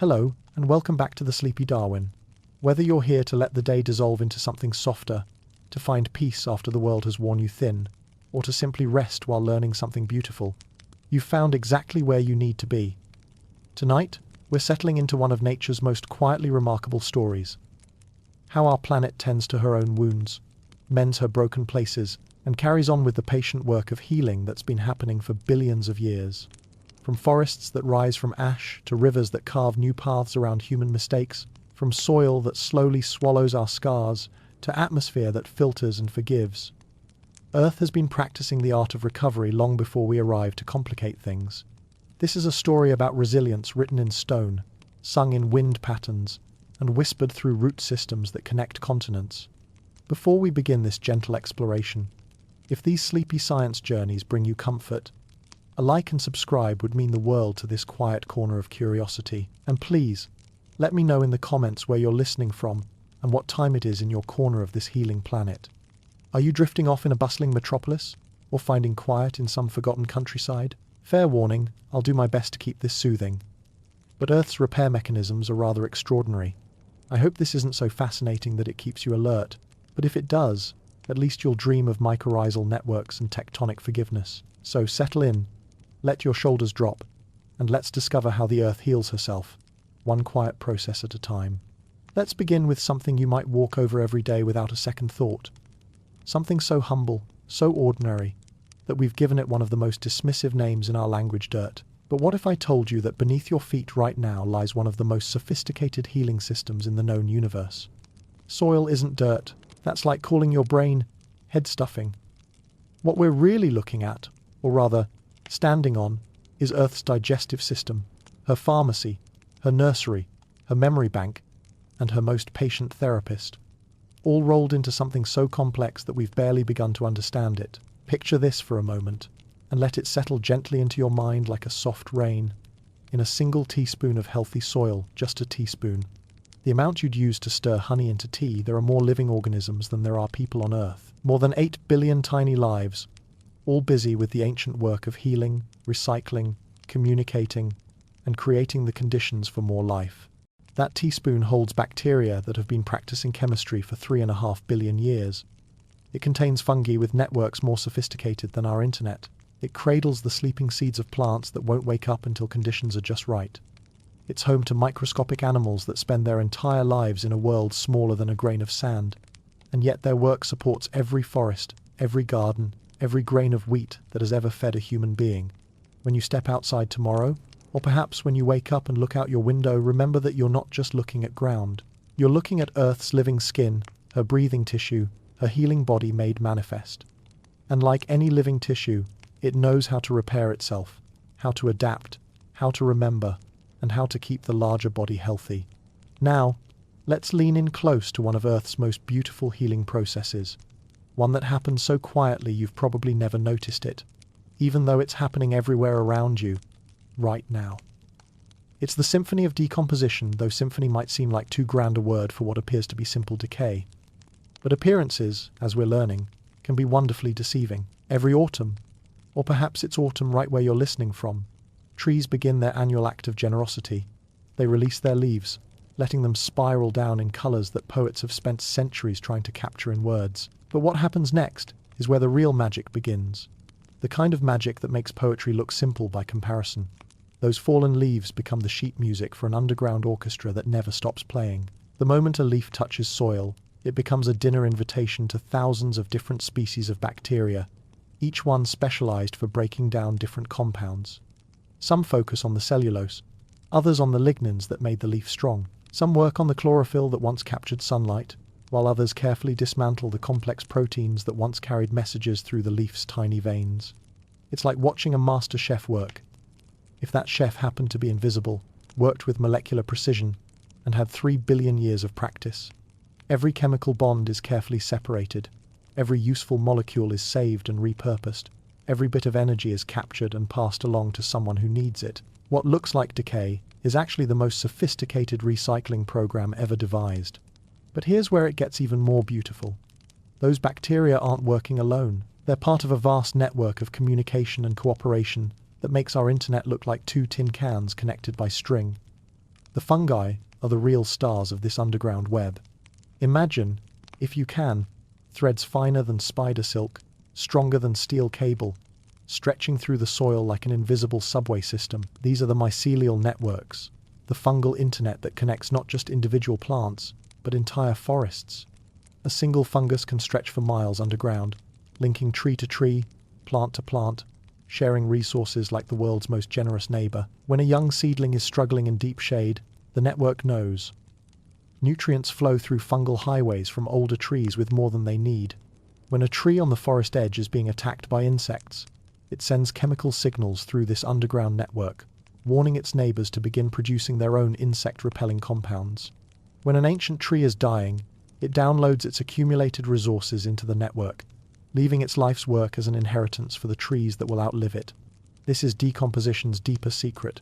Hello, and welcome back to the Sleepy Darwin. Whether you're here to let the day dissolve into something softer, to find peace after the world has worn you thin, or to simply rest while learning something beautiful, you've found exactly where you need to be. Tonight, we're settling into one of nature's most quietly remarkable stories. How our planet tends to her own wounds, mends her broken places, and carries on with the patient work of healing that's been happening for billions of years. From forests that rise from ash to rivers that carve new paths around human mistakes, from soil that slowly swallows our scars to atmosphere that filters and forgives. Earth has been practicing the art of recovery long before we arrive to complicate things. This is a story about resilience written in stone, sung in wind patterns, and whispered through root systems that connect continents. Before we begin this gentle exploration, if these sleepy science journeys bring you comfort, a like and subscribe would mean the world to this quiet corner of curiosity. And please, let me know in the comments where you're listening from and what time it is in your corner of this healing planet. Are you drifting off in a bustling metropolis, or finding quiet in some forgotten countryside? Fair warning, I'll do my best to keep this soothing. But Earth's repair mechanisms are rather extraordinary. I hope this isn't so fascinating that it keeps you alert, but if it does, at least you'll dream of mycorrhizal networks and tectonic forgiveness. So settle in, let your shoulders drop, and let's discover how the Earth heals herself, one quiet process at a time. Let's begin with something you might walk over every day without a second thought. Something so humble, so ordinary, that we've given it one of the most dismissive names in our language, dirt. But what if I told you that beneath your feet right now lies one of the most sophisticated healing systems in the known universe? Soil isn't dirt. That's like calling your brain head stuffing. What we're really looking at, or rather, standing on, is Earth's digestive system, her pharmacy, her nursery, her memory bank, and her most patient therapist, all rolled into something so complex that we've barely begun to understand it. Picture this for a moment, and let it settle gently into your mind like a soft rain. In a single teaspoon of healthy soil, just a teaspoon, the amount you'd use to stir honey into tea, there are more living organisms than there are people on Earth. More than 8 billion tiny lives, all busy with the ancient work of healing, recycling, communicating, and creating the conditions for more life. That teaspoon holds bacteria that have been practicing chemistry for 3.5 billion years. It contains fungi with networks more sophisticated than our internet. It cradles the sleeping seeds of plants that won't wake up until conditions are just right. It's home to microscopic animals that spend their entire lives in a world smaller than a grain of sand. And yet their work supports every forest, every garden, every grain of wheat that has ever fed a human being. When you step outside tomorrow, or perhaps when you wake up and look out your window, remember that you're not just looking at ground. You're looking at Earth's living skin, her breathing tissue, her healing body made manifest. And like any living tissue, it knows how to repair itself, how to adapt, how to remember, and how to keep the larger body healthy. Now, let's lean in close to one of Earth's most beautiful healing processes. One that happens so quietly you've probably never noticed it, even though it's happening everywhere around you, right now. It's the symphony of decomposition, though symphony might seem like too grand a word for what appears to be simple decay. But appearances, as we're learning, can be wonderfully deceiving. Every autumn, or perhaps it's autumn right where you're listening from, trees begin their annual act of generosity. They release their leaves, letting them spiral down in colors that poets have spent centuries trying to capture in words. But what happens next is where the real magic begins. The kind of magic that makes poetry look simple by comparison. Those fallen leaves become the sheet music for an underground orchestra that never stops playing. The moment a leaf touches soil, it becomes a dinner invitation to thousands of different species of bacteria, each one specialized for breaking down different compounds. Some focus on the cellulose, others on the lignins that made the leaf strong. Some work on the chlorophyll that once captured sunlight, while others carefully dismantle the complex proteins that once carried messages through the leaf's tiny veins. It's like watching a master chef work. If that chef happened to be invisible, worked with molecular precision, and had 3 billion years of practice. Every chemical bond is carefully separated. Every useful molecule is saved and repurposed. Every bit of energy is captured and passed along to someone who needs it. What looks like decay is actually the most sophisticated recycling program ever devised. But here's where it gets even more beautiful. Those bacteria aren't working alone. They're part of a vast network of communication and cooperation that makes our internet look like 2 tin cans connected by string. The fungi are the real stars of this underground web. Imagine, if you can, threads finer than spider silk, stronger than steel cable, stretching through the soil like an invisible subway system. These are the mycelial networks, the fungal internet that connects not just individual plants, but entire forests. A single fungus can stretch for miles underground, linking tree to tree, plant to plant, sharing resources like the world's most generous neighbor. When a young seedling is struggling in deep shade, the network knows. Nutrients flow through fungal highways from older trees with more than they need. When a tree on the forest edge is being attacked by insects, it sends chemical signals through this underground network, warning its neighbors to begin producing their own insect-repelling compounds. When an ancient tree is dying, it downloads its accumulated resources into the network, leaving its life's work as an inheritance for the trees that will outlive it. This is decomposition's deeper secret.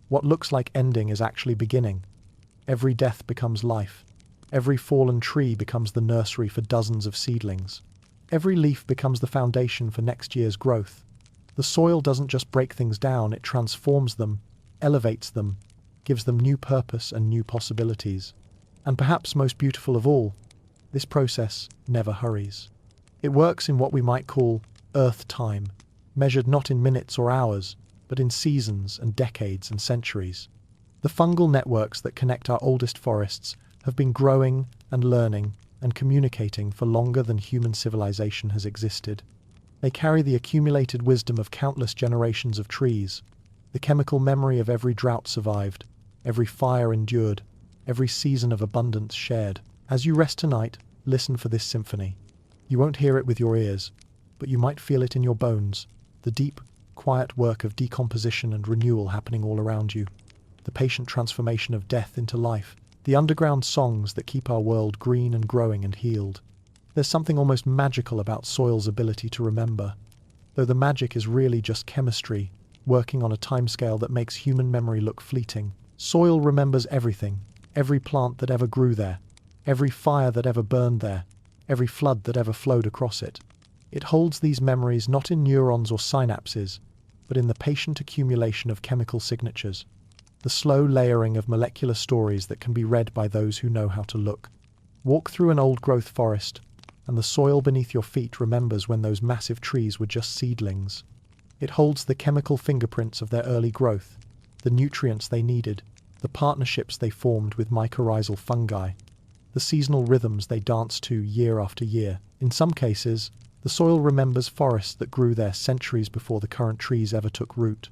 What looks like ending is actually beginning. Every death becomes life. Every fallen tree becomes the nursery for dozens of seedlings. Every leaf becomes the foundation for next year's growth. The soil doesn't just break things down, it transforms them, elevates them, gives them new purpose and new possibilities. And perhaps most beautiful of all, this process never hurries. It works in what we might call Earth time, measured not in minutes or hours, but in seasons and decades and centuries. The fungal networks that connect our oldest forests have been growing and learning and communicating for longer than human civilization has existed. They carry the accumulated wisdom of countless generations of trees, the chemical memory of every drought survived, every fire endured, every season of abundance shared. As you rest tonight, listen for this symphony. You won't hear it with your ears, but you might feel it in your bones, the deep, quiet work of decomposition and renewal happening all around you, the patient transformation of death into life, the underground songs that keep our world green and growing and healed. There's something almost magical about soil's ability to remember, though the magic is really just chemistry, working on a timescale that makes human memory look fleeting. Soil remembers everything, every plant that ever grew there, every fire that ever burned there, every flood that ever flowed across it. It holds these memories not in neurons or synapses, but in the patient accumulation of chemical signatures, the slow layering of molecular stories that can be read by those who know how to look. Walk through an old-growth forest, and the soil beneath your feet remembers when those massive trees were just seedlings. It holds the chemical fingerprints of their early growth, the nutrients they needed, the partnerships they formed with mycorrhizal fungi, the seasonal rhythms they danced to year after year. In some cases, the soil remembers forests that grew there centuries before the current trees ever took root.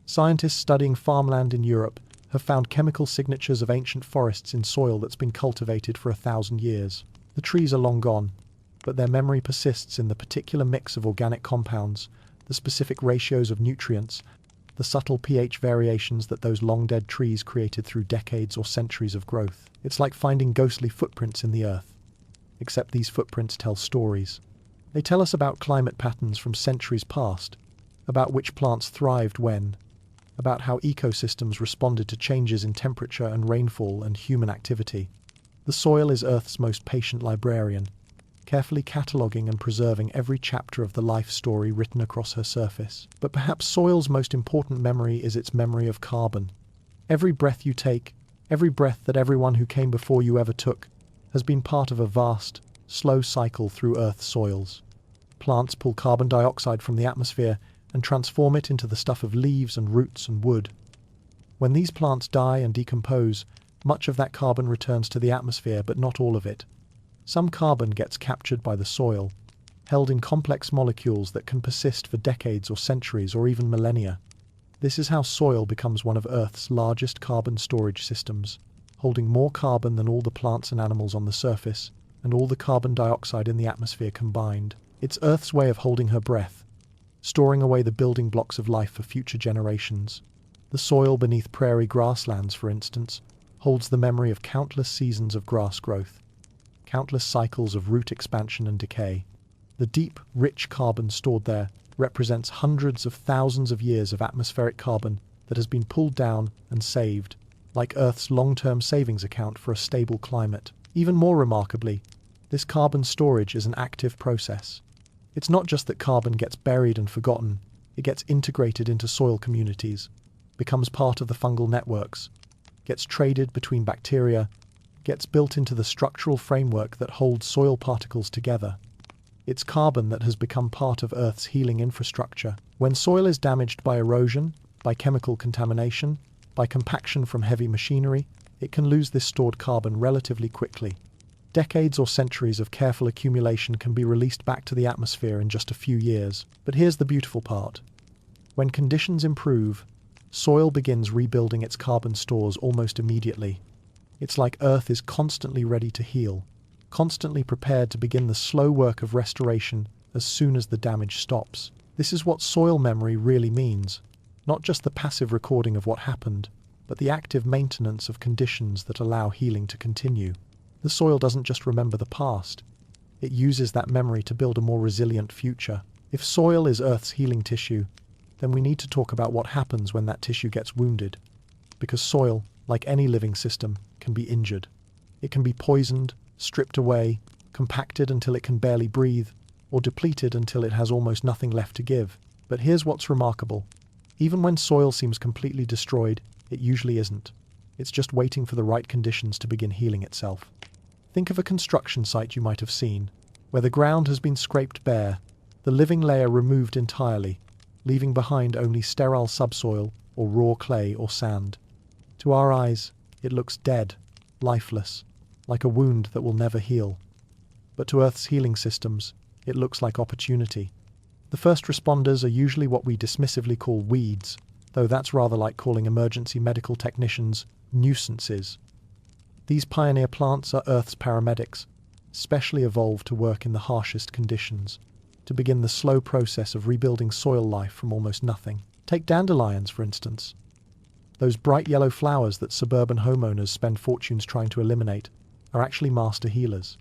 Scientists studying farmland in Europe have found chemical signatures of ancient forests in soil that's been cultivated for 1,000 years. The trees are long gone, but their memory persists in the particular mix of organic compounds, the specific ratios of nutrients, the subtle pH variations that those long-dead trees created through decades or centuries of growth. It's like finding ghostly footprints in the earth, except these footprints tell stories. They tell us about climate patterns from centuries past, about which plants thrived when, about how ecosystems responded to changes in temperature and rainfall and human activity. The soil is Earth's most patient librarian, carefully cataloguing and preserving every chapter of the life story written across her surface. But perhaps soil's most important memory is its memory of carbon. Every breath you take, every breath that everyone who came before you ever took, has been part of a vast, slow cycle through Earth's soils. Plants pull carbon dioxide from the atmosphere and transform it into the stuff of leaves and roots and wood. When these plants die and decompose, much of that carbon returns to the atmosphere, but not all of it. Some carbon gets captured by the soil, held in complex molecules that can persist for decades or centuries or even millennia. This is how soil becomes one of Earth's largest carbon storage systems, holding more carbon than all the plants and animals on the surface, and all the carbon dioxide in the atmosphere combined. It's Earth's way of holding her breath, storing away the building blocks of life for future generations. The soil beneath prairie grasslands, for instance, holds the memory of countless seasons of grass growth, countless cycles of root expansion and decay. The deep, rich carbon stored there represents hundreds of thousands of years of atmospheric carbon that has been pulled down and saved, like Earth's long-term savings account for a stable climate. Even more remarkably, this carbon storage is an active process. It's not just that carbon gets buried and forgotten, it gets integrated into soil communities, becomes part of the fungal networks, gets traded between bacteria, gets built into the structural framework that holds soil particles together. It's carbon that has become part of Earth's healing infrastructure. When soil is damaged by erosion, by chemical contamination, by compaction from heavy machinery, it can lose this stored carbon relatively quickly. Decades or centuries of careful accumulation can be released back to the atmosphere in just a few years. But here's the beautiful part. When conditions improve, soil begins rebuilding its carbon stores almost immediately. It's like Earth is constantly ready to heal, constantly prepared to begin the slow work of restoration as soon as the damage stops. This is what soil memory really means. Not just the passive recording of what happened, but the active maintenance of conditions that allow healing to continue. The soil doesn't just remember the past, it uses that memory to build a more resilient future. If soil is Earth's healing tissue, then we need to talk about what happens when that tissue gets wounded. Because soil, like any living system, can be injured. It can be poisoned, stripped away, compacted until it can barely breathe, or depleted until it has almost nothing left to give. But here's what's remarkable. Even when soil seems completely destroyed, it usually isn't. It's just waiting for the right conditions to begin healing itself. Think of a construction site you might have seen, where the ground has been scraped bare, the living layer removed entirely, leaving behind only sterile subsoil or raw clay or sand. To our eyes, it looks dead, lifeless, like a wound that will never heal. But to Earth's healing systems, it looks like opportunity. The first responders are usually what we dismissively call weeds, though that's rather like calling emergency medical technicians nuisances. These pioneer plants are Earth's paramedics, specially evolved to work in the harshest conditions, to begin the slow process of rebuilding soil life from almost nothing. Take dandelions, for instance. Those bright yellow flowers that suburban homeowners spend fortunes trying to eliminate are actually master healers.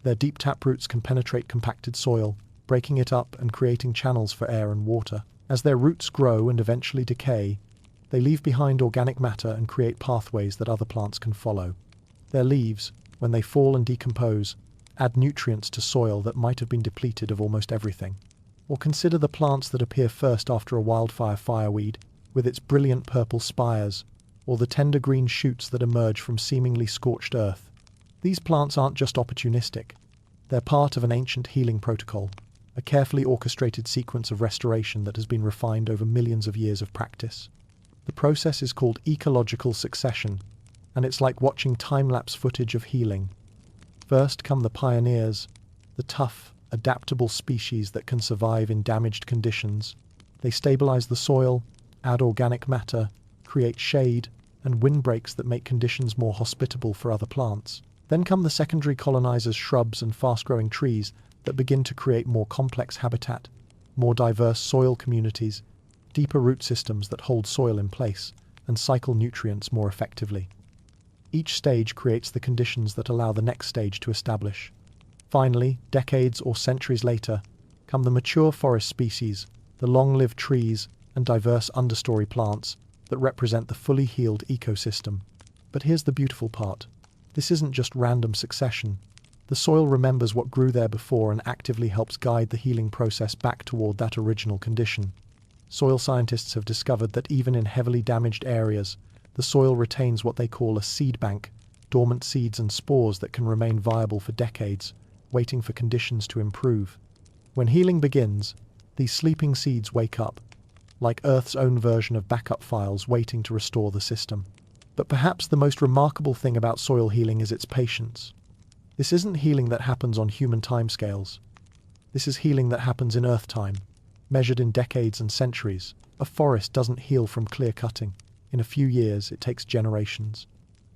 Their deep taproots can penetrate compacted soil, breaking it up and creating channels for air and water. As their roots grow and eventually decay, they leave behind organic matter and create pathways that other plants can follow. Their leaves, when they fall and decompose, add nutrients to soil that might have been depleted of almost everything. Or consider the plants that appear first after a wildfire fireweed, with its brilliant purple spires, or the tender green shoots that emerge from seemingly scorched earth. These plants aren't just opportunistic. They're part of an ancient healing protocol, a carefully orchestrated sequence of restoration that has been refined over millions of years of practice. The process is called ecological succession, and it's like watching time-lapse footage of healing. First come the pioneers, the tough, adaptable species that can survive in damaged conditions. They stabilize the soil, add organic matter, create shade, and windbreaks that make conditions more hospitable for other plants. Then come the secondary colonizers, shrubs and fast-growing trees that begin to create more complex habitat, more diverse soil communities, deeper root systems that hold soil in place and cycle nutrients more effectively. Each stage creates the conditions that allow the next stage to establish. Finally, decades or centuries later, come the mature forest species, the long-lived trees and diverse understory plants that represent the fully healed ecosystem. But here's the beautiful part. This isn't just random succession. The soil remembers what grew there before and actively helps guide the healing process back toward that original condition. Soil scientists have discovered that even in heavily damaged areas, the soil retains what they call a seed bank, dormant seeds and spores that can remain viable for decades, waiting for conditions to improve. When healing begins, these sleeping seeds wake up, like Earth's own version of backup files waiting to restore the system. But perhaps the most remarkable thing about soil healing is its patience. This isn't healing that happens on human timescales. This is healing that happens in Earth time, measured in decades and centuries. A forest doesn't heal from clear cutting. In a few years, it takes generations.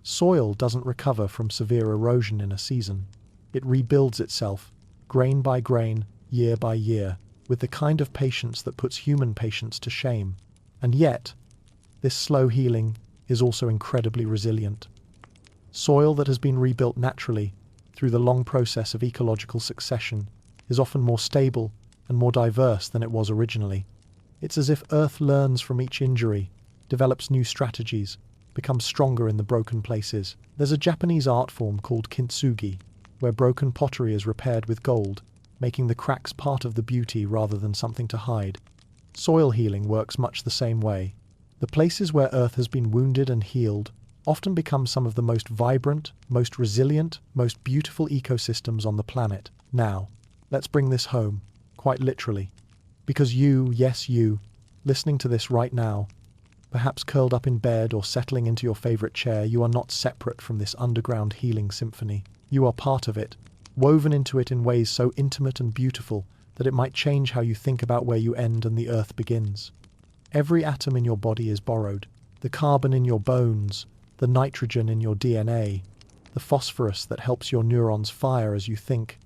Soil doesn't recover from severe erosion in a season. It rebuilds itself, grain by grain, year by year, with the kind of patience that puts human patience to shame. And yet, this slow healing is also incredibly resilient. Soil that has been rebuilt naturally, through the long process of ecological succession, is often more stable and more diverse than it was originally. It's as if Earth learns from each injury, develops new strategies, becomes stronger in the broken places. There's a Japanese art form called kintsugi, where broken pottery is repaired with gold, making the cracks part of the beauty rather than something to hide. Soil healing works much the same way. The places where Earth has been wounded and healed often become some of the most vibrant, most resilient, most beautiful ecosystems on the planet. Now, let's bring this home, quite literally. Because you, yes you, listening to this right now, perhaps curled up in bed or settling into your favorite chair, you are not separate from this underground healing symphony. You are part of it, woven into it in ways so intimate and beautiful that it might change how you think about where you end and the earth begins. Every atom in your body is borrowed. The carbon in your bones, the nitrogen in your DNA, the phosphorus that helps your neurons fire as you think.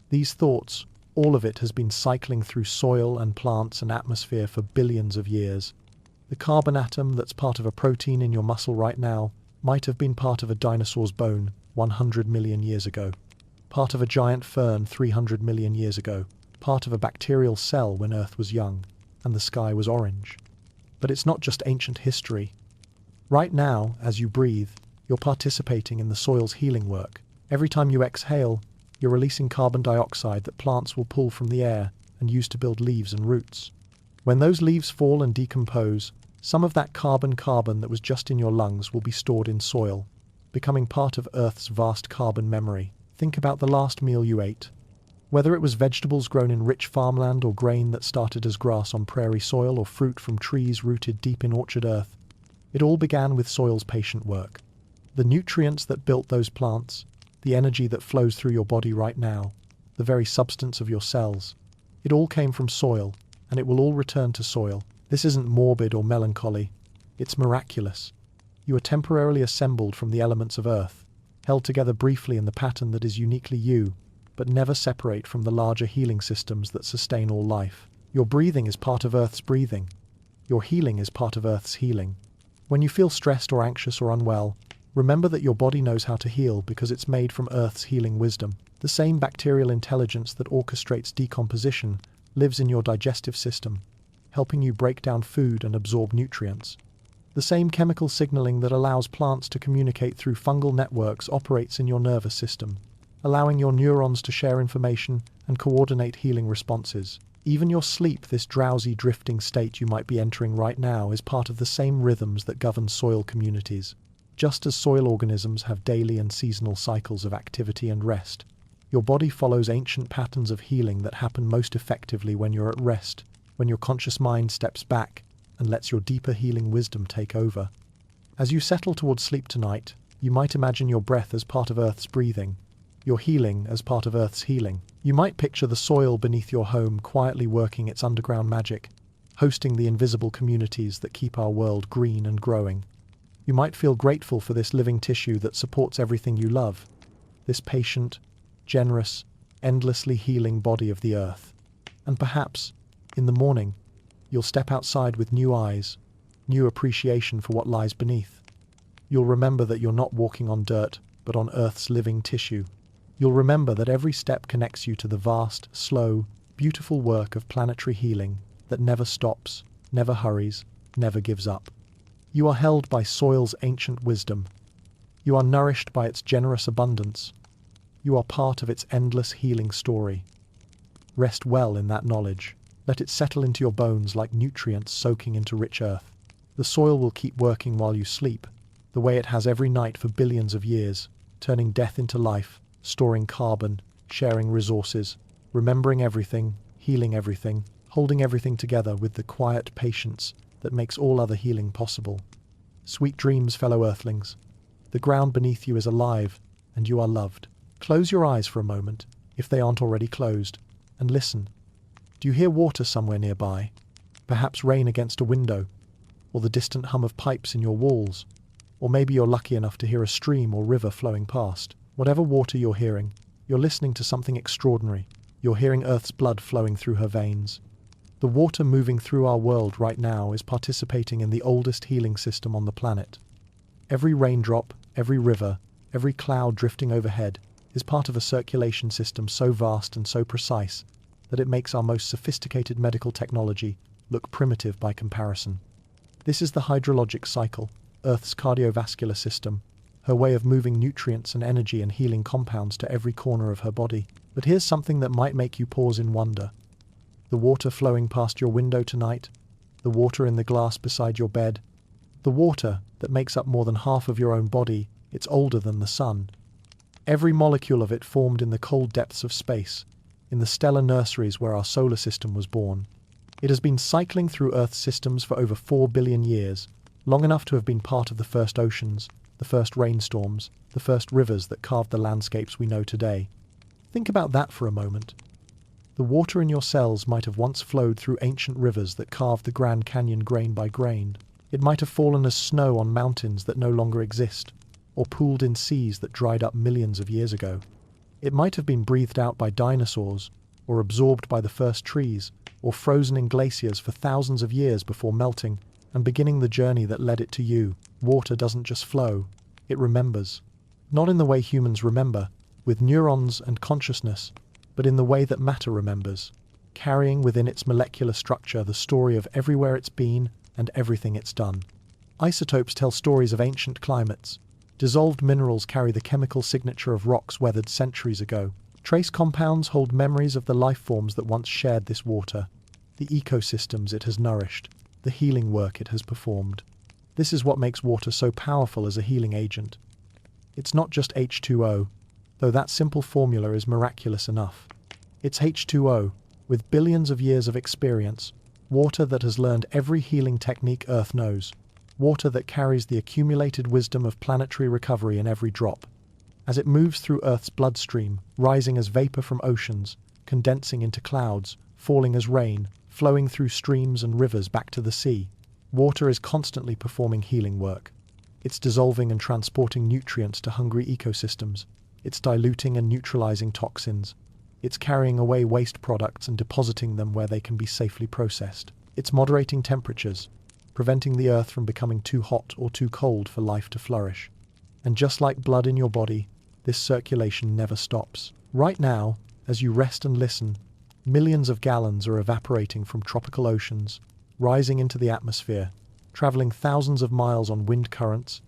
These thoughts, all of it has been cycling through soil and plants and atmosphere for billions of years. The carbon atom that's part of a protein in your muscle right now might have been part of a dinosaur's bone 100 million years ago, part of a giant fern 300 million years ago, part of a bacterial cell when Earth was young and the sky was orange. But it's not just ancient history. Right now, as you breathe, you're participating in the soil's healing work. Every time you exhale, you're releasing carbon dioxide that plants will pull from the air and use to build leaves and roots. When those leaves fall and decompose, some of that carbon that was just in your lungs will be stored in soil, becoming part of Earth's vast carbon memory. Think about the last meal you ate. Whether it was vegetables grown in rich farmland or grain that started as grass on prairie soil or fruit from trees rooted deep in orchard earth, it all began with soil's patient work. The nutrients that built those plants, the energy that flows through your body right now, the very substance of your cells, it all came from soil, and it will all return to soil. This isn't morbid or melancholy, it's miraculous. You are temporarily assembled from the elements of Earth, held together briefly in the pattern that is uniquely you, but never separate from the larger healing systems that sustain all life. Your breathing is part of Earth's breathing. Your healing is part of Earth's healing. When you feel stressed or anxious or unwell, remember that your body knows how to heal because it's made from Earth's healing wisdom. The same bacterial intelligence that orchestrates decomposition lives in your digestive system, helping you break down food and absorb nutrients. The same chemical signaling that allows plants to communicate through fungal networks operates in your nervous system, allowing your neurons to share information and coordinate healing responses. Even your sleep, this drowsy, drifting state you might be entering right now, is part of the same rhythms that govern soil communities. Just as soil organisms have daily and seasonal cycles of activity and rest, your body follows ancient patterns of healing that happen most effectively when you're at rest, when your conscious mind steps back and lets your deeper healing wisdom take over. As you settle towards sleep tonight, you might imagine your breath as part of Earth's breathing, your healing as part of Earth's healing. You might picture the soil beneath your home quietly working its underground magic, hosting the invisible communities that keep our world green and growing. You might feel grateful for this living tissue that supports everything you love, this patient, generous, endlessly healing body of the earth. And perhaps, in the morning, you'll step outside with new eyes, new appreciation for what lies beneath. You'll remember that you're not walking on dirt, but on Earth's living tissue. You'll remember that every step connects you to the vast, slow, beautiful work of planetary healing that never stops, never hurries, never gives up. You are held by soil's ancient wisdom. You are nourished by its generous abundance. You are part of its endless healing story. Rest well in that knowledge. Let it settle into your bones like nutrients soaking into rich earth. The soil will keep working while you sleep, the way it has every night for billions of years, turning death into life, storing carbon, sharing resources, remembering everything, healing everything, holding everything together with the quiet patience that makes all other healing possible. Sweet dreams, fellow earthlings. The ground beneath you is alive, and you are loved. Close your eyes for a moment, if they aren't already closed, and listen. Do you hear water somewhere nearby? Perhaps rain against a window, or the distant hum of pipes in your walls, or maybe you're lucky enough to hear a stream or river flowing past. Whatever water you're hearing, you're listening to something extraordinary. You're hearing Earth's blood flowing through her veins. The water moving through our world right now is participating in the oldest healing system on the planet. Every raindrop, every river, every cloud drifting overhead is part of a circulation system so vast and so precise that it makes our most sophisticated medical technology look primitive by comparison. This is the hydrologic cycle, Earth's cardiovascular system, her way of moving nutrients and energy and healing compounds to every corner of her body. But here's something that might make you pause in wonder. The water flowing past your window tonight, the water in the glass beside your bed, The water that makes up more than half of your own body, it's older than the sun. Every molecule of it formed in the cold depths of space, in the stellar nurseries where our solar system was born. It has been cycling through Earth's systems for over 4 billion years, long enough to have been part of the first oceans, the first rainstorms, the first rivers that carved the landscapes we know today. Think about that for a moment. The water in your cells might have once flowed through ancient rivers that carved the Grand Canyon grain by grain. It might have fallen as snow on mountains that no longer exist, or pooled in seas that dried up millions of years ago. It might have been breathed out by dinosaurs, or absorbed by the first trees, or frozen in glaciers for thousands of years before melting and beginning the journey that led it to you. Water doesn't just flow, it remembers. Not in the way humans remember, with neurons and consciousness, but in the way that matter remembers, carrying within its molecular structure the story of everywhere it's been and everything it's done. Isotopes tell stories of ancient climates. Dissolved minerals carry the chemical signature of rocks weathered centuries ago. Trace compounds hold memories of the life forms that once shared this water, the ecosystems it has nourished, the healing work it has performed. This is what makes water so powerful as a healing agent. It's not just H2O, though that simple formula is miraculous enough. It's H2O, with billions of years of experience, water that has learned every healing technique Earth knows, water that carries the accumulated wisdom of planetary recovery in every drop. As it moves through Earth's bloodstream, rising as vapor from oceans, condensing into clouds, falling as rain, flowing through streams and rivers back to the sea, water is constantly performing healing work. It's dissolving and transporting nutrients to hungry ecosystems. It's diluting and neutralizing toxins. It's carrying away waste products and depositing them where they can be safely processed. It's moderating temperatures, preventing the earth from becoming too hot or too cold for life to flourish. And just like blood in your body, this circulation never stops. Right now, as you rest and listen, millions of gallons are evaporating from tropical oceans, rising into the atmosphere, traveling thousands of miles on wind currents,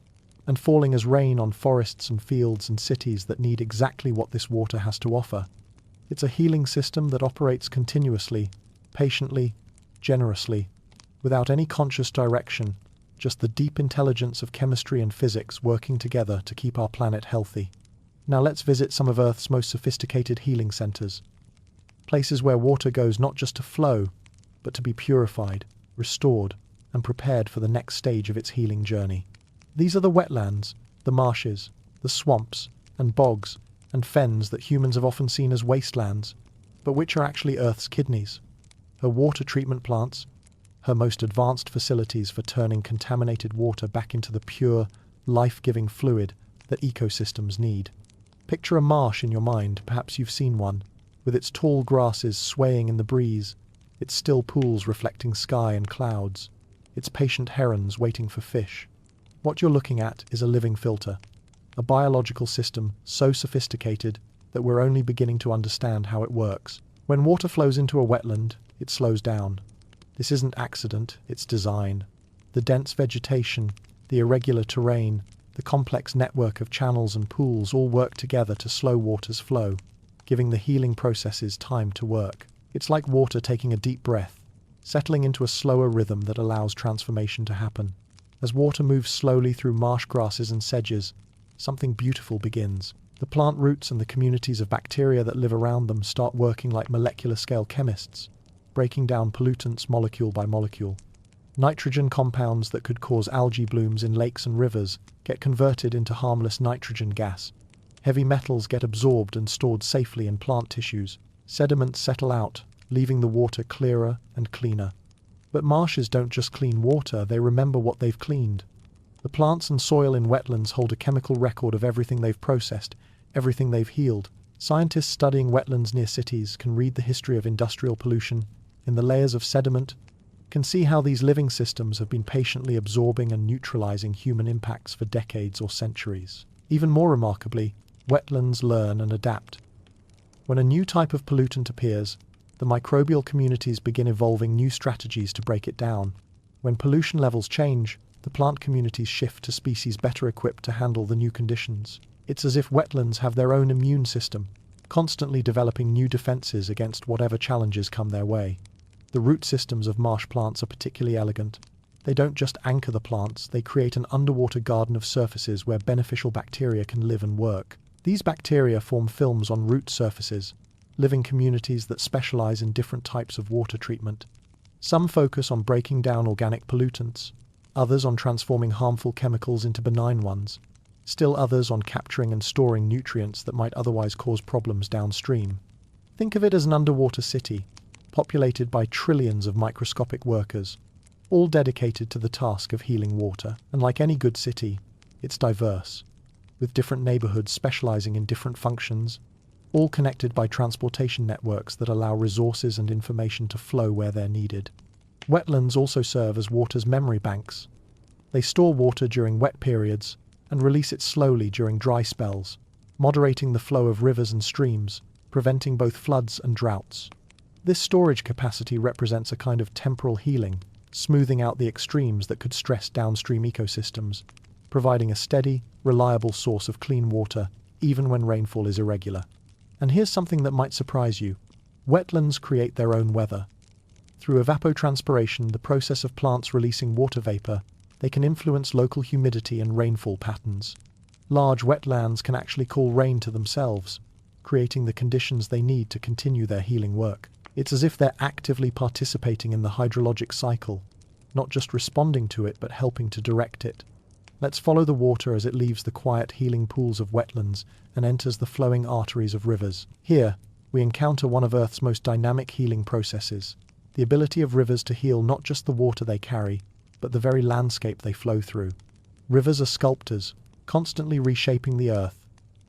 and falling as rain on forests and fields and cities that need exactly what this water has to offer. It's a healing system that operates continuously, patiently, generously, without any conscious direction, just the deep intelligence of chemistry and physics working together to keep our planet healthy. Now let's visit some of Earth's most sophisticated healing centers. Places where water goes not just to flow, but to be purified, restored, and prepared for the next stage of its healing journey. These are the wetlands, the marshes, the swamps, and bogs, and fens that humans have often seen as wastelands, but which are actually Earth's kidneys. Her water treatment plants, her most advanced facilities for turning contaminated water back into the pure, life-giving fluid that ecosystems need. Picture a marsh in your mind, perhaps you've seen one, with its tall grasses swaying in the breeze, its still pools reflecting sky and clouds, its patient herons waiting for fish. What you're looking at is a living filter, a biological system so sophisticated that we're only beginning to understand how it works. When water flows into a wetland, it slows down. This isn't accident, it's design. The dense vegetation, the irregular terrain, the complex network of channels and pools all work together to slow water's flow, giving the healing processes time to work. It's like water taking a deep breath, settling into a slower rhythm that allows transformation to happen. As water moves slowly through marsh grasses and sedges, something beautiful begins. The plant roots and the communities of bacteria that live around them start working like molecular-scale chemists, breaking down pollutants molecule by molecule. Nitrogen compounds that could cause algae blooms in lakes and rivers get converted into harmless nitrogen gas. Heavy metals get absorbed and stored safely in plant tissues. Sediments settle out, leaving the water clearer and cleaner. But marshes don't just clean water, they remember what they've cleaned. The plants and soil in wetlands hold a chemical record of everything they've processed, everything they've healed. Scientists studying wetlands near cities can read the history of industrial pollution in the layers of sediment, can see how these living systems have been patiently absorbing and neutralizing human impacts for decades or centuries. Even more remarkably, wetlands learn and adapt. When a new type of pollutant appears, the microbial communities begin evolving new strategies to break it down. When pollution levels change, the plant communities shift to species better equipped to handle the new conditions. It's as if wetlands have their own immune system, constantly developing new defenses against whatever challenges come their way. The root systems of marsh plants are particularly elegant. They don't just anchor the plants, they create an underwater garden of surfaces where beneficial bacteria can live and work. These bacteria form films on root surfaces, living communities that specialize in different types of water treatment. Some focus on breaking down organic pollutants, others on transforming harmful chemicals into benign ones, still others on capturing and storing nutrients that might otherwise cause problems downstream. Think of it as an underwater city, populated by trillions of microscopic workers, all dedicated to the task of healing water. And like any good city, it's diverse, with different neighborhoods specializing in different functions, all connected by transportation networks that allow resources and information to flow where they're needed. Wetlands also serve as water's memory banks. They store water during wet periods and release it slowly during dry spells, moderating the flow of rivers and streams, preventing both floods and droughts. This storage capacity represents a kind of temporal healing, smoothing out the extremes that could stress downstream ecosystems, providing a steady, reliable source of clean water even when rainfall is irregular. And here's something that might surprise you. Wetlands create their own weather. Through evapotranspiration, the process of plants releasing water vapor, they can influence local humidity and rainfall patterns. Large wetlands can actually call rain to themselves, creating the conditions they need to continue their healing work. It's as if they're actively participating in the hydrologic cycle, not just responding to it but helping to direct it. Let's follow the water as it leaves the quiet healing pools of wetlands and enters the flowing arteries of rivers. Here, we encounter one of Earth's most dynamic healing processes, the ability of rivers to heal not just the water they carry, but the very landscape they flow through. Rivers are sculptors, constantly reshaping the earth,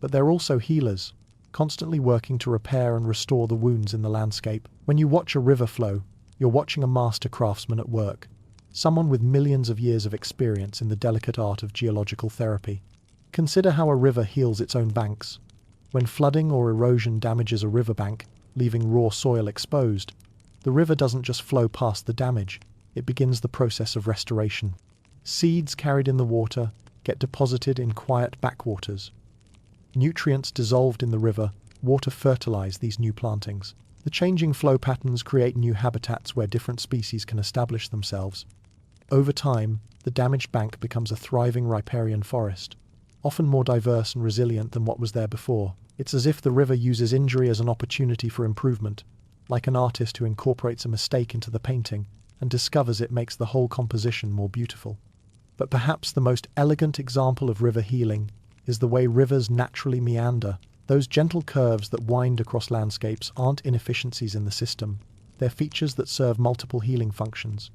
but they're also healers, constantly working to repair and restore the wounds in the landscape. When you watch a river flow, you're watching a master craftsman at work, someone with millions of years of experience in the delicate art of geological therapy. Consider how a river heals its own banks. When flooding or erosion damages a riverbank, leaving raw soil exposed, the river doesn't just flow past the damage, it begins the process of restoration. Seeds carried in the water get deposited in quiet backwaters. Nutrients dissolved in the river water fertilize these new plantings. The changing flow patterns create new habitats where different species can establish themselves. Over time, the damaged bank becomes a thriving riparian forest, often more diverse and resilient than what was there before. It's as if the river uses injury as an opportunity for improvement, like an artist who incorporates a mistake into the painting and discovers it makes the whole composition more beautiful. But perhaps the most elegant example of river healing is the way rivers naturally meander. Those gentle curves that wind across landscapes aren't inefficiencies in the system, they're features that serve multiple healing functions.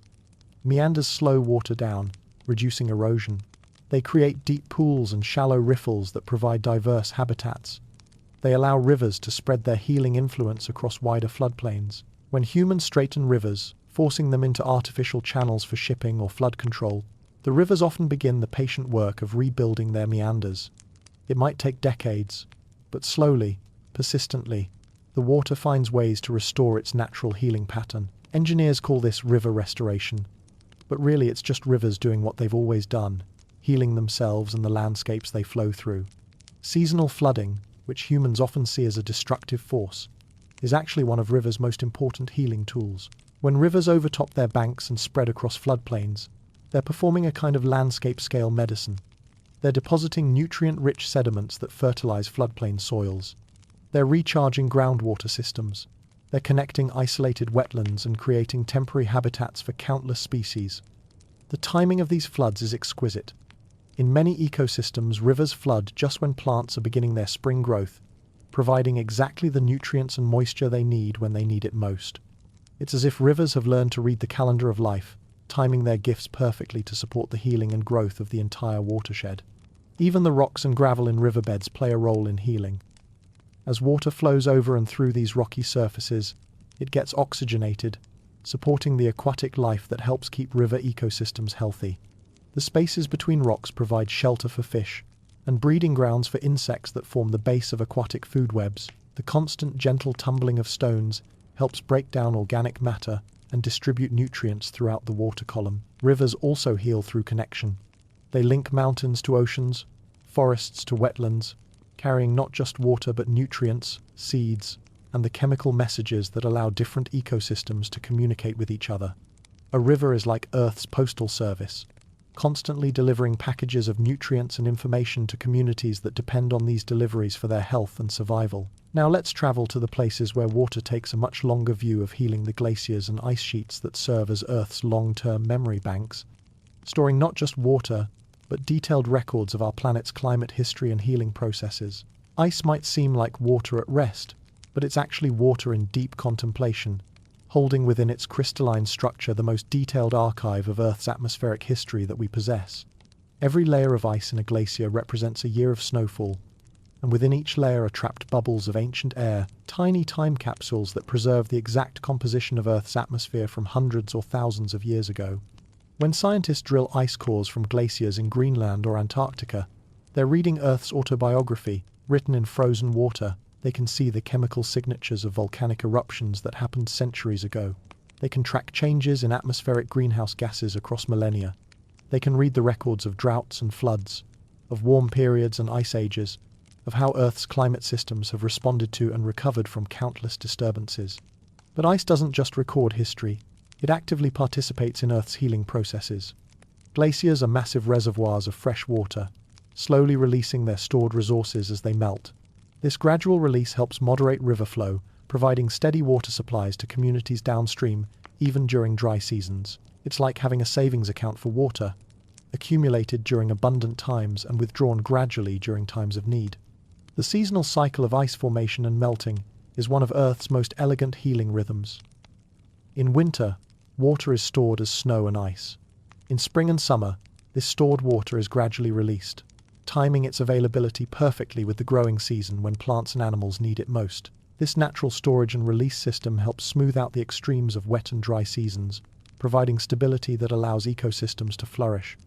Meanders slow water down, reducing erosion. They create deep pools and shallow riffles that provide diverse habitats. They allow rivers to spread their healing influence across wider floodplains. When humans straighten rivers, forcing them into artificial channels for shipping or flood control, the rivers often begin the patient work of rebuilding their meanders. It might take decades, but slowly, persistently, the water finds ways to restore its natural healing pattern. Engineers call this river restoration, but really it's just rivers doing what they've always done, healing themselves and the landscapes they flow through. Seasonal flooding, which humans often see as a destructive force, is actually one of rivers' most important healing tools. When rivers overtop their banks and spread across floodplains, they're performing a kind of landscape-scale medicine. They're depositing nutrient-rich sediments that fertilize floodplain soils. They're recharging groundwater systems. They're connecting isolated wetlands and creating temporary habitats for countless species. The timing of these floods is exquisite. In many ecosystems, rivers flood just when plants are beginning their spring growth, providing exactly the nutrients and moisture they need when they need it most. It's as if rivers have learned to read the calendar of life, timing their gifts perfectly to support the healing and growth of the entire watershed. Even the rocks and gravel in riverbeds play a role in healing. As water flows over and through these rocky surfaces, it gets oxygenated, supporting the aquatic life that helps keep river ecosystems healthy. The spaces between rocks provide shelter for fish and breeding grounds for insects that form the base of aquatic food webs. The constant, gentle tumbling of stones helps break down organic matter and distribute nutrients throughout the water column. Rivers also heal through connection. They link mountains to oceans, forests to wetlands, carrying not just water but nutrients, seeds, and the chemical messages that allow different ecosystems to communicate with each other. A river is like Earth's postal service, constantly delivering packages of nutrients and information to communities that depend on these deliveries for their health and survival. Now let's travel to the places where water takes a much longer view of healing, the glaciers and ice sheets that serve as Earth's long-term memory banks, storing not just water, but detailed records of our planet's climate history and healing processes. Ice might seem like water at rest, but it's actually water in deep contemplation, holding within its crystalline structure the most detailed archive of Earth's atmospheric history that we possess. Every layer of ice in a glacier represents a year of snowfall, and within each layer are trapped bubbles of ancient air, tiny time capsules that preserve the exact composition of Earth's atmosphere from hundreds or thousands of years ago. When scientists drill ice cores from glaciers in Greenland or Antarctica, they're reading Earth's autobiography, written in frozen water. They can see the chemical signatures of volcanic eruptions that happened centuries ago. They can track changes in atmospheric greenhouse gases across millennia. They can read the records of droughts and floods, of warm periods and ice ages, of how Earth's climate systems have responded to and recovered from countless disturbances. But ice doesn't just record history, it actively participates in Earth's healing processes. Glaciers are massive reservoirs of fresh water, slowly releasing their stored resources as they melt. This gradual release helps moderate river flow, providing steady water supplies to communities downstream, even during dry seasons. It's like having a savings account for water, accumulated during abundant times and withdrawn gradually during times of need. The seasonal cycle of ice formation and melting is one of Earth's most elegant healing rhythms. In winter, water is stored as snow and ice. In spring and summer, this stored water is gradually released, timing its availability perfectly with the growing season when plants and animals need it most. This natural storage and release system helps smooth out the extremes of wet and dry seasons, providing stability that allows ecosystems to flourish.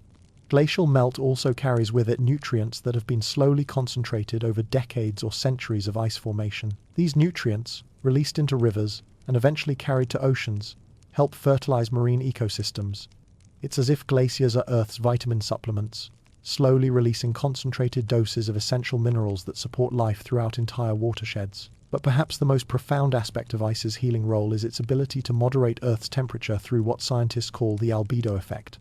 Glacial melt also carries with it nutrients that have been slowly concentrated over decades or centuries of ice formation. These nutrients, released into rivers and eventually carried to oceans, help fertilize marine ecosystems. It's as if glaciers are Earth's vitamin supplements, slowly releasing concentrated doses of essential minerals that support life throughout entire watersheds. But perhaps the most profound aspect of ice's healing role is its ability to moderate Earth's temperature through what scientists call the albedo effect.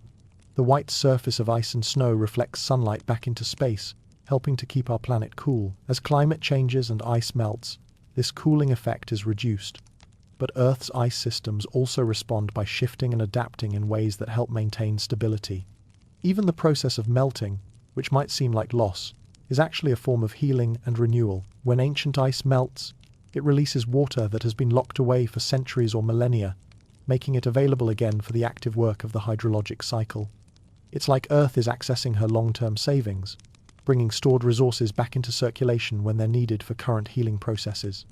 The white surface of ice and snow reflects sunlight back into space, helping to keep our planet cool. As climate changes and ice melts, this cooling effect is reduced. But Earth's ice systems also respond by shifting and adapting in ways that help maintain stability. Even the process of melting, which might seem like loss, is actually a form of healing and renewal. When ancient ice melts, it releases water that has been locked away for centuries or millennia, making it available again for the active work of the hydrologic cycle. It's like Earth is accessing her long-term savings, bringing stored resources back into circulation when they're needed for current healing processes.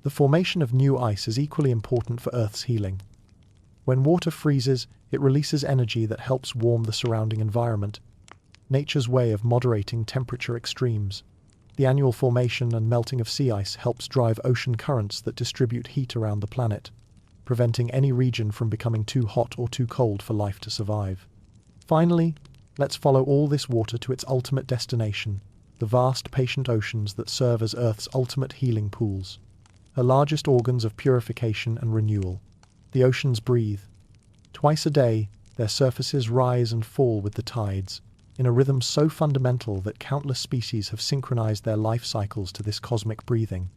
The formation of new ice is equally important for Earth's healing. When water freezes, it releases energy that helps warm the surrounding environment, nature's way of moderating temperature extremes. The annual formation and melting of sea ice helps drive ocean currents that distribute heat around the planet, preventing any region from becoming too hot or too cold for life to survive. Finally, let's follow all this water to its ultimate destination, the vast, patient oceans that serve as Earth's ultimate healing pools, her largest organs of purification and renewal. The oceans breathe. Twice a day, their surfaces rise and fall with the tides, in a rhythm so fundamental that countless species have synchronized their life cycles to this cosmic breathing.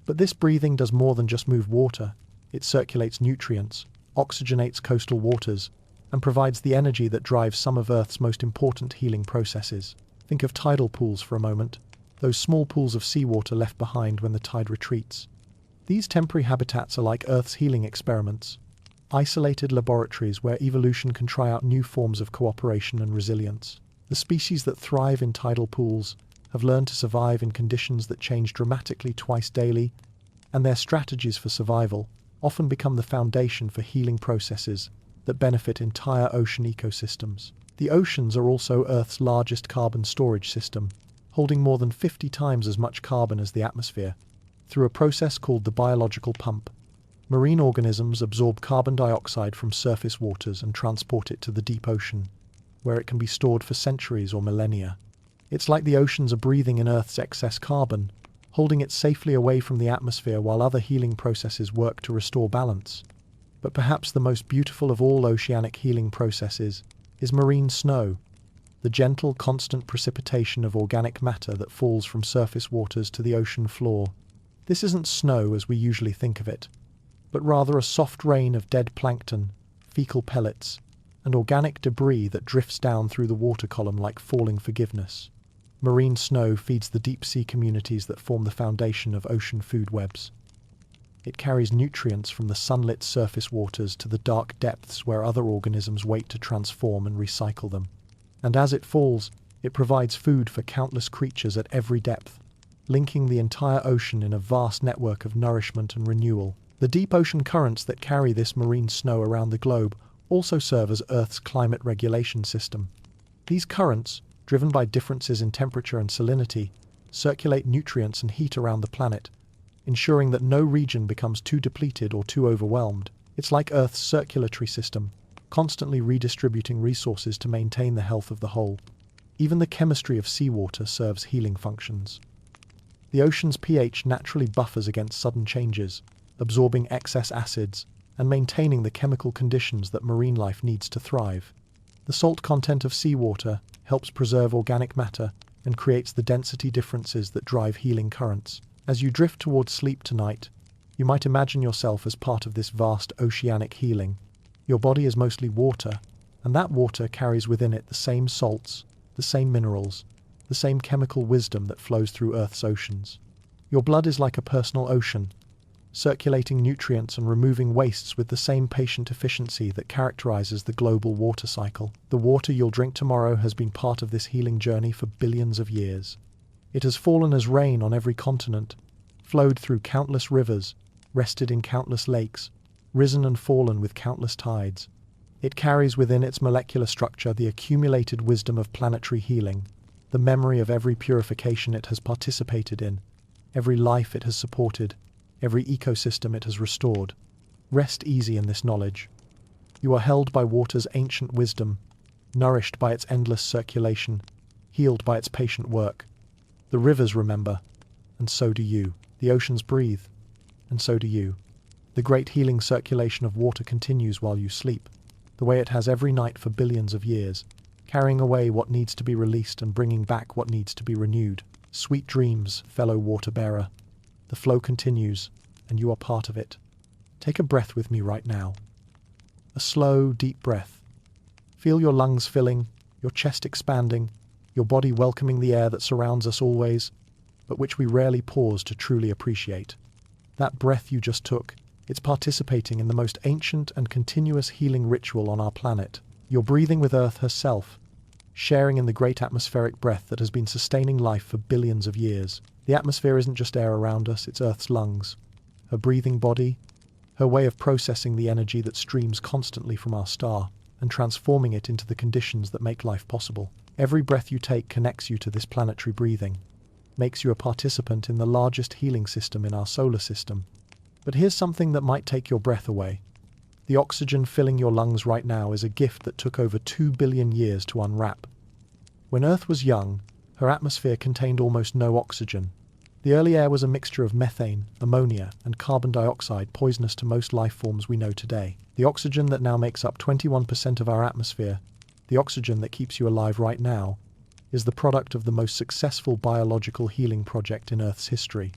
But this breathing does more than just move water. It circulates nutrients, oxygenates coastal waters, and provides the energy that drives some of Earth's most important healing processes. Think of tidal pools for a moment, those small pools of seawater left behind when the tide retreats. These temporary habitats are like Earth's healing experiments, isolated laboratories where evolution can try out new forms of cooperation and resilience. The species that thrive in tidal pools have learned to survive in conditions that change dramatically twice daily, and their strategies for survival often become the foundation for healing processes that benefit entire ocean ecosystems. The oceans are also Earth's largest carbon storage system, holding more than 50 times as much carbon as the atmosphere. Through a process called the biological pump, marine organisms absorb carbon dioxide from surface waters and transport it to the deep ocean, where it can be stored for centuries or millennia. It's like the oceans are breathing in Earth's excess carbon, holding it safely away from the atmosphere while other healing processes work to restore balance. But perhaps the most beautiful of all oceanic healing processes is marine snow, the gentle, constant precipitation of organic matter that falls from surface waters to the ocean floor. This isn't snow as we usually think of it, but rather a soft rain of dead plankton, fecal pellets, and organic debris that drifts down through the water column like falling forgiveness. Marine snow feeds the deep-sea communities that form the foundation of ocean food webs. It carries nutrients from the sunlit surface waters to the dark depths where other organisms wait to transform and recycle them. And as it falls, it provides food for countless creatures at every depth, linking the entire ocean in a vast network of nourishment and renewal. The deep ocean currents that carry this marine snow around the globe also serve as Earth's climate regulation system. These currents, driven by differences in temperature and salinity, circulate nutrients and heat around the planet, ensuring that no region becomes too depleted or too overwhelmed. It's like Earth's circulatory system, constantly redistributing resources to maintain the health of the whole. Even the chemistry of seawater serves healing functions. The ocean's pH naturally buffers against sudden changes, absorbing excess acids and maintaining the chemical conditions that marine life needs to thrive. The salt content of seawater helps preserve organic matter and creates the density differences that drive healing currents. As you drift towards sleep tonight, you might imagine yourself as part of this vast oceanic healing. Your body is mostly water, and that water carries within it the same salts, the same minerals, the same chemical wisdom that flows through Earth's oceans. Your blood is like a personal ocean, circulating nutrients and removing wastes with the same patient efficiency that characterizes the global water cycle. The water you'll drink tomorrow has been part of this healing journey for billions of years. It has fallen as rain on every continent, flowed through countless rivers, rested in countless lakes, risen and fallen with countless tides. It carries within its molecular structure the accumulated wisdom of planetary healing, the memory of every purification it has participated in, every life it has supported, every ecosystem it has restored. Rest easy in this knowledge. You are held by water's ancient wisdom, nourished by its endless circulation, healed by its patient work. The rivers remember, and so do you. The oceans breathe, and so do you. The great healing circulation of water continues while you sleep, the way it has every night for billions of years, carrying away what needs to be released and bringing back what needs to be renewed. Sweet dreams, fellow water-bearer. The flow continues, and you are part of it. Take a breath with me right now. A slow, deep breath. Feel your lungs filling, your chest expanding, your body welcoming the air that surrounds us always, but which we rarely pause to truly appreciate. That breath you just took, it's participating in the most ancient and continuous healing ritual on our planet. You're breathing with Earth herself, sharing in the great atmospheric breath that has been sustaining life for billions of years. The atmosphere isn't just air around us, it's Earth's lungs, her breathing body, her way of processing the energy that streams constantly from our star and transforming it into the conditions that make life possible. Every breath you take connects you to this planetary breathing, makes you a participant in the largest healing system in our solar system. But here's something that might take your breath away. The oxygen filling your lungs right now is a gift that took over 2 billion years to unwrap. When Earth was young, her atmosphere contained almost no oxygen. The early air was a mixture of methane, ammonia, and carbon dioxide, poisonous to most life forms we know today. The oxygen that now makes up 21% of our atmosphere, the oxygen that keeps you alive right now, is the product of the most successful biological healing project in Earth's history.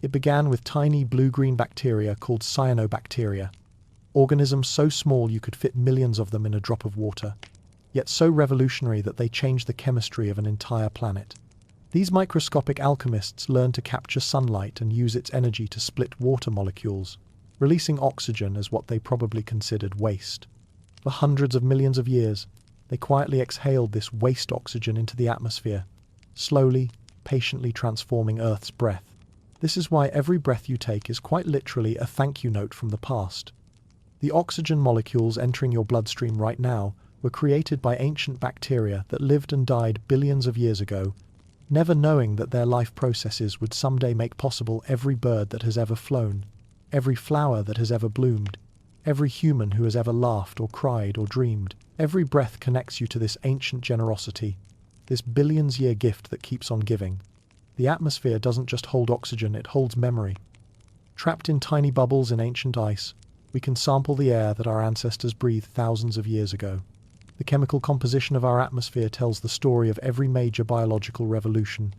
It began with tiny blue-green bacteria called cyanobacteria, organisms so small you could fit millions of them in a drop of water, yet so revolutionary that they changed the chemistry of an entire planet. These microscopic alchemists learned to capture sunlight and use its energy to split water molecules, releasing oxygen as what they probably considered waste. For hundreds of millions of years, they quietly exhaled this waste oxygen into the atmosphere, slowly, patiently transforming Earth's breath. This is why every breath you take is quite literally a thank you note from the past. The oxygen molecules entering your bloodstream right now were created by ancient bacteria that lived and died billions of years ago, never knowing that their life processes would someday make possible every bird that has ever flown, every flower that has ever bloomed, every human who has ever laughed or cried or dreamed. Every breath connects you to this ancient generosity, this billions-year gift that keeps on giving. The atmosphere doesn't just hold oxygen, it holds memory. Trapped in tiny bubbles in ancient ice, we can sample the air that our ancestors breathed thousands of years ago. The chemical composition of our atmosphere tells the story of every major biological revolution,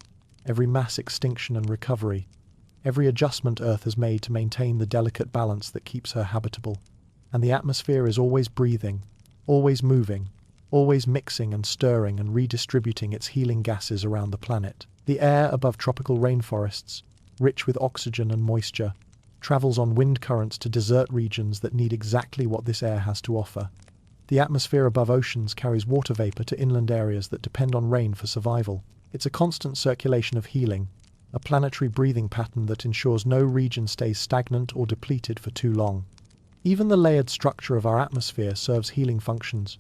every mass extinction and recovery, every adjustment Earth has made to maintain the delicate balance that keeps her habitable. And the atmosphere is always breathing, always moving, always mixing and stirring and redistributing its healing gases around the planet. The air above tropical rainforests, rich with oxygen and moisture, travels on wind currents to desert regions that need exactly what this air has to offer. The atmosphere above oceans carries water vapor to inland areas that depend on rain for survival. It's a constant circulation of healing, a planetary breathing pattern that ensures no region stays stagnant or depleted for too long. Even the layered structure of our atmosphere serves healing functions.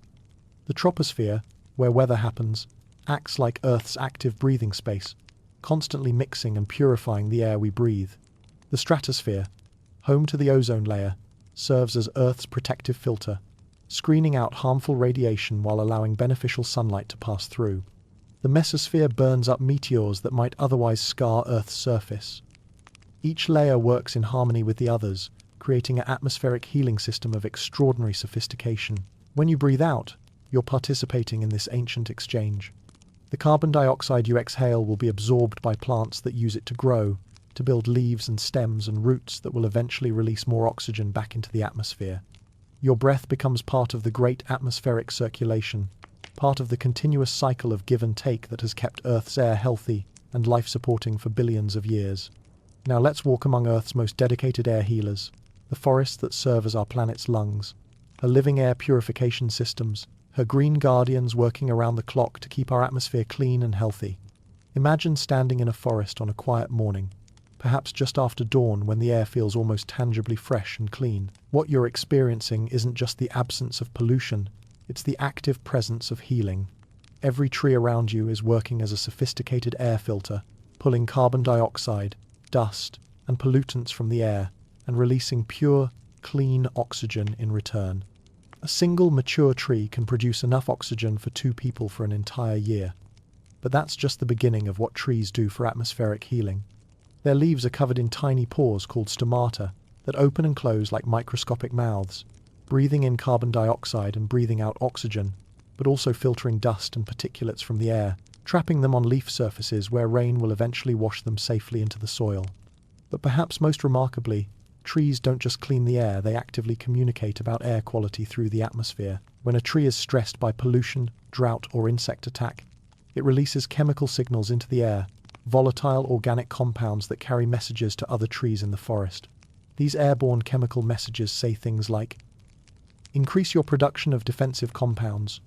The troposphere, where weather happens, acts like Earth's active breathing space, constantly mixing and purifying the air we breathe. The stratosphere, home to the ozone layer, serves as Earth's protective filter, screening out harmful radiation while allowing beneficial sunlight to pass through. The mesosphere burns up meteors that might otherwise scar Earth's surface. Each layer works in harmony with the others, creating an atmospheric healing system of extraordinary sophistication. When you breathe out, you're participating in this ancient exchange. The carbon dioxide you exhale will be absorbed by plants that use it to grow, to build leaves and stems and roots that will eventually release more oxygen back into the atmosphere. Your breath becomes part of the great atmospheric circulation, part of the continuous cycle of give and take that has kept Earth's air healthy and life-supporting for billions of years. Now let's walk among Earth's most dedicated air healers, the forests that serve as our planet's lungs, her living air purification systems, her green guardians working around the clock to keep our atmosphere clean and healthy. Imagine standing in a forest on a quiet morning, perhaps just after dawn when the air feels almost tangibly fresh and clean. What you're experiencing isn't just the absence of pollution, it's the active presence of healing. Every tree around you is working as a sophisticated air filter, pulling carbon dioxide, dust, and pollutants from the air, and releasing pure, clean oxygen in return. A single mature tree can produce enough oxygen for 2 people for an entire year. But that's just the beginning of what trees do for atmospheric healing. Their leaves are covered in tiny pores called stomata that open and close like microscopic mouths, breathing in carbon dioxide and breathing out oxygen, but also filtering dust and particulates from the air, trapping them on leaf surfaces where rain will eventually wash them safely into the soil. But perhaps most remarkably, trees don't just clean the air, they actively communicate about air quality through the atmosphere. When a tree is stressed by pollution, drought, or insect attack, it releases chemical signals into the air, volatile organic compounds that carry messages to other trees in the forest. These airborne chemical messages say things like, "Increase your production of defensive compounds,"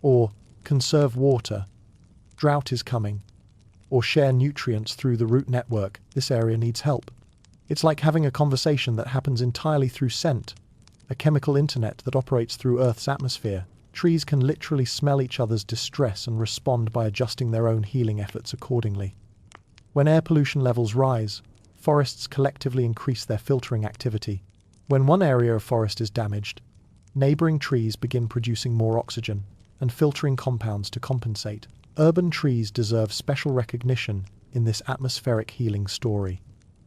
or "Conserve water," "Drought is coming," or "Share nutrients through the root network, this area needs help." It's like having a conversation that happens entirely through scent, a chemical internet that operates through Earth's atmosphere. Trees can literally smell each other's distress and respond by adjusting their own healing efforts accordingly. When air pollution levels rise, forests collectively increase their filtering activity. When one area of forest is damaged, neighboring trees begin producing more oxygen and filtering compounds to compensate. Urban trees deserve special recognition in this atmospheric healing story.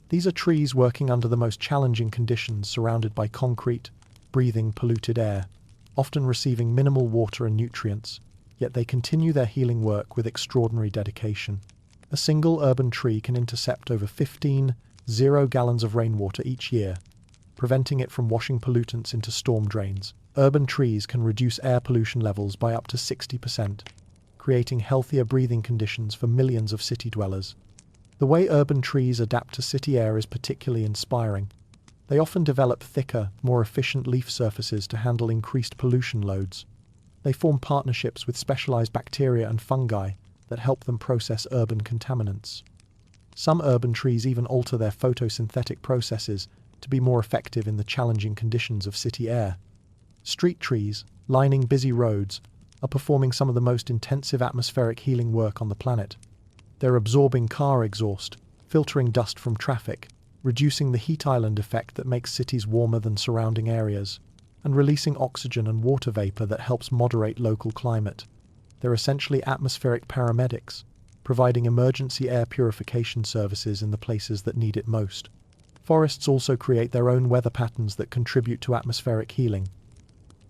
These are trees working under the most challenging conditions, surrounded by concrete, breathing polluted air, often receiving minimal water and nutrients, yet they continue their healing work with extraordinary dedication. A single urban tree can intercept over 15 gallons of rainwater each year, preventing it from washing pollutants into storm drains. Urban trees can reduce air pollution levels by up to 60%, creating healthier breathing conditions for millions of city dwellers. The way urban trees adapt to city air is particularly inspiring. They often develop thicker, more efficient leaf surfaces to handle increased pollution loads. They form partnerships with specialized bacteria and fungi that help them process urban contaminants. Some urban trees even alter their photosynthetic processes to be more effective in the challenging conditions of city air. Street trees, lining busy roads, are performing some of the most intensive atmospheric healing work on the planet. They're absorbing car exhaust, filtering dust from traffic, reducing the heat island effect that makes cities warmer than surrounding areas, and releasing oxygen and water vapor that helps moderate local climate. They're essentially atmospheric paramedics, providing emergency air purification services in the places that need it most. Forests also create their own weather patterns that contribute to atmospheric healing.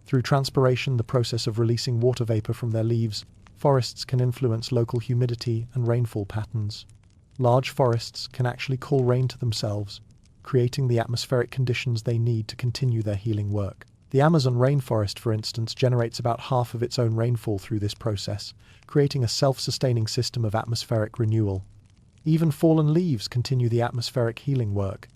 Through transpiration, the process of releasing water vapor from their leaves, forests can influence local humidity and rainfall patterns. Large forests can actually call rain to themselves, creating the atmospheric conditions they need to continue their healing work. The Amazon rainforest, for instance, generates about half of its own rainfall through this process, creating a self-sustaining system of atmospheric renewal. Even fallen leaves continue the atmospheric healing work.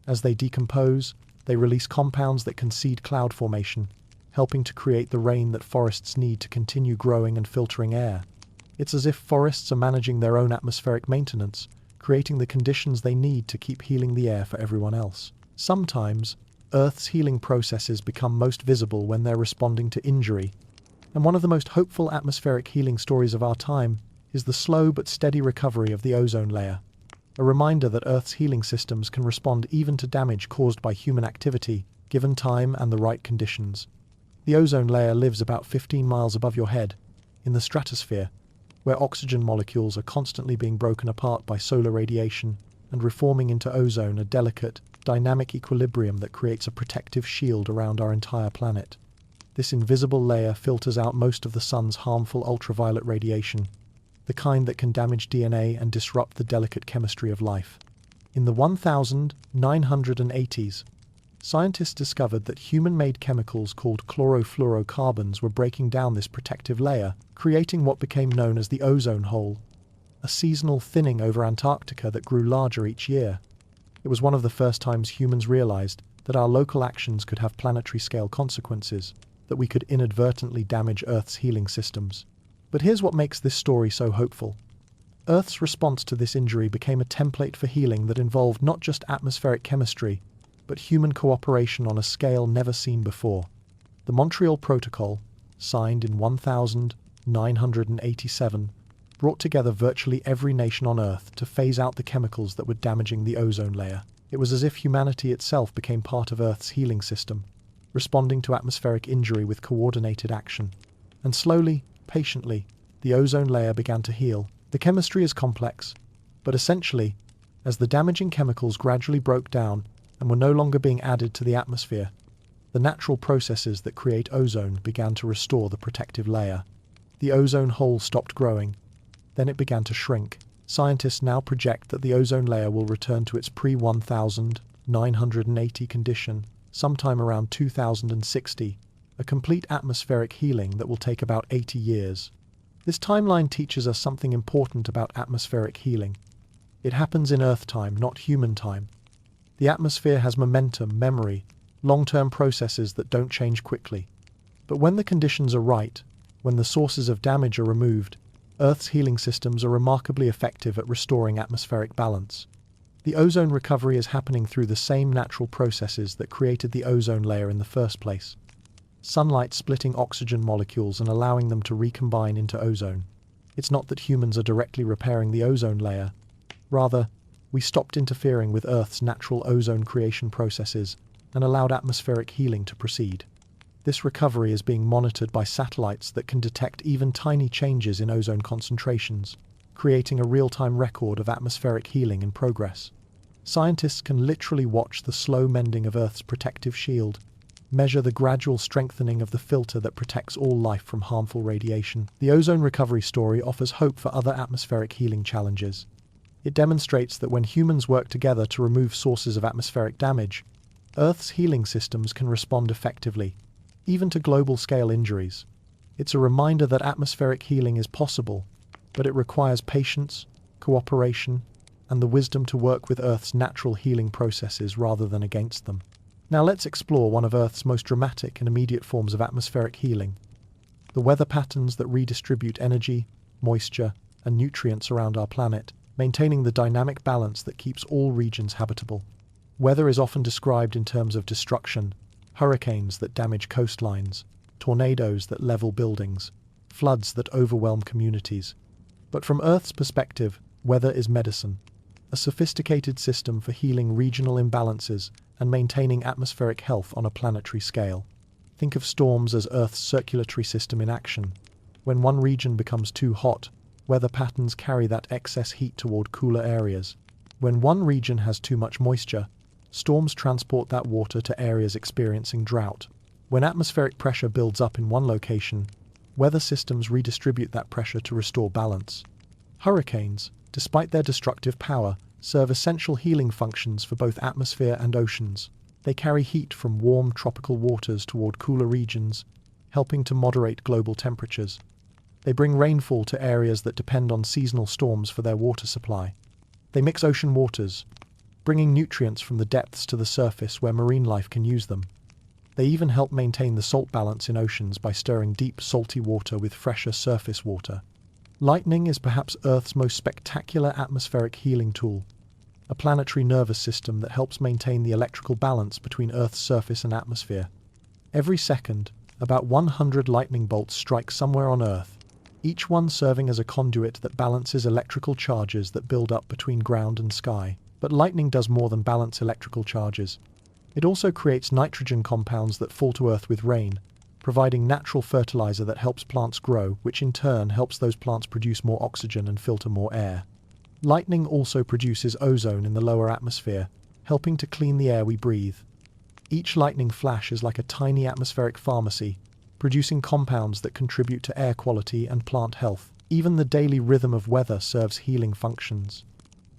As they decompose, they release compounds that can seed cloud formation, helping to create the rain that forests need to continue growing and filtering air. It's as if forests are managing their own atmospheric maintenance, creating the conditions they need to keep healing the air for everyone else. Sometimes, Earth's healing processes become most visible when they're responding to injury. And one of the most hopeful atmospheric healing stories of our time is the slow but steady recovery of the ozone layer. A reminder that Earth's healing systems can respond even to damage caused by human activity, given time and the right conditions. The ozone layer lives about 15 miles above your head, in the stratosphere, where oxygen molecules are constantly being broken apart by solar radiation and reforming into ozone, a delicate, dynamic equilibrium that creates a protective shield around our entire planet. This invisible layer filters out most of the sun's harmful ultraviolet radiation, the kind that can damage DNA and disrupt the delicate chemistry of life. In the 1980s, scientists discovered that human-made chemicals called chlorofluorocarbons were breaking down this protective layer, creating what became known as the ozone hole, a seasonal thinning over Antarctica that grew larger each year. It was one of the first times humans realized that our local actions could have planetary-scale consequences, that we could inadvertently damage Earth's healing systems. But here's what makes this story so hopeful. Earth's response to this injury became a template for healing that involved not just atmospheric chemistry, but human cooperation on a scale never seen before. The Montreal Protocol, signed in 1987, brought together virtually every nation on Earth to phase out the chemicals that were damaging the ozone layer. It was as if humanity itself became part of Earth's healing system, responding to atmospheric injury with coordinated action. And slowly, patiently, the ozone layer began to heal. The chemistry is complex, but essentially, as the damaging chemicals gradually broke down and were no longer being added to the atmosphere, the natural processes that create ozone began to restore the protective layer. The ozone hole stopped growing, then it began to shrink. Scientists now project that the ozone layer will return to its pre-1980 condition sometime around 2060, a complete atmospheric healing that will take about 80 years. This timeline teaches us something important about atmospheric healing. It happens in Earth time, not human time. The atmosphere has momentum, memory, long-term processes that don't change quickly. But when the conditions are right, when the sources of damage are removed, Earth's healing systems are remarkably effective at restoring atmospheric balance. The ozone recovery is happening through the same natural processes that created the ozone layer in the first place. Sunlight splitting oxygen molecules and allowing them to recombine into ozone. It's not that humans are directly repairing the ozone layer. Rather, we stopped interfering with Earth's natural ozone creation processes and allowed atmospheric healing to proceed. This recovery is being monitored by satellites that can detect even tiny changes in ozone concentrations, creating a real-time record of atmospheric healing in progress. Scientists can literally watch the slow mending of Earth's protective shield, measure the gradual strengthening of the filter that protects all life from harmful radiation. The ozone recovery story offers hope for other atmospheric healing challenges. It demonstrates that when humans work together to remove sources of atmospheric damage, Earth's healing systems can respond effectively, even to global-scale injuries. It's a reminder that atmospheric healing is possible, but it requires patience, cooperation, and the wisdom to work with Earth's natural healing processes rather than against them. Now let's explore one of Earth's most dramatic and immediate forms of atmospheric healing: the weather patterns that redistribute energy, moisture, and nutrients around our planet, maintaining the dynamic balance that keeps all regions habitable. Weather is often described in terms of destruction: hurricanes that damage coastlines, tornadoes that level buildings, floods that overwhelm communities. But from Earth's perspective, weather is medicine, a sophisticated system for healing regional imbalances and maintaining atmospheric health on a planetary scale. Think of storms as Earth's circulatory system in action. When one region becomes too hot, weather patterns carry that excess heat toward cooler areas. When one region has too much moisture, Storms transport that water to areas experiencing drought. When atmospheric pressure builds up in one location, weather systems redistribute that pressure to restore balance. Hurricanes, despite their destructive power, serve essential healing functions for both atmosphere and oceans. They carry heat from warm tropical waters toward cooler regions, helping to moderate global temperatures. They bring rainfall to areas that depend on seasonal storms for their water supply. They mix ocean waters, bringing nutrients from the depths to the surface where marine life can use them. They even help maintain the salt balance in oceans by stirring deep, salty water with fresher surface water. Lightning is perhaps Earth's most spectacular atmospheric healing tool, a planetary nervous system that helps maintain the electrical balance between Earth's surface and atmosphere. Every second, about 100 lightning bolts strike somewhere on Earth, each one serving as a conduit that balances electrical charges that build up between ground and sky. But lightning does more than balance electrical charges. It also creates nitrogen compounds that fall to Earth with rain, providing natural fertilizer that helps plants grow, which in turn helps those plants produce more oxygen and filter more air. Lightning also produces ozone in the lower atmosphere, helping to clean the air we breathe. Each lightning flash is like a tiny atmospheric pharmacy, producing compounds that contribute to air quality and plant health. Even the daily rhythm of weather serves healing functions.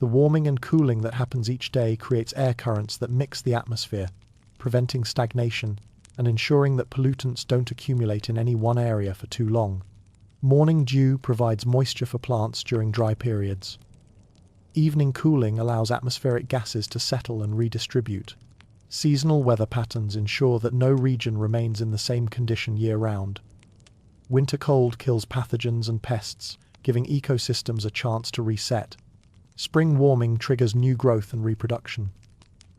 The warming and cooling that happens each day creates air currents that mix the atmosphere, preventing stagnation and ensuring that pollutants don't accumulate in any one area for too long. Morning dew provides moisture for plants during dry periods. Evening cooling allows atmospheric gases to settle and redistribute. Seasonal weather patterns ensure that no region remains in the same condition year-round. Winter cold kills pathogens and pests, giving ecosystems a chance to reset. Spring warming triggers new growth and reproduction.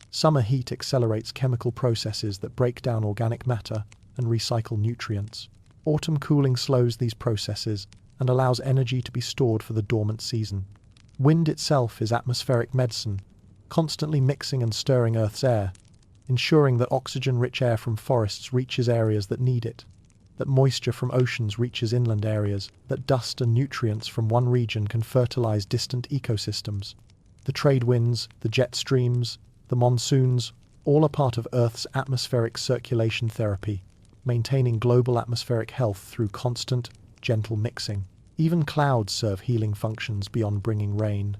Summer heat accelerates chemical processes that break down organic matter and recycle nutrients. Autumn cooling slows these processes and allows energy to be stored for the dormant season. Wind itself is atmospheric medicine, constantly mixing and stirring Earth's air, ensuring that oxygen-rich air from forests reaches areas that need it, that moisture from oceans reaches inland areas, that dust and nutrients from one region can fertilize distant ecosystems. The trade winds, the jet streams, the monsoons, all are part of Earth's atmospheric circulation therapy, maintaining global atmospheric health through constant, gentle mixing. Even clouds serve healing functions beyond bringing rain.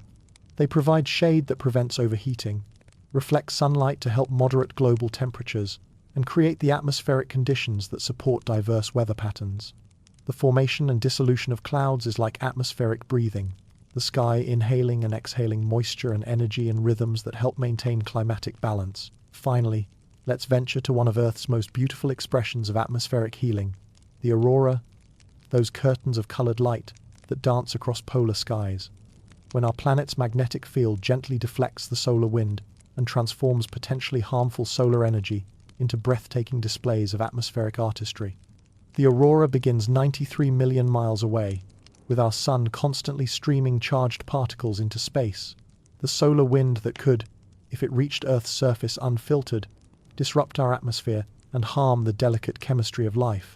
They provide shade that prevents overheating, reflect sunlight to help moderate global temperatures, and create the atmospheric conditions that support diverse weather patterns. The formation and dissolution of clouds is like atmospheric breathing, the sky inhaling and exhaling moisture and energy in rhythms that help maintain climatic balance. Finally, let's venture to one of Earth's most beautiful expressions of atmospheric healing, the aurora, those curtains of colored light that dance across polar skies. When our planet's magnetic field gently deflects the solar wind and transforms potentially harmful solar energy into breathtaking displays of atmospheric artistry. The aurora begins 93 million miles away, with our sun constantly streaming charged particles into space. The solar wind that could, if it reached Earth's surface unfiltered, disrupt our atmosphere and harm the delicate chemistry of life.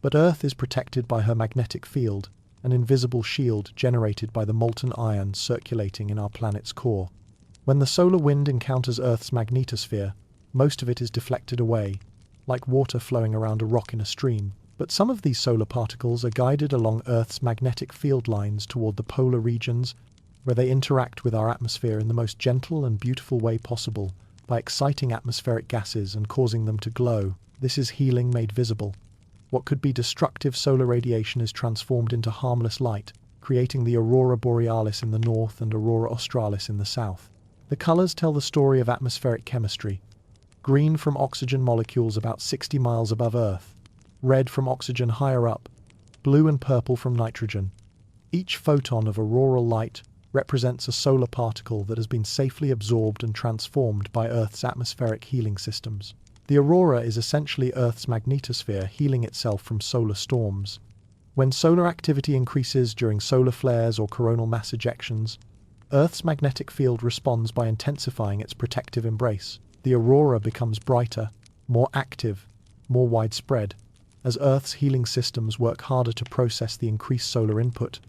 But Earth is protected by her magnetic field, an invisible shield generated by the molten iron circulating in our planet's core. When the solar wind encounters Earth's magnetosphere, most of it is deflected away, like water flowing around a rock in a stream. But some of these solar particles are guided along Earth's magnetic field lines toward the polar regions, where they interact with our atmosphere in the most gentle and beautiful way possible, by exciting atmospheric gases and causing them to glow. This is healing made visible. What could be destructive solar radiation is transformed into harmless light, creating the aurora borealis in the north and aurora australis in the south. The colors tell the story of atmospheric chemistry. Green from oxygen molecules about 60 miles above Earth, red from oxygen higher up, blue and purple from nitrogen. Each photon of auroral light represents a solar particle that has been safely absorbed and transformed by Earth's atmospheric healing systems. The aurora is essentially Earth's magnetosphere healing itself from solar storms. When solar activity increases during solar flares or coronal mass ejections, Earth's magnetic field responds by intensifying its protective embrace. The aurora becomes brighter, more active, more widespread, as Earth's healing systems work harder to process the increased solar input.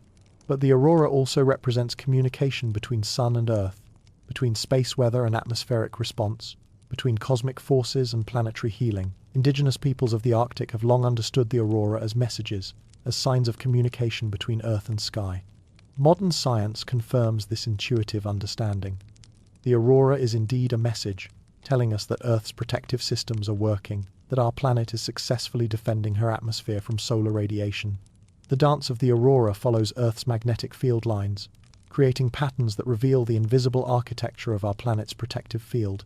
But the aurora also represents communication between Sun and Earth. between space weather and atmospheric response, between cosmic forces and planetary healing. Indigenous peoples of the Arctic have long understood the aurora as messages, as signs of communication between Earth and sky. Modern science confirms this intuitive understanding. The aurora is indeed a message, telling us that Earth's protective systems are working, that our planet is successfully defending her atmosphere from solar radiation. The dance of the aurora follows Earth's magnetic field lines, creating patterns that reveal the invisible architecture of our planet's protective field.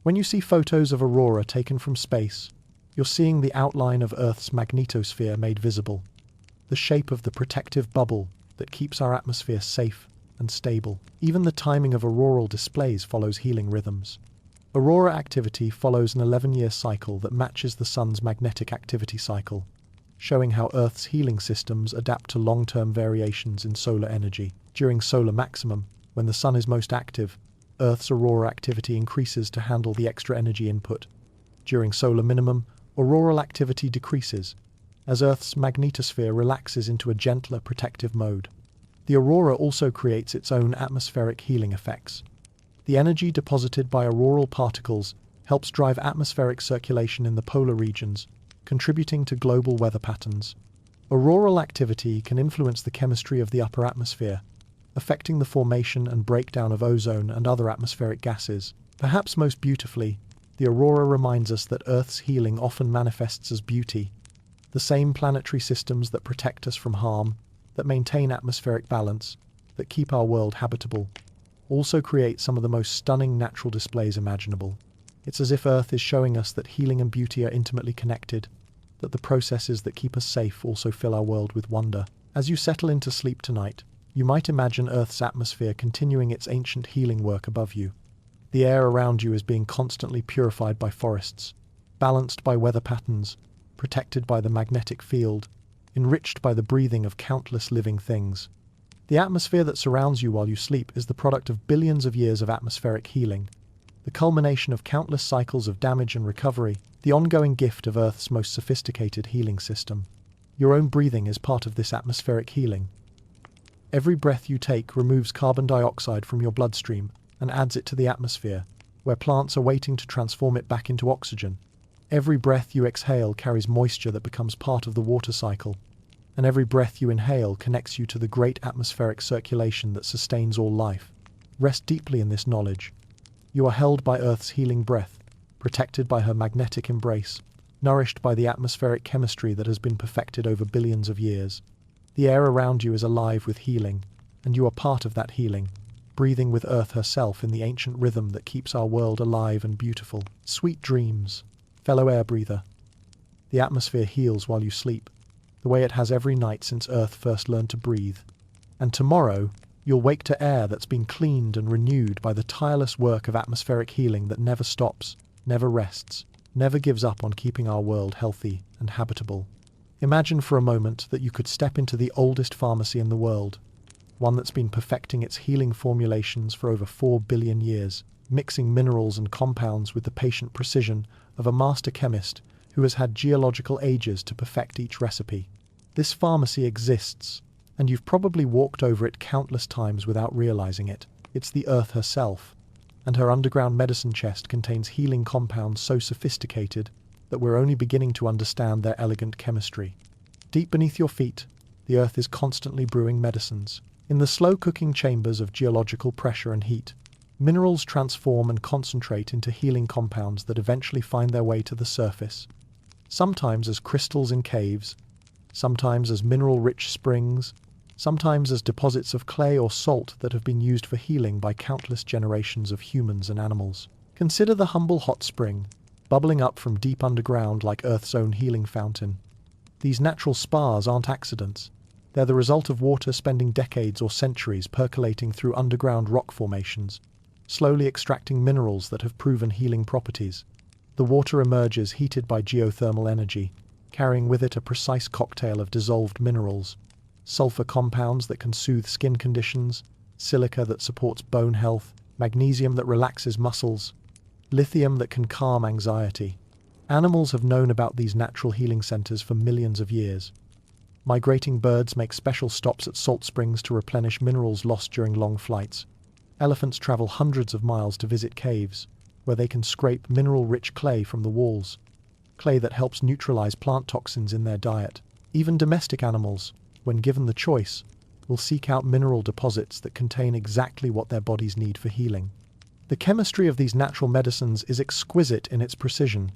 When you see photos of aurora taken from space, you're seeing the outline of Earth's magnetosphere made visible, the shape of the protective bubble that keeps our atmosphere safe and stable. Even the timing of auroral displays follows healing rhythms. Aurora activity follows an 11-year cycle that matches the Sun's magnetic activity cycle, showing how Earth's healing systems adapt to long-term variations in solar energy. During solar maximum, when the Sun is most active, Earth's aurora activity increases to handle the extra energy input. During solar minimum, auroral activity decreases, as Earth's magnetosphere relaxes into a gentler protective mode. The aurora also creates its own atmospheric healing effects. The energy deposited by auroral particles helps drive atmospheric circulation in the polar regions, contributing to global weather patterns. Auroral activity can influence the chemistry of the upper atmosphere, affecting the formation and breakdown of ozone and other atmospheric gases. Perhaps most beautifully, the aurora reminds us that Earth's healing often manifests as beauty. The same planetary systems that protect us from harm, that maintain atmospheric balance, that keep our world habitable, also create some of the most stunning natural displays imaginable. It's as if Earth is showing us that healing and beauty are intimately connected, that the processes that keep us safe also fill our world with wonder. As you settle into sleep tonight, you might imagine Earth's atmosphere continuing its ancient healing work above you. The air around you is being constantly purified by forests, balanced by weather patterns, protected by the magnetic field, enriched by the breathing of countless living things. The atmosphere that surrounds you while you sleep is the product of billions of years of atmospheric healing, the culmination of countless cycles of damage and recovery, the ongoing gift of Earth's most sophisticated healing system. Your own breathing is part of this atmospheric healing. Every breath you take removes carbon dioxide from your bloodstream and adds it to the atmosphere, where plants are waiting to transform it back into oxygen. Every breath you exhale carries moisture that becomes part of the water cycle, and every breath you inhale connects you to the great atmospheric circulation that sustains all life. Rest deeply in this knowledge. You are held by Earth's healing breath, protected by her magnetic embrace, nourished by the atmospheric chemistry that has been perfected over billions of years. The air around you is alive with healing, and you are part of that healing, breathing with Earth herself in the ancient rhythm that keeps our world alive and beautiful. Sweet dreams, fellow air breather. The atmosphere heals while you sleep, the way it has every night since Earth first learned to breathe. And tomorrow, you'll wake to air that's been cleaned and renewed by the tireless work of atmospheric healing that never stops, never rests, never gives up on keeping our world healthy and habitable. Imagine for a moment that you could step into the oldest pharmacy in the world, one that's been perfecting its healing formulations for over 4 billion years, mixing minerals and compounds with the patient precision of a master chemist who has had geological ages to perfect each recipe. This pharmacy exists, and you've probably walked over it countless times without realizing it. It's the Earth herself, and her underground medicine chest contains healing compounds so sophisticated that we're only beginning to understand their elegant chemistry. Deep beneath your feet, the Earth is constantly brewing medicines. In the slow-cooking chambers of geological pressure and heat, minerals transform and concentrate into healing compounds that eventually find their way to the surface, sometimes as crystals in caves, sometimes as mineral-rich springs, sometimes as deposits of clay or salt that have been used for healing by countless generations of humans and animals. Consider the humble hot spring, bubbling up from deep underground like Earth's own healing fountain. These natural spas aren't accidents. They're the result of water spending decades or centuries percolating through underground rock formations, slowly extracting minerals that have proven healing properties. The water emerges heated by geothermal energy, carrying with it a precise cocktail of dissolved minerals, sulfur compounds that can soothe skin conditions, silica that supports bone health, magnesium that relaxes muscles, lithium that can calm anxiety. Animals have known about these natural healing centers for millions of years. Migrating birds make special stops at salt springs to replenish minerals lost during long flights. Elephants travel hundreds of miles to visit caves, where they can scrape mineral-rich clay from the walls, clay that helps neutralize plant toxins in their diet. Even domestic animals, when given the choice, will seek out mineral deposits that contain exactly what their bodies need for healing. The chemistry of these natural medicines is exquisite in its precision.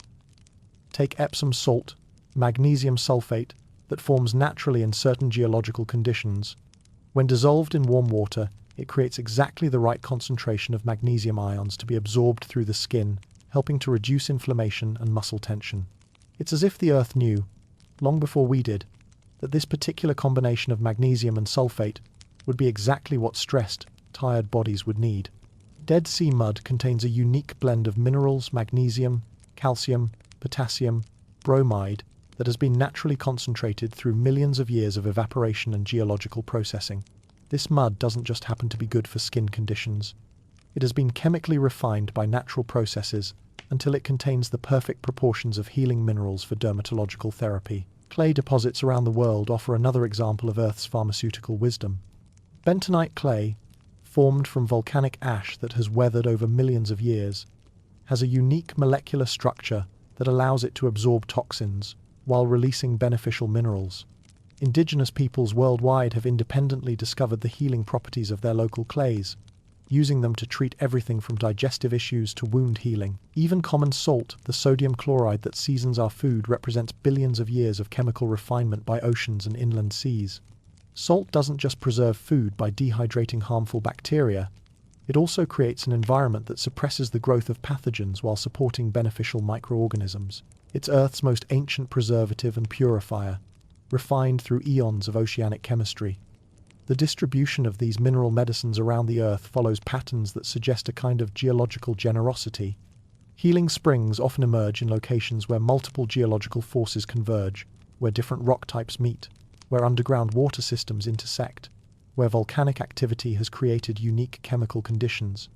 Take Epsom salt, magnesium sulfate, that forms naturally in certain geological conditions. When dissolved in warm water, it creates exactly the right concentration of magnesium ions to be absorbed through the skin, helping to reduce inflammation and muscle tension. It's as if the Earth knew, long before we did, that this particular combination of magnesium and sulfate would be exactly what stressed, tired bodies would need. Dead Sea mud contains a unique blend of minerals, magnesium, calcium, potassium, bromide, that has been naturally concentrated through millions of years of evaporation and geological processing. This mud doesn't just happen to be good for skin conditions. It has been chemically refined by natural processes until it contains the perfect proportions of healing minerals for dermatological therapy. Clay deposits around the world offer another example of Earth's pharmaceutical wisdom. Bentonite clay, formed from volcanic ash that has weathered over millions of years, has a unique molecular structure that allows it to absorb toxins while releasing beneficial minerals. Indigenous peoples worldwide have independently discovered the healing properties of their local clays, using them to treat everything from digestive issues to wound healing. Even common salt, the sodium chloride that seasons our food, represents billions of years of chemical refinement by oceans and inland seas. Salt doesn't just preserve food by dehydrating harmful bacteria, it also creates an environment that suppresses the growth of pathogens while supporting beneficial microorganisms. It's Earth's most ancient preservative and purifier, refined through eons of oceanic chemistry. The distribution of these mineral medicines around the Earth follows patterns that suggest a kind of geological generosity. Healing springs often emerge in locations where multiple geological forces converge, where different rock types meet, where underground water systems intersect, where volcanic activity has created unique chemical conditions.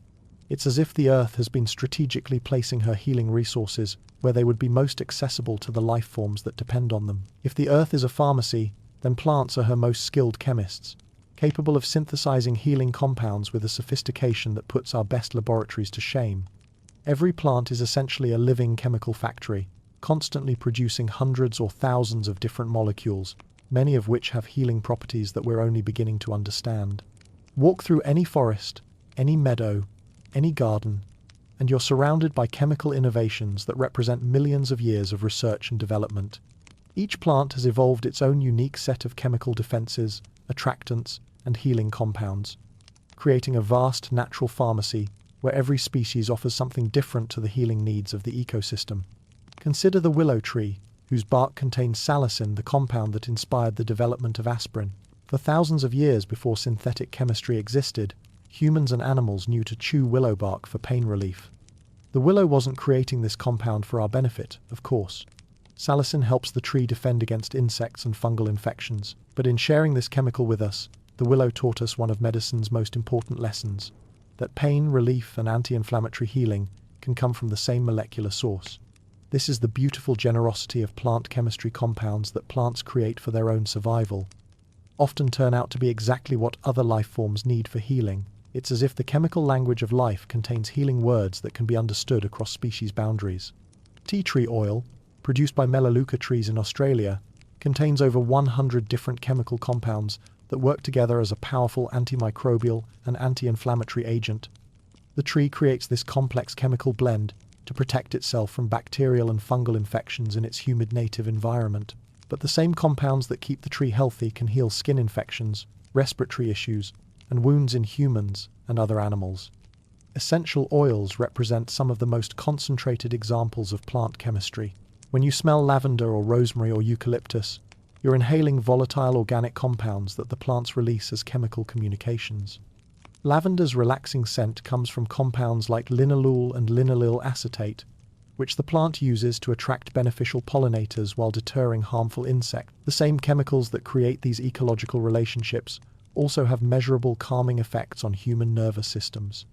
It's as if the Earth has been strategically placing her healing resources where they would be most accessible to the life forms that depend on them. If the Earth is a pharmacy, then plants are her most skilled chemists, capable of synthesizing healing compounds with a sophistication that puts our best laboratories to shame. Every plant is essentially a living chemical factory, constantly producing hundreds or thousands of different molecules, many of which have healing properties that we're only beginning to understand. Walk through any forest, any meadow, any garden, and you're surrounded by chemical innovations that represent millions of years of research and development. Each plant has evolved its own unique set of chemical defenses, attractants, and healing compounds, creating a vast natural pharmacy where every species offers something different to the healing needs of the ecosystem. Consider the willow tree, whose bark contains salicin, the compound that inspired the development of aspirin. For thousands of years before synthetic chemistry existed, humans and animals knew to chew willow bark for pain relief. The willow wasn't creating this compound for our benefit, of course. Salicin helps the tree defend against insects and fungal infections, but in sharing this chemical with us, the willow taught us one of medicine's most important lessons, that pain relief and anti-inflammatory healing can come from the same molecular source. This is the beautiful generosity of plant chemistry. Compounds that plants create for their own survival often turn out to be exactly what other life forms need for healing. It's as if the chemical language of life contains healing words that can be understood across species boundaries. Tea tree oil, produced by Melaleuca trees in Australia, contains over 100 different chemical compounds that work together as a powerful antimicrobial and anti-inflammatory agent. The tree creates this complex chemical blend to protect itself from bacterial and fungal infections in its humid native environment. But the same compounds that keep the tree healthy can heal skin infections, respiratory issues, and wounds in humans and other animals. Essential oils represent some of the most concentrated examples of plant chemistry. When you smell lavender or rosemary or eucalyptus, you're inhaling volatile organic compounds that the plants release as chemical communications. Lavender's relaxing scent comes from compounds like linalool and linaloyl acetate, which the plant uses to attract beneficial pollinators while deterring harmful insects. The same chemicals that create these ecological relationships also have measurable calming effects on human nervous systems.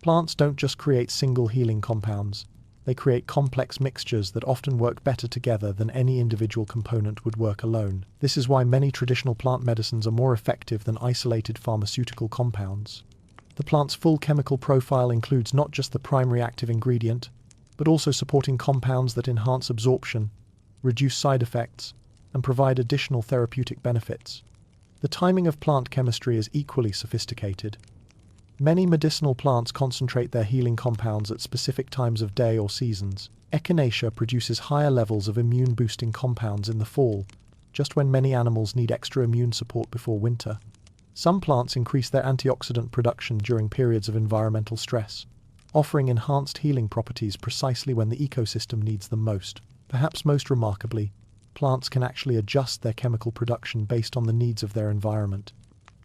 Plants don't just create single healing compounds, they create complex mixtures that often work better together than any individual component would work alone. This is why many traditional plant medicines are more effective than isolated pharmaceutical compounds. The plant's full chemical profile includes not just the primary active ingredient, but also supporting compounds that enhance absorption, reduce side effects, and provide additional therapeutic benefits. The timing of plant chemistry is equally sophisticated. Many medicinal plants concentrate their healing compounds at specific times of day or seasons. Echinacea produces higher levels of immune-boosting compounds in the fall, just when many animals need extra immune support before winter. Some plants increase their antioxidant production during periods of environmental stress, offering enhanced healing properties precisely when the ecosystem needs them most. Perhaps most remarkably, plants can actually adjust their chemical production based on the needs of their environment.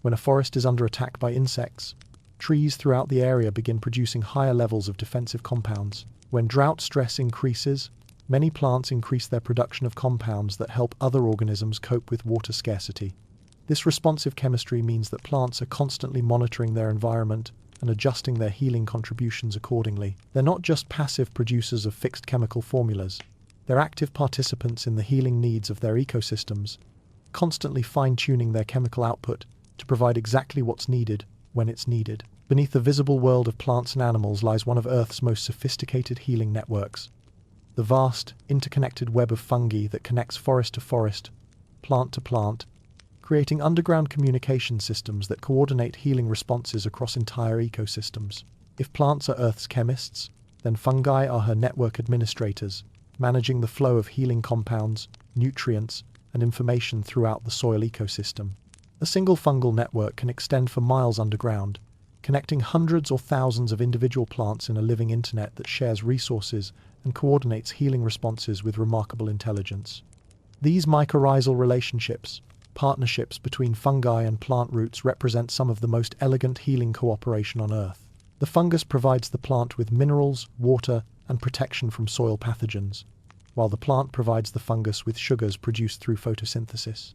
When a forest is under attack by insects, trees throughout the area begin producing higher levels of defensive compounds. When drought stress increases, many plants increase their production of compounds that help other organisms cope with water scarcity. This responsive chemistry means that plants are constantly monitoring their environment and adjusting their healing contributions accordingly. They're not just passive producers of fixed chemical formulas. They're active participants in the healing needs of their ecosystems, constantly fine-tuning their chemical output to provide exactly what's needed when it's needed. Beneath the visible world of plants and animals lies one of Earth's most sophisticated healing networks, the vast, interconnected web of fungi that connects forest to forest, plant to plant, creating underground communication systems that coordinate healing responses across entire ecosystems. If plants are Earth's chemists, then fungi are her network administrators, managing the flow of healing compounds, nutrients, and information throughout the soil ecosystem. A single fungal network can extend for miles underground, connecting hundreds or thousands of individual plants in a living internet that shares resources and coordinates healing responses with remarkable intelligence. These mycorrhizal relationships, partnerships between fungi and plant roots, represent some of the most elegant healing cooperation on Earth. The fungus provides the plant with minerals, water, and protection from soil pathogens, while the plant provides the fungus with sugars produced through photosynthesis.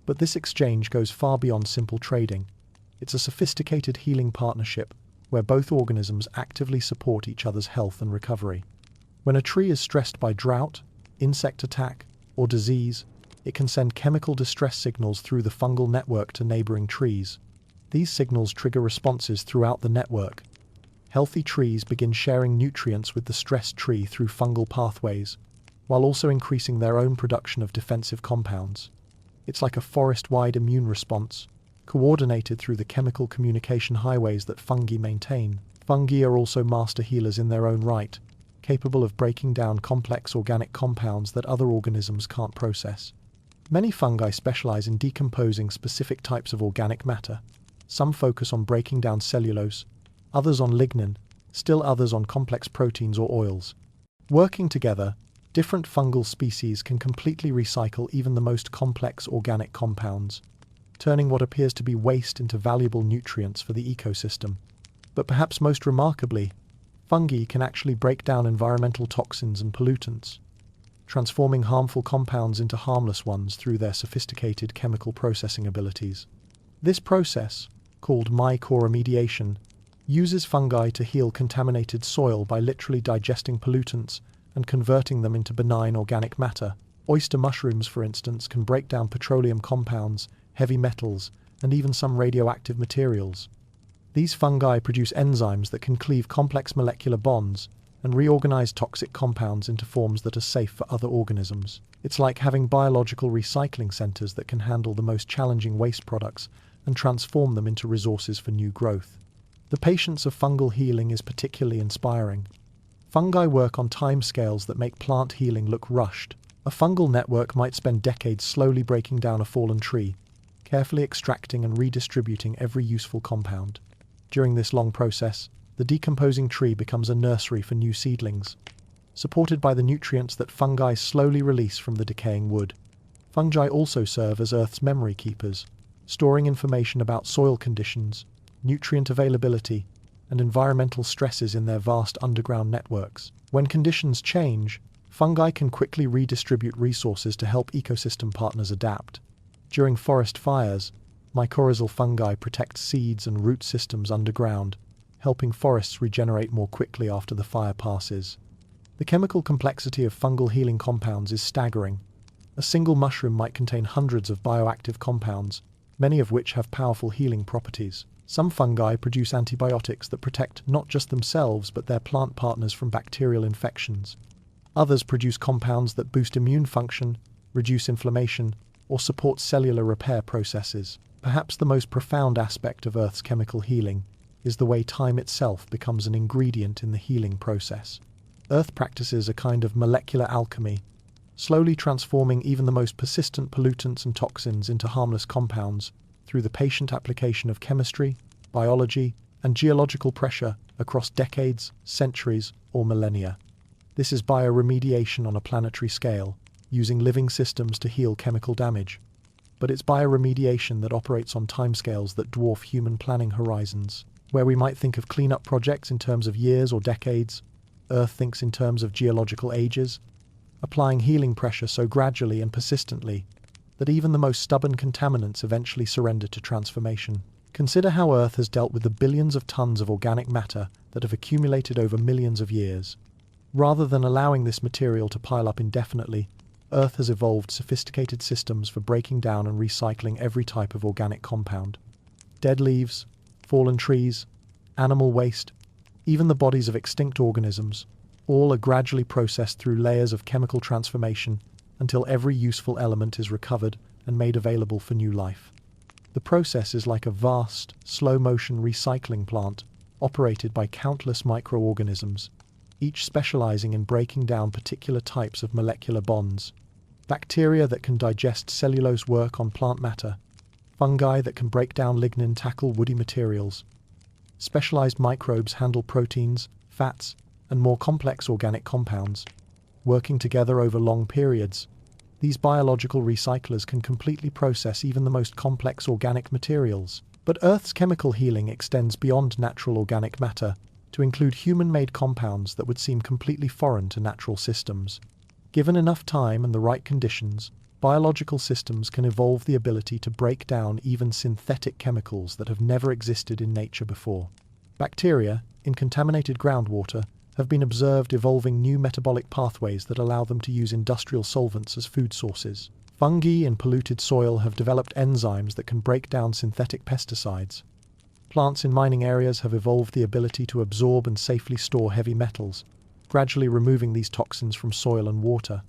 But this exchange goes far beyond simple trading. It's a sophisticated healing partnership where both organisms actively support each other's health and recovery. When a tree is stressed by drought, insect attack, or disease, it can send chemical distress signals through the fungal network to neighboring trees. These signals trigger responses throughout the network. Healthy trees begin sharing nutrients with the stressed tree through fungal pathways, while also increasing their own production of defensive compounds. It's like a forest-wide immune response, coordinated through the chemical communication highways that fungi maintain. Fungi are also master healers in their own right, capable of breaking down complex organic compounds that other organisms can't process. Many fungi specialize in decomposing specific types of organic matter. Some focus on breaking down cellulose, others on lignin, still others on complex proteins or oils. Working together, different fungal species can completely recycle even the most complex organic compounds, turning what appears to be waste into valuable nutrients for the ecosystem. But perhaps most remarkably, fungi can actually break down environmental toxins and pollutants, transforming harmful compounds into harmless ones through their sophisticated chemical processing abilities. This process, called mycoremediation, uses fungi to heal contaminated soil by literally digesting pollutants and converting them into benign organic matter. Oyster mushrooms, for instance, can break down petroleum compounds, heavy metals, and even some radioactive materials. These fungi produce enzymes that can cleave complex molecular bonds and reorganize toxic compounds into forms that are safe for other organisms. It's like having biological recycling centers that can handle the most challenging waste products and transform them into resources for new growth. The patience of fungal healing is particularly inspiring. Fungi work on timescales that make plant healing look rushed. A fungal network might spend decades slowly breaking down a fallen tree, carefully extracting and redistributing every useful compound. During this long process, the decomposing tree becomes a nursery for new seedlings, supported by the nutrients that fungi slowly release from the decaying wood. Fungi also serve as Earth's memory keepers, storing information about soil conditions, nutrient availability, and environmental stresses in their vast underground networks. When conditions change, fungi can quickly redistribute resources to help ecosystem partners adapt. During forest fires, mycorrhizal fungi protect seeds and root systems underground, helping forests regenerate more quickly after the fire passes. The chemical complexity of fungal healing compounds is staggering. A single mushroom might contain hundreds of bioactive compounds, many of which have powerful healing properties. Some fungi produce antibiotics that protect not just themselves but their plant partners from bacterial infections. Others produce compounds that boost immune function, reduce inflammation, or support cellular repair processes. Perhaps the most profound aspect of Earth's chemical healing is the way time itself becomes an ingredient in the healing process. Earth practices a kind of molecular alchemy, slowly transforming even the most persistent pollutants and toxins into harmless compounds through the patient application of chemistry, biology, and geological pressure across decades, centuries, or millennia. This is bioremediation on a planetary scale, using living systems to heal chemical damage. But it's bioremediation that operates on timescales that dwarf human planning horizons. Where we might think of cleanup projects in terms of years or decades, Earth thinks in terms of geological ages, applying healing pressure so gradually and persistently that even the most stubborn contaminants eventually surrender to transformation. Consider how Earth has dealt with the billions of tons of organic matter that have accumulated over millions of years. Rather than allowing this material to pile up indefinitely, Earth has evolved sophisticated systems for breaking down and recycling every type of organic compound. Dead leaves, fallen trees, animal waste, even the bodies of extinct organisms, all are gradually processed through layers of chemical transformation until every useful element is recovered and made available for new life. The process is like a vast, slow-motion recycling plant operated by countless microorganisms, each specializing in breaking down particular types of molecular bonds. Bacteria that can digest cellulose work on plant matter, fungi that can break down lignin tackle woody materials. Specialized microbes handle proteins, fats, and more complex organic compounds. Working together over long periods, these biological recyclers can completely process even the most complex organic materials. But Earth's chemical healing extends beyond natural organic matter to include human-made compounds that would seem completely foreign to natural systems. Given enough time and the right conditions, biological systems can evolve the ability to break down even synthetic chemicals that have never existed in nature before. Bacteria, in contaminated groundwater, have been observed evolving new metabolic pathways that allow them to use industrial solvents as food sources. Fungi in polluted soil have developed enzymes that can break down synthetic pesticides. Plants in mining areas have evolved the ability to absorb and safely store heavy metals, gradually removing these toxins from soil and water.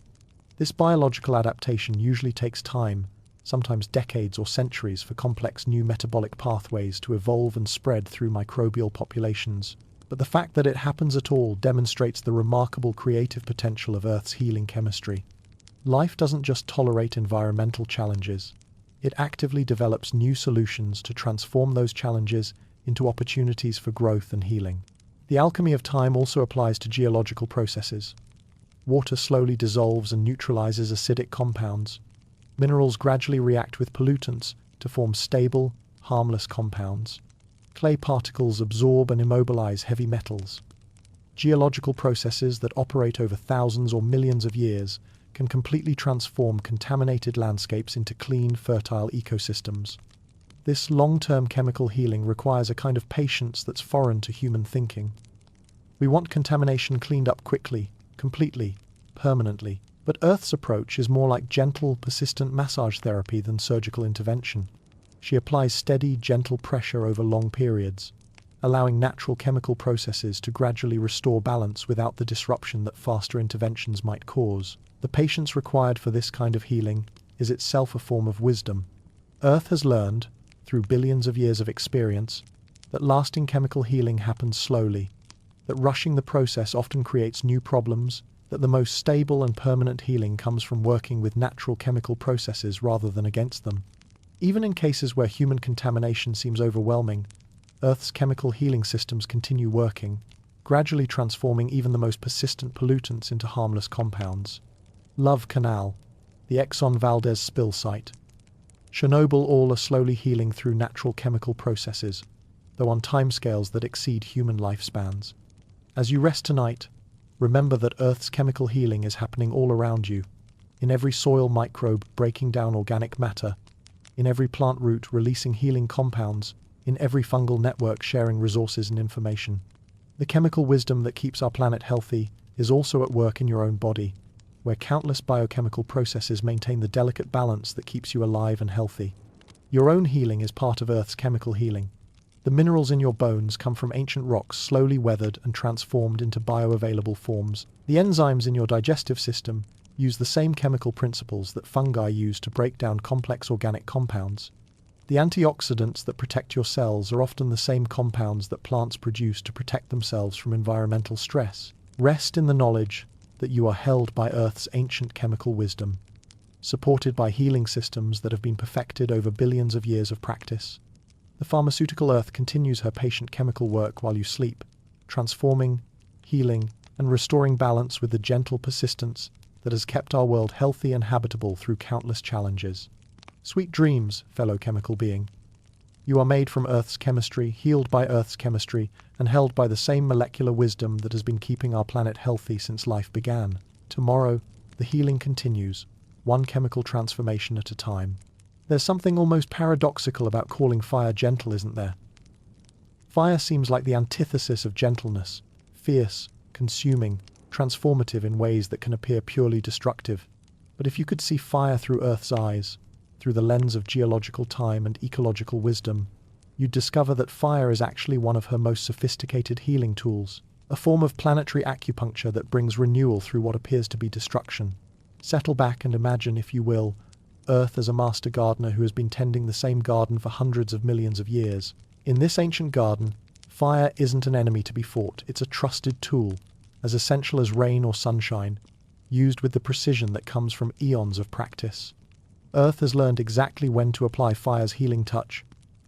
This biological adaptation usually takes time, sometimes decades or centuries, for complex new metabolic pathways to evolve and spread through microbial populations. But the fact that it happens at all demonstrates the remarkable creative potential of Earth's healing chemistry. Life doesn't just tolerate environmental challenges. It actively develops new solutions to transform those challenges into opportunities for growth and healing. The alchemy of time also applies to geological processes. Water slowly dissolves and neutralizes acidic compounds. Minerals gradually react with pollutants to form stable, harmless compounds. Clay particles absorb and immobilize heavy metals. Geological processes that operate over thousands or millions of years can completely transform contaminated landscapes into clean, fertile ecosystems. This long-term chemical healing requires a kind of patience that's foreign to human thinking. We want contamination cleaned up quickly, completely, permanently. But Earth's approach is more like gentle, persistent massage therapy than surgical intervention. She applies steady, gentle pressure over long periods, allowing natural chemical processes to gradually restore balance without the disruption that faster interventions might cause. The patience required for this kind of healing is itself a form of wisdom. Earth has learned, through billions of years of experience, that lasting chemical healing happens slowly, that rushing the process often creates new problems, that the most stable and permanent healing comes from working with natural chemical processes rather than against them. Even in cases where human contamination seems overwhelming, Earth's chemical healing systems continue working, gradually transforming even the most persistent pollutants into harmless compounds. Love Canal, the Exxon Valdez spill site. Chernobyl, all are slowly healing through natural chemical processes, though on timescales that exceed human lifespans. As you rest tonight, remember that Earth's chemical healing is happening all around you, in every soil microbe breaking down organic matter, in every plant root releasing healing compounds, in every fungal network sharing resources and information. The chemical wisdom that keeps our planet healthy is also at work in your own body, where countless biochemical processes maintain the delicate balance that keeps you alive and healthy. Your own healing is part of Earth's chemical healing. The minerals in your bones come from ancient rocks slowly weathered and transformed into bioavailable forms. The enzymes in your digestive system use the same chemical principles that fungi use to break down complex organic compounds. The antioxidants that protect your cells are often the same compounds that plants produce to protect themselves from environmental stress. Rest in the knowledge that you are held by Earth's ancient chemical wisdom, supported by healing systems that have been perfected over billions of years of practice. The pharmaceutical Earth continues her patient chemical work while you sleep, transforming, healing, and restoring balance with the gentle persistence that has kept our world healthy and habitable through countless challenges. Sweet dreams, fellow chemical being. You are made from Earth's chemistry, healed by Earth's chemistry, and held by the same molecular wisdom that has been keeping our planet healthy since life began. Tomorrow, the healing continues, one chemical transformation at a time. There's something almost paradoxical about calling fire gentle, isn't there? Fire seems like the antithesis of gentleness, fierce, consuming, transformative in ways that can appear purely destructive. But if you could see fire through Earth's eyes, through the lens of geological time and ecological wisdom, you'd discover that fire is actually one of her most sophisticated healing tools, a form of planetary acupuncture that brings renewal through what appears to be destruction. Settle back and imagine, if you will, Earth as a master gardener who has been tending the same garden for hundreds of millions of years. In this ancient garden, fire isn't an enemy to be fought, it's a trusted tool, as essential as rain or sunshine, used with the precision that comes from eons of practice. Earth has learned exactly when to apply fire's healing touch,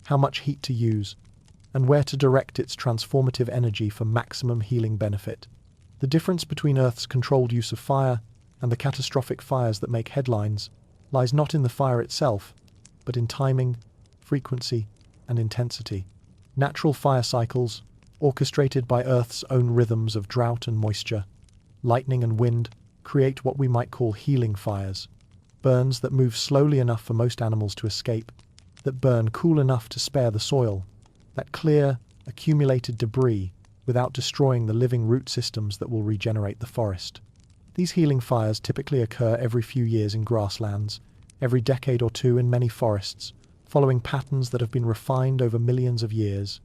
how much heat to use, and where to direct its transformative energy for maximum healing benefit. The difference between Earth's controlled use of fire and the catastrophic fires that make headlines lies not in the fire itself, but in timing, frequency, and intensity. Natural fire cycles, orchestrated by Earth's own rhythms of drought and moisture, lightning and wind, create what we might call healing fires. Burns that move slowly enough for most animals to escape, that burn cool enough to spare the soil, that clear, accumulated debris without destroying the living root systems that will regenerate the forest. These healing fires typically occur every few years in grasslands, every decade or two in many forests, following patterns that have been refined over millions of years.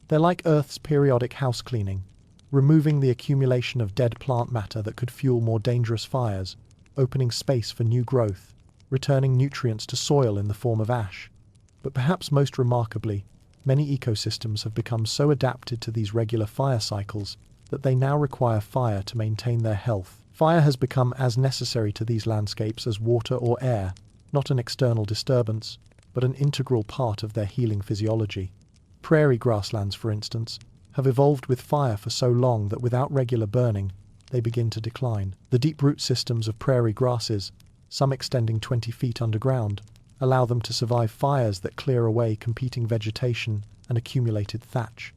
They're like Earth's periodic house cleaning, removing the accumulation of dead plant matter that could fuel more dangerous fires, opening space for new growth, returning nutrients to soil in the form of ash. But perhaps most remarkably, many ecosystems have become so adapted to these regular fire cycles that they now require fire to maintain their health. Fire has become as necessary to these landscapes as water or air, not an external disturbance, but an integral part of their healing physiology. Prairie grasslands, for instance, have evolved with fire for so long that without regular burning, they begin to decline. The deep root systems of prairie grasses, some extending 20 feet underground, allow them to survive fires that clear away competing vegetation and accumulated thatch.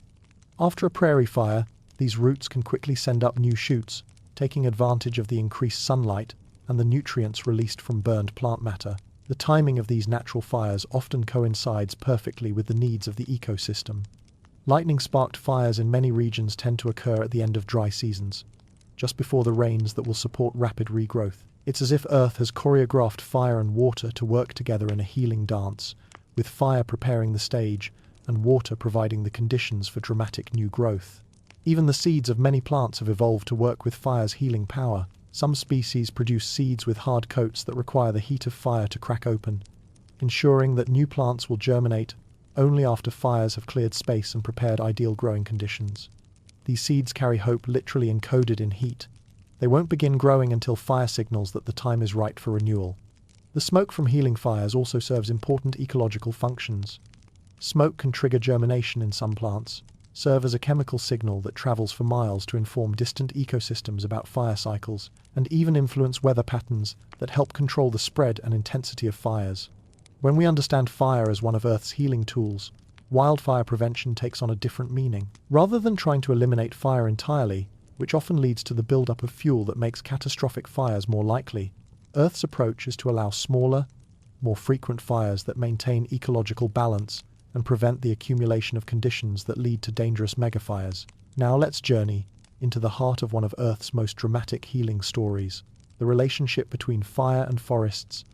After a prairie fire, these roots can quickly send up new shoots, taking advantage of the increased sunlight and the nutrients released from burned plant matter. The timing of these natural fires often coincides perfectly with the needs of the ecosystem. Lightning-sparked fires in many regions tend to occur at the end of dry seasons, just before the rains that will support rapid regrowth. It's as if Earth has choreographed fire and water to work together in a healing dance, with fire preparing the stage and water providing the conditions for dramatic new growth. Even the seeds of many plants have evolved to work with fire's healing power. Some species produce seeds with hard coats that require the heat of fire to crack open, ensuring that new plants will germinate only after fires have cleared space and prepared ideal growing conditions. These seeds carry hope literally encoded in heat. They won't begin growing until fire signals that the time is right for renewal. The smoke from healing fires also serves important ecological functions. Smoke can trigger germination in some plants, serve as a chemical signal that travels for miles to inform distant ecosystems about fire cycles, and even influence weather patterns that help control the spread and intensity of fires. When we understand fire as one of Earth's healing tools, wildfire prevention takes on a different meaning. Rather than trying to eliminate fire entirely, which often leads to the buildup of fuel that makes catastrophic fires more likely, Earth's approach is to allow smaller, more frequent fires that maintain ecological balance and prevent the accumulation of conditions that lead to dangerous megafires. Now let's journey into the heart of one of Earth's most dramatic healing stories, the relationship between fire and forests,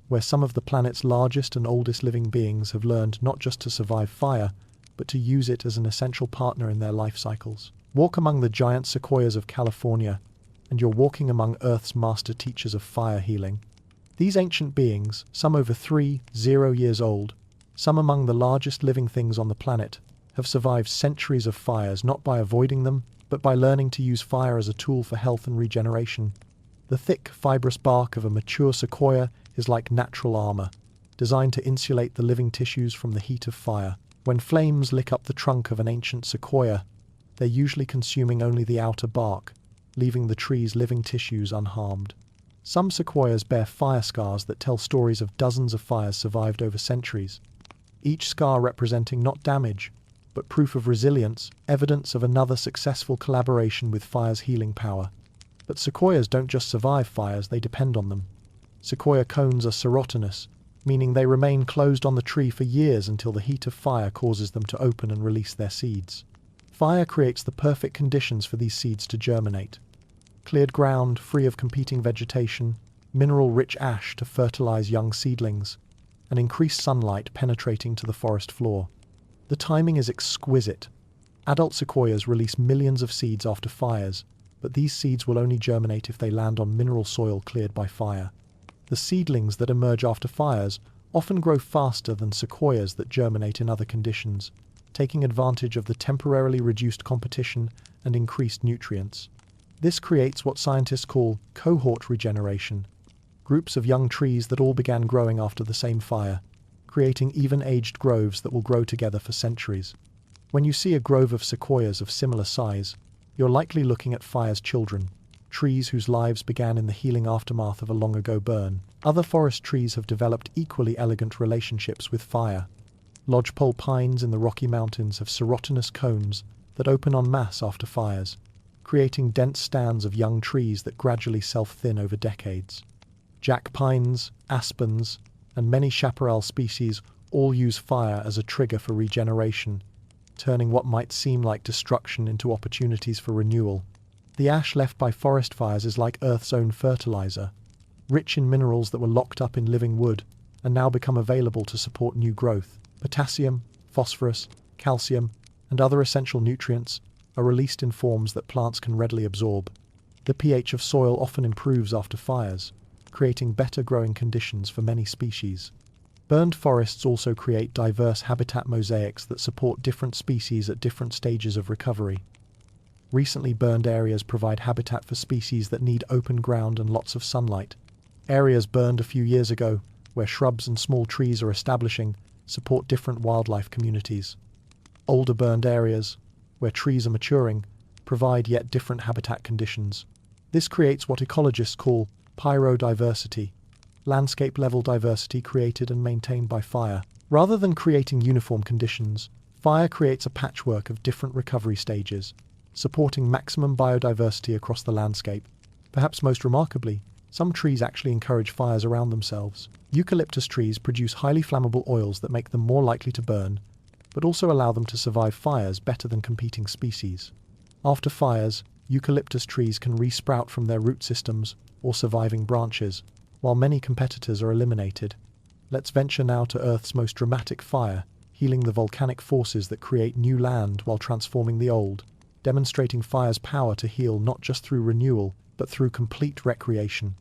where some of the planet's largest and oldest living beings have learned not just to survive fire, but to use it as an essential partner in their life cycles. Walk among the giant sequoias of California, and you're walking among Earth's master teachers of fire healing. These ancient beings, some over 3,000 years old, some among the largest living things on the planet, have survived centuries of fires not by avoiding them, but by learning to use fire as a tool for health and regeneration. The thick, fibrous bark of a mature sequoia is like natural armor, designed to insulate the living tissues from the heat of fire. When flames lick up the trunk of an ancient sequoia, they're usually consuming only the outer bark, leaving the tree's living tissues unharmed. Some sequoias bear fire scars that tell stories of dozens of fires survived over centuries, each scar representing not damage, but proof of resilience, evidence of another successful collaboration with fire's healing power. But sequoias don't just survive fires, they depend on them. Sequoia cones are serotinous, meaning they remain closed on the tree for years until the heat of fire causes them to open and release their seeds. Fire creates the perfect conditions for these seeds to germinate. Cleared ground, free of competing vegetation, mineral-rich ash to fertilize young seedlings, and increased sunlight penetrating to the forest floor. The timing is exquisite. Adult sequoias release millions of seeds after fires, but these seeds will only germinate if they land on mineral soil cleared by fire. The seedlings that emerge after fires often grow faster than sequoias that germinate in other conditions, taking advantage of the temporarily reduced competition and increased nutrients. This creates what scientists call cohort regeneration, groups of young trees that all began growing after the same fire, creating even-aged groves that will grow together for centuries. When you see a grove of sequoias of similar size, you're likely looking at fire's children, trees whose lives began in the healing aftermath of a long-ago burn. Other forest trees have developed equally elegant relationships with fire. Lodgepole pines in the Rocky Mountains have serotinous cones that open en masse after fires, creating dense stands of young trees that gradually self-thin over decades. Jack pines, aspens, and many chaparral species all use fire as a trigger for regeneration, turning what might seem like destruction into opportunities for renewal. The ash left by forest fires is like Earth's own fertilizer, rich in minerals that were locked up in living wood and now become available to support new growth. Potassium, phosphorus, calcium, and other essential nutrients are released in forms that plants can readily absorb. The pH of soil often improves after fires, creating better growing conditions for many species. Burned forests also create diverse habitat mosaics that support different species at different stages of recovery. Recently burned areas provide habitat for species that need open ground and lots of sunlight. Areas burned a few years ago, where shrubs and small trees are establishing, support different wildlife communities. Older burned areas, where trees are maturing, provide yet different habitat conditions. This creates what ecologists call pyrodiversity, landscape-level diversity created and maintained by fire. Rather than creating uniform conditions, fire creates a patchwork of different recovery stages, supporting maximum biodiversity across the landscape. Perhaps most remarkably, some trees actually encourage fires around themselves. Eucalyptus trees produce highly flammable oils that make them more likely to burn, but also allow them to survive fires better than competing species. After fires, eucalyptus trees can re-sprout from their root systems or surviving branches, while many competitors are eliminated. Let's venture now to Earth's most dramatic fire, healing the volcanic forces that create new land while transforming the old, demonstrating fire's power to heal not just through renewal, but through complete recreation.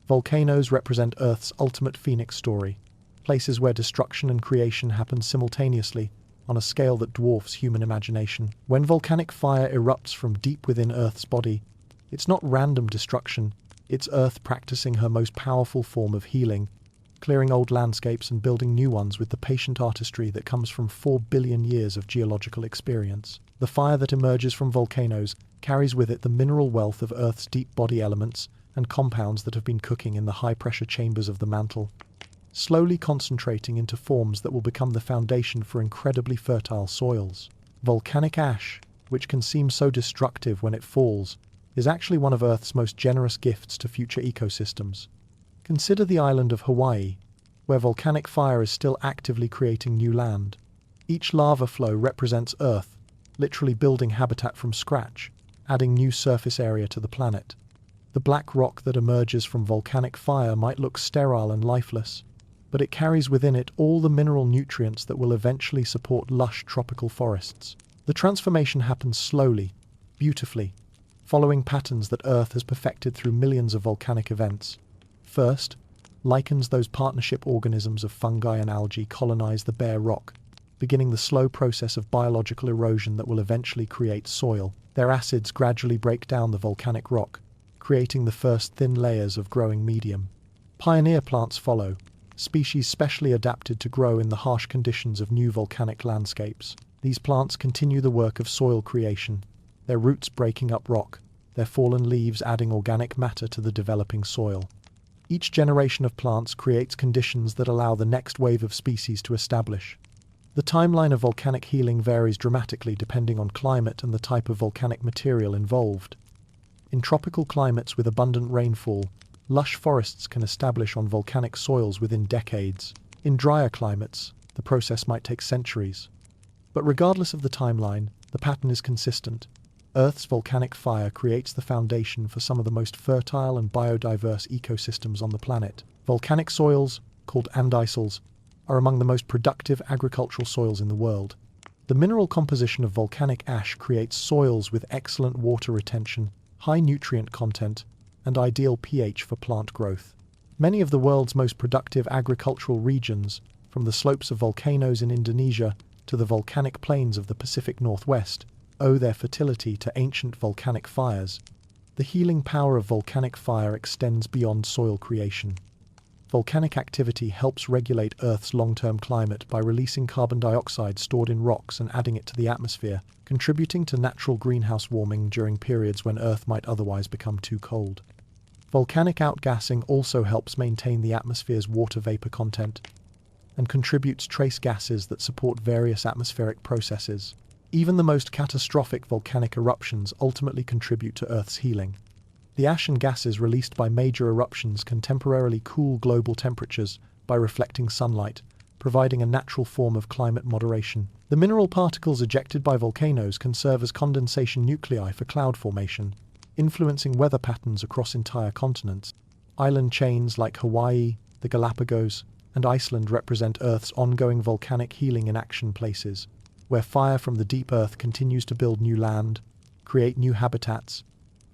Volcanoes represent Earth's ultimate phoenix story, places where destruction and creation happen simultaneously, on a scale that dwarfs human imagination. When volcanic fire erupts from deep within Earth's body, it's not random destruction, it's Earth practicing her most powerful form of healing, clearing old landscapes and building new ones with the patient artistry that comes from 4 billion years of geological experience. The fire that emerges from volcanoes carries with it the mineral wealth of Earth's deep body elements and compounds that have been cooking in the high-pressure chambers of the mantle, slowly concentrating into forms that will become the foundation for incredibly fertile soils. Volcanic ash, which can seem so destructive when it falls, is actually one of Earth's most generous gifts to future ecosystems. Consider the island of Hawaii, where volcanic fire is still actively creating new land. Each lava flow represents Earth, literally building habitat from scratch, adding new surface area to the planet. The black rock that emerges from volcanic fire might look sterile and lifeless, but it carries within it all the mineral nutrients that will eventually support lush tropical forests. The transformation happens slowly, beautifully, following patterns that Earth has perfected through millions of volcanic events. First, lichens, those partnership organisms of fungi and algae, colonize the bare rock, beginning the slow process of biological erosion that will eventually create soil. Their acids gradually break down the volcanic rock, creating the first thin layers of growing medium. Pioneer plants follow, species specially adapted to grow in the harsh conditions of new volcanic landscapes. These plants continue the work of soil creation, their roots breaking up rock, their fallen leaves adding organic matter to the developing soil. Each generation of plants creates conditions that allow the next wave of species to establish. The timeline of volcanic healing varies dramatically depending on climate and the type of volcanic material involved. In tropical climates with abundant rainfall, lush forests can establish on volcanic soils within decades. In drier climates, the process might take centuries. But regardless of the timeline, the pattern is consistent. Earth's volcanic fire creates the foundation for some of the most fertile and biodiverse ecosystems on the planet. Volcanic soils, called andisels, are among the most productive agricultural soils in the world. The mineral composition of volcanic ash creates soils with excellent water retention, high nutrient content, and ideal pH for plant growth. Many of the world's most productive agricultural regions, from the slopes of volcanoes in Indonesia to the volcanic plains of the Pacific Northwest, owe their fertility to ancient volcanic fires. The healing power of volcanic fire extends beyond soil creation. Volcanic activity helps regulate Earth's long-term climate by releasing carbon dioxide stored in rocks and adding it to the atmosphere, contributing to natural greenhouse warming during periods when Earth might otherwise become too cold. Volcanic outgassing also helps maintain the atmosphere's water vapor content and contributes trace gases that support various atmospheric processes. Even the most catastrophic volcanic eruptions ultimately contribute to Earth's healing. The ash and gases released by major eruptions can temporarily cool global temperatures by reflecting sunlight, providing a natural form of climate moderation. The mineral particles ejected by volcanoes can serve as condensation nuclei for cloud formation, influencing weather patterns across entire continents. Island chains like Hawaii, the Galapagos, and Iceland represent Earth's ongoing volcanic healing in action places, where fire from the deep earth continues to build new land, create new habitats,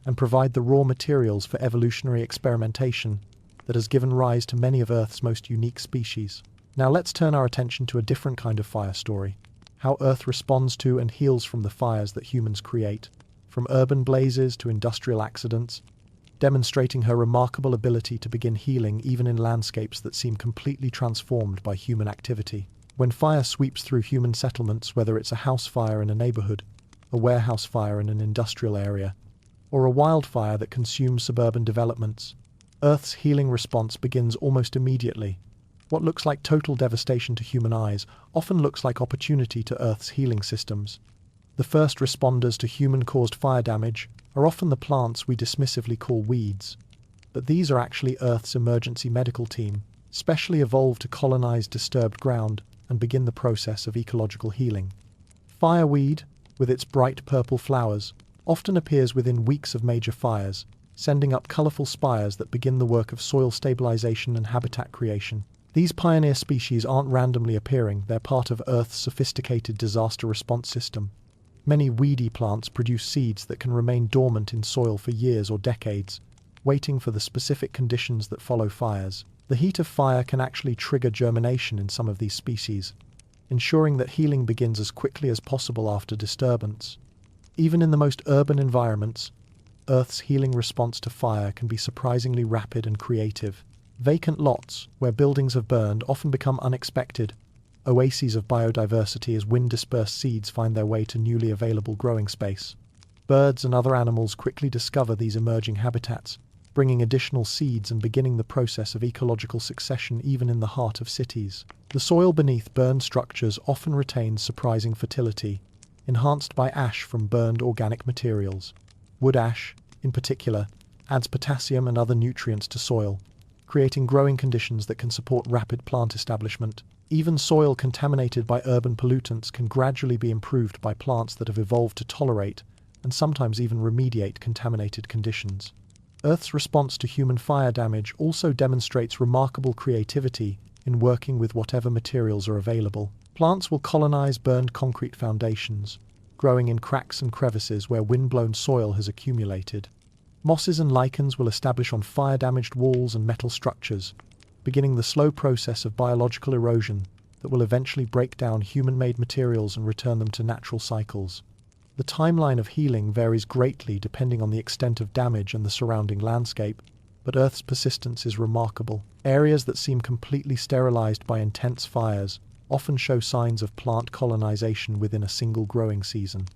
and provide the raw materials for evolutionary experimentation that has given rise to many of Earth's most unique species. Now let's turn our attention to a different kind of fire story, how Earth responds to and heals from the fires that humans create, from urban blazes to industrial accidents, demonstrating her remarkable ability to begin healing even in landscapes that seem completely transformed by human activity. When fire sweeps through human settlements, whether it's a house fire in a neighborhood, a warehouse fire in an industrial area, or a wildfire that consumes suburban developments, Earth's healing response begins almost immediately. What looks like total devastation to human eyes often looks like opportunity to Earth's healing systems. The first responders to human-caused fire damage are often the plants we dismissively call weeds, but these are actually Earth's emergency medical team, specially evolved to colonize disturbed ground and begin the process of ecological healing. Fireweed, with its bright purple flowers, often appears within weeks of major fires, sending up colorful spires that begin the work of soil stabilization and habitat creation. These pioneer species aren't randomly appearing, they're part of Earth's sophisticated disaster response system. Many weedy plants produce seeds that can remain dormant in soil for years or decades, waiting for the specific conditions that follow fires. The heat of fire can actually trigger germination in some of these species, ensuring that healing begins as quickly as possible after disturbance. Even in the most urban environments, Earth's healing response to fire can be surprisingly rapid and creative. Vacant lots, where buildings have burned, often become unexpected oases of biodiversity as wind-dispersed seeds find their way to newly available growing space. Birds and other animals quickly discover these emerging habitats, bringing additional seeds and beginning the process of ecological succession even in the heart of cities. The soil beneath burned structures often retains surprising fertility, enhanced by ash from burned organic materials. Wood ash, in particular, adds potassium and other nutrients to soil, creating growing conditions that can support rapid plant establishment. Even soil contaminated by urban pollutants can gradually be improved by plants that have evolved to tolerate and sometimes even remediate contaminated conditions. Earth's response to human fire damage also demonstrates remarkable creativity in working with whatever materials are available. Plants will colonize burned concrete foundations, growing in cracks and crevices where wind-blown soil has accumulated. Mosses and lichens will establish on fire-damaged walls and metal structures, beginning the slow process of biological erosion that will eventually break down human-made materials and return them to natural cycles. The timeline of healing varies greatly depending on the extent of damage and the surrounding landscape, but Earth's persistence is remarkable. Areas that seem completely sterilized by intense fires often show signs of plant colonization within a single growing season.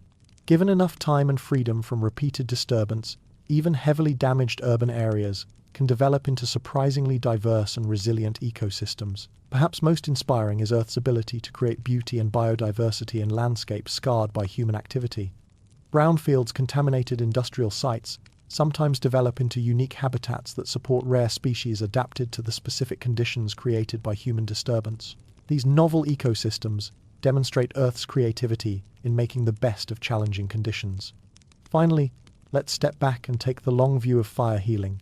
Given enough time and freedom from repeated disturbance, even heavily damaged urban areas can develop into surprisingly diverse and resilient ecosystems. Perhaps most inspiring is Earth's ability to create beauty and biodiversity in landscapes scarred by human activity. Brownfields, contaminated industrial sites, sometimes develop into unique habitats that support rare species adapted to the specific conditions created by human disturbance. These novel ecosystems demonstrate Earth's creativity in making the best of challenging conditions. Finally, let's step back and take the long view of fire healing,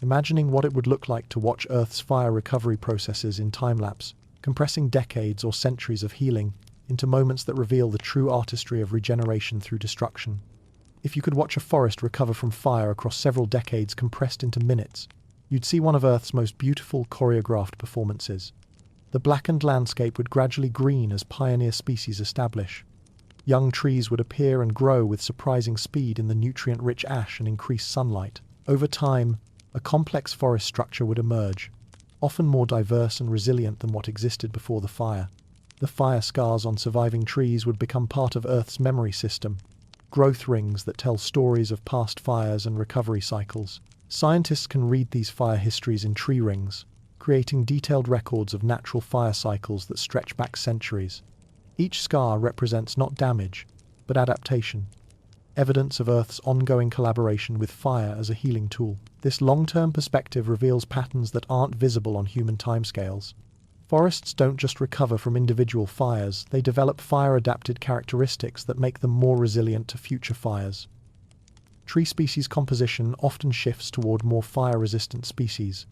imagining what it would look like to watch Earth's fire recovery processes in time-lapse, compressing decades or centuries of healing into moments that reveal the true artistry of regeneration through destruction. If you could watch a forest recover from fire across several decades compressed into minutes, you'd see one of Earth's most beautiful choreographed performances. The blackened landscape would gradually green as pioneer species establish. Young trees would appear and grow with surprising speed in the nutrient-rich ash and increased sunlight. Over time, a complex forest structure would emerge, often more diverse and resilient than what existed before the fire. The fire scars on surviving trees would become part of Earth's memory system, growth rings that tell stories of past fires and recovery cycles. Scientists can read these fire histories in tree rings, creating detailed records of natural fire cycles that stretch back centuries. Each scar represents not damage, but adaptation, evidence of Earth's ongoing collaboration with fire as a healing tool. This long-term perspective reveals patterns that aren't visible on human timescales. Forests don't just recover from individual fires, they develop fire-adapted characteristics that make them more resilient to future fires. Tree species composition often shifts toward more fire-resistant species.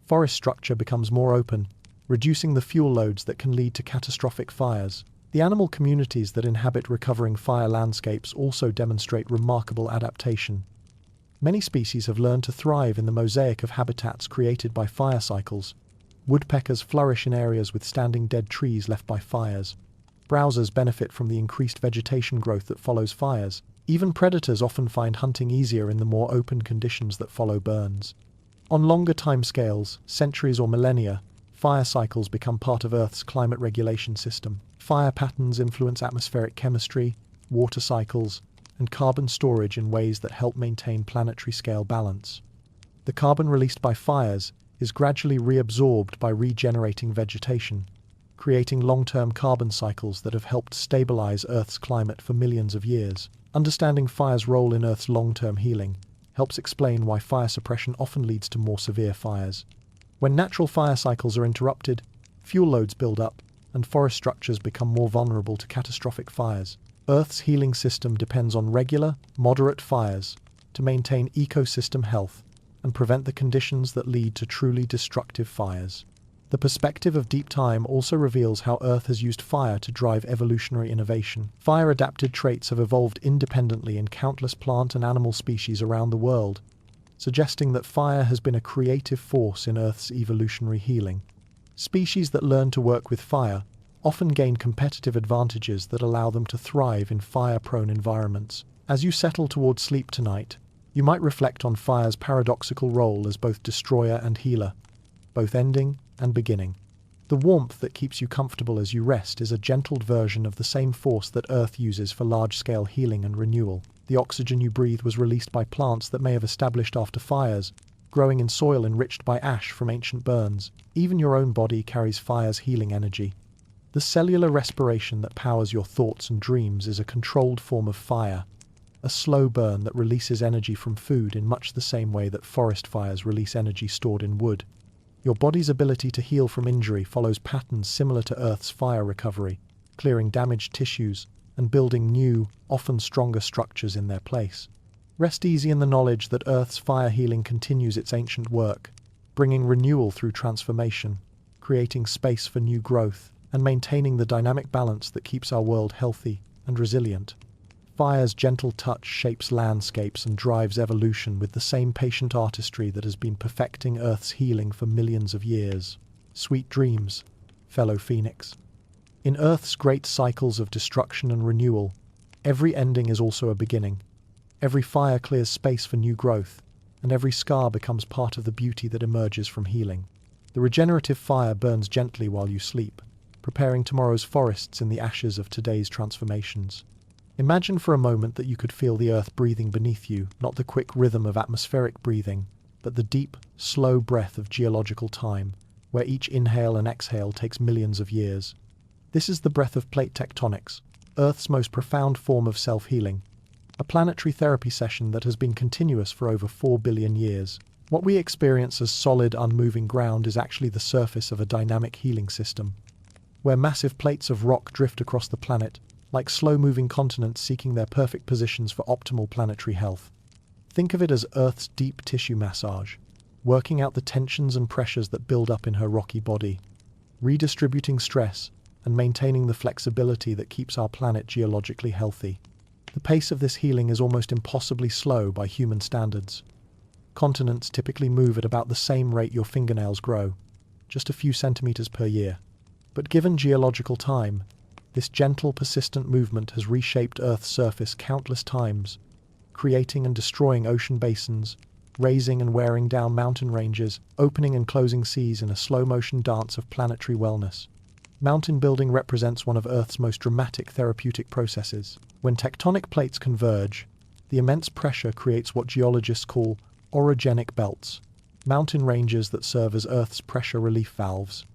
Forest structure becomes more open, reducing the fuel loads that can lead to catastrophic fires. The animal communities that inhabit recovering fire landscapes also demonstrate remarkable adaptation. Many species have learned to thrive in the mosaic of habitats created by fire cycles. Woodpeckers flourish in areas with standing dead trees left by fires. Browsers benefit from the increased vegetation growth that follows fires. Even predators often find hunting easier in the more open conditions that follow burns. On longer timescales, centuries or millennia, fire cycles become part of Earth's climate regulation system. Fire patterns influence atmospheric chemistry, water cycles, and carbon storage in ways that help maintain planetary scale balance. The carbon released by fires is gradually reabsorbed by regenerating vegetation, creating long-term carbon cycles that have helped stabilize Earth's climate for millions of years. Understanding fire's role in Earth's long-term healing helps explain why fire suppression often leads to more severe fires. When natural fire cycles are interrupted, fuel loads build up, and forest structures become more vulnerable to catastrophic fires. Earth's healing system depends on regular, moderate fires to maintain ecosystem health and prevent the conditions that lead to truly destructive fires. The perspective of deep time also reveals how Earth has used fire to drive evolutionary innovation. Fire-adapted traits have evolved independently in countless plant and animal species around the world, suggesting that fire has been a creative force in Earth's evolutionary healing. Species that learn to work with fire often gain competitive advantages that allow them to thrive in fire-prone environments. As you settle towards sleep tonight, you might reflect on fire's paradoxical role as both destroyer and healer, both ending and beginning. The warmth that keeps you comfortable as you rest is a gentled version of the same force that Earth uses for large-scale healing and renewal. The oxygen you breathe was released by plants that may have established after fires, growing in soil enriched by ash from ancient burns. Even your own body carries fire's healing energy. The cellular respiration that powers your thoughts and dreams is a controlled form of fire, a slow burn that releases energy from food in much the same way that forest fires release energy stored in wood. Your body's ability to heal from injury follows patterns similar to Earth's fire recovery, clearing damaged tissues and building new, often stronger structures in their place. Rest easy in the knowledge that Earth's fire healing continues its ancient work, bringing renewal through transformation, creating space for new growth and maintaining the dynamic balance that keeps our world healthy and resilient. Fire's gentle touch shapes landscapes and drives evolution with the same patient artistry that has been perfecting Earth's healing for millions of years. Sweet dreams, fellow Phoenix. In Earth's great cycles of destruction and renewal, every ending is also a beginning. Every fire clears space for new growth, and every scar becomes part of the beauty that emerges from healing. The regenerative fire burns gently while you sleep, preparing tomorrow's forests in the ashes of today's transformations. Imagine for a moment that you could feel the earth breathing beneath you, not the quick rhythm of atmospheric breathing, but the deep, slow breath of geological time, where each inhale and exhale takes millions of years. This is the breath of plate tectonics, Earth's most profound form of self-healing, a planetary therapy session that has been continuous for over 4 billion years. What we experience as solid, unmoving ground is actually the surface of a dynamic healing system, where massive plates of rock drift across the planet, like slow-moving continents seeking their perfect positions for optimal planetary health. Think of it as Earth's deep tissue massage, working out the tensions and pressures that build up in her rocky body, redistributing stress and maintaining the flexibility that keeps our planet geologically healthy. The pace of this healing is almost impossibly slow by human standards. Continents typically move at about the same rate your fingernails grow, just a few centimeters per year. But given geological time, this gentle, persistent movement has reshaped Earth's surface countless times, creating and destroying ocean basins, raising and wearing down mountain ranges, opening and closing seas in a slow-motion dance of planetary wellness. Mountain building represents one of Earth's most dramatic therapeutic processes. When tectonic plates converge, the immense pressure creates what geologists call orogenic belts, mountain ranges that serve as Earth's pressure relief valves.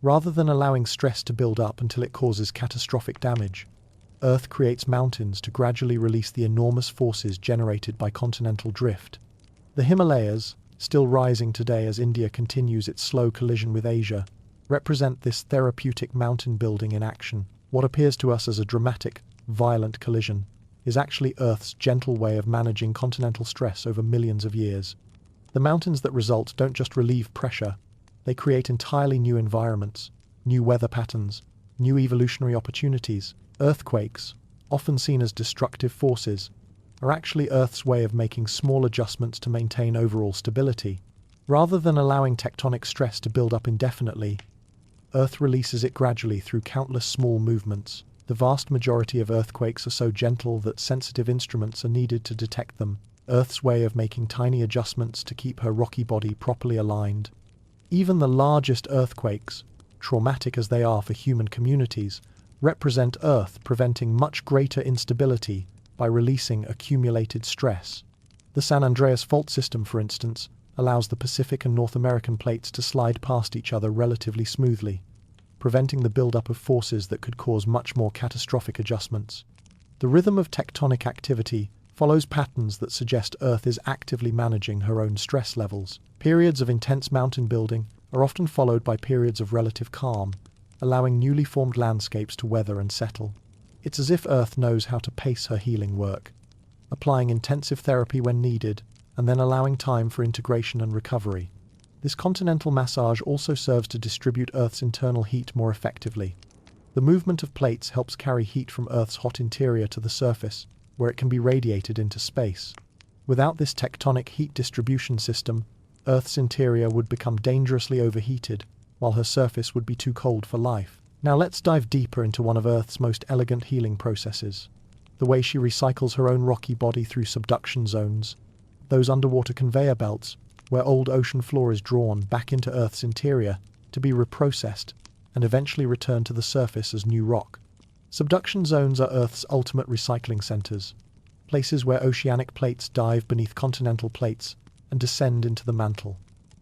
Rather than allowing stress to build up until it causes catastrophic damage, Earth creates mountains to gradually release the enormous forces generated by continental drift. The Himalayas, still rising today as India continues its slow collision with Asia, represent this therapeutic mountain building in action. What appears to us as a dramatic, violent collision is actually Earth's gentle way of managing continental stress over millions of years. The mountains that result don't just relieve pressure, they create entirely new environments, new weather patterns, new evolutionary opportunities. Earthquakes, often seen as destructive forces, are actually Earth's way of making small adjustments to maintain overall stability. Rather than allowing tectonic stress to build up indefinitely, Earth releases it gradually through countless small movements. The vast majority of earthquakes are so gentle that sensitive instruments are needed to detect them, Earth's way of making tiny adjustments to keep her rocky body properly aligned. Even the largest earthquakes, traumatic as they are for human communities, represent Earth preventing much greater instability by releasing accumulated stress. The San Andreas fault system, for instance, allows the Pacific and North American plates to slide past each other relatively smoothly, preventing the buildup of forces that could cause much more catastrophic adjustments. The rhythm of tectonic activity follows patterns that suggest Earth is actively managing her own stress levels. Periods of intense mountain building are often followed by periods of relative calm, allowing newly formed landscapes to weather and settle. It's as if Earth knows how to pace her healing work, applying intensive therapy when needed, and then allowing time for integration and recovery. This continental massage also serves to distribute Earth's internal heat more effectively. The movement of plates helps carry heat from Earth's hot interior to the surface, where it can be radiated into space. Without this tectonic heat distribution system, Earth's interior would become dangerously overheated, while her surface would be too cold for life. Now let's dive deeper into one of Earth's most elegant healing processes, the way she recycles her own rocky body through subduction zones, those underwater conveyor belts where old ocean floor is drawn back into Earth's interior to be reprocessed and eventually returned to the surface as new rock. Subduction zones are Earth's ultimate recycling centers, places where oceanic plates dive beneath continental plates and descend into the mantle,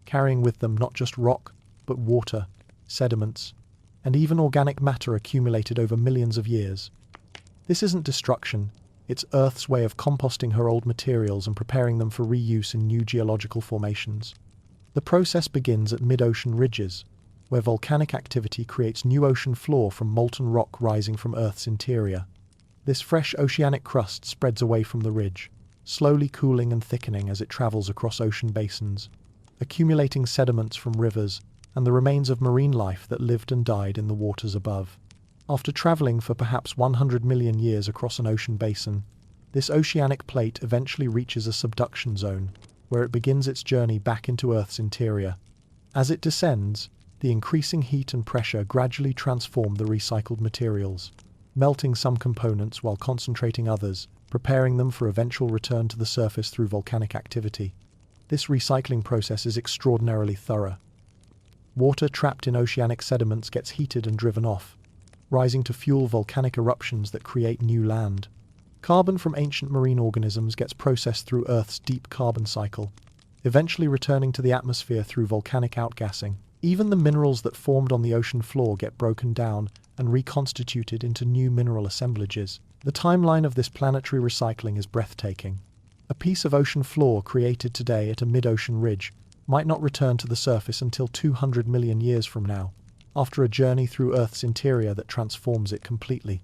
carrying with them not just rock, but water, sediments, and even organic matter accumulated over millions of years. This isn't destruction, it's Earth's way of composting her old materials and preparing them for reuse in new geological formations. The process begins at mid-ocean ridges, where volcanic activity creates new ocean floor from molten rock rising from Earth's interior. This fresh oceanic crust spreads away from the ridge, slowly cooling and thickening as it travels across ocean basins, accumulating sediments from rivers and the remains of marine life that lived and died in the waters above. After traveling for perhaps 100 million years across an ocean basin, this oceanic plate eventually reaches a subduction zone, where it begins its journey back into Earth's interior. As it descends, the increasing heat and pressure gradually transform the recycled materials, melting some components while concentrating others, preparing them for eventual return to the surface through volcanic activity. This recycling process is extraordinarily thorough. Water trapped in oceanic sediments gets heated and driven off, rising to fuel volcanic eruptions that create new land. Carbon from ancient marine organisms gets processed through Earth's deep carbon cycle, eventually returning to the atmosphere through volcanic outgassing. Even the minerals that formed on the ocean floor get broken down and reconstituted into new mineral assemblages. The timeline of this planetary recycling is breathtaking. A piece of ocean floor created today at a mid-ocean ridge might not return to the surface until 200 million years from now, after a journey through Earth's interior that transforms it completely.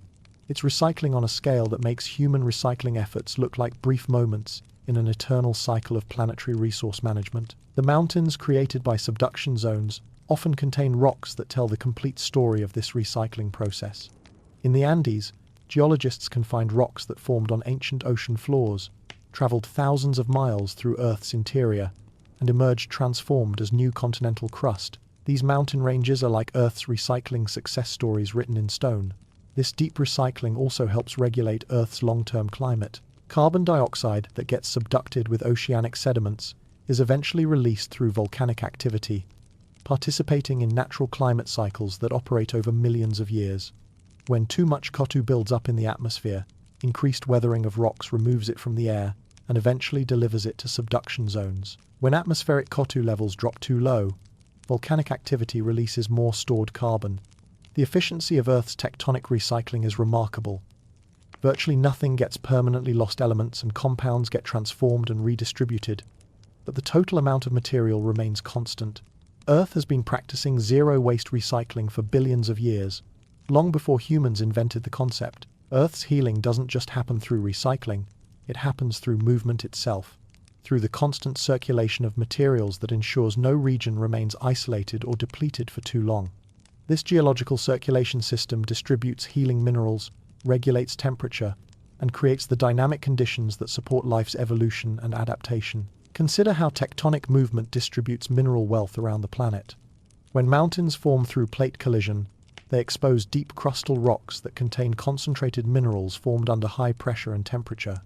It's recycling on a scale that makes human recycling efforts look like brief moments in an eternal cycle of planetary resource management. The mountains created by subduction zones often contain rocks that tell the complete story of this recycling process. In the Andes, geologists can find rocks that formed on ancient ocean floors, traveled thousands of miles through Earth's interior, and emerged transformed as new continental crust. These mountain ranges are like Earth's recycling success stories written in stone. This deep recycling also helps regulate Earth's long-term climate. Carbon dioxide that gets subducted with oceanic sediments is eventually released through volcanic activity, participating in natural climate cycles that operate over millions of years. When too much CO2 builds up in the atmosphere, increased weathering of rocks removes it from the air and eventually delivers it to subduction zones. When atmospheric CO2 levels drop too low, volcanic activity releases more stored carbon. The efficiency of Earth's tectonic recycling is remarkable. Virtually nothing gets permanently lost. Elements and compounds get transformed and redistributed, but the total amount of material remains constant. Earth has been practicing zero-waste recycling for billions of years, long before humans invented the concept. Earth's healing doesn't just happen through recycling, it happens through movement itself, through the constant circulation of materials that ensures no region remains isolated or depleted for too long. This geological circulation system distributes healing minerals, regulates temperature, and creates the dynamic conditions that support life's evolution and adaptation. Consider how tectonic movement distributes mineral wealth around the planet. When mountains form through plate collision, they expose deep crustal rocks that contain concentrated minerals formed under high pressure and temperature.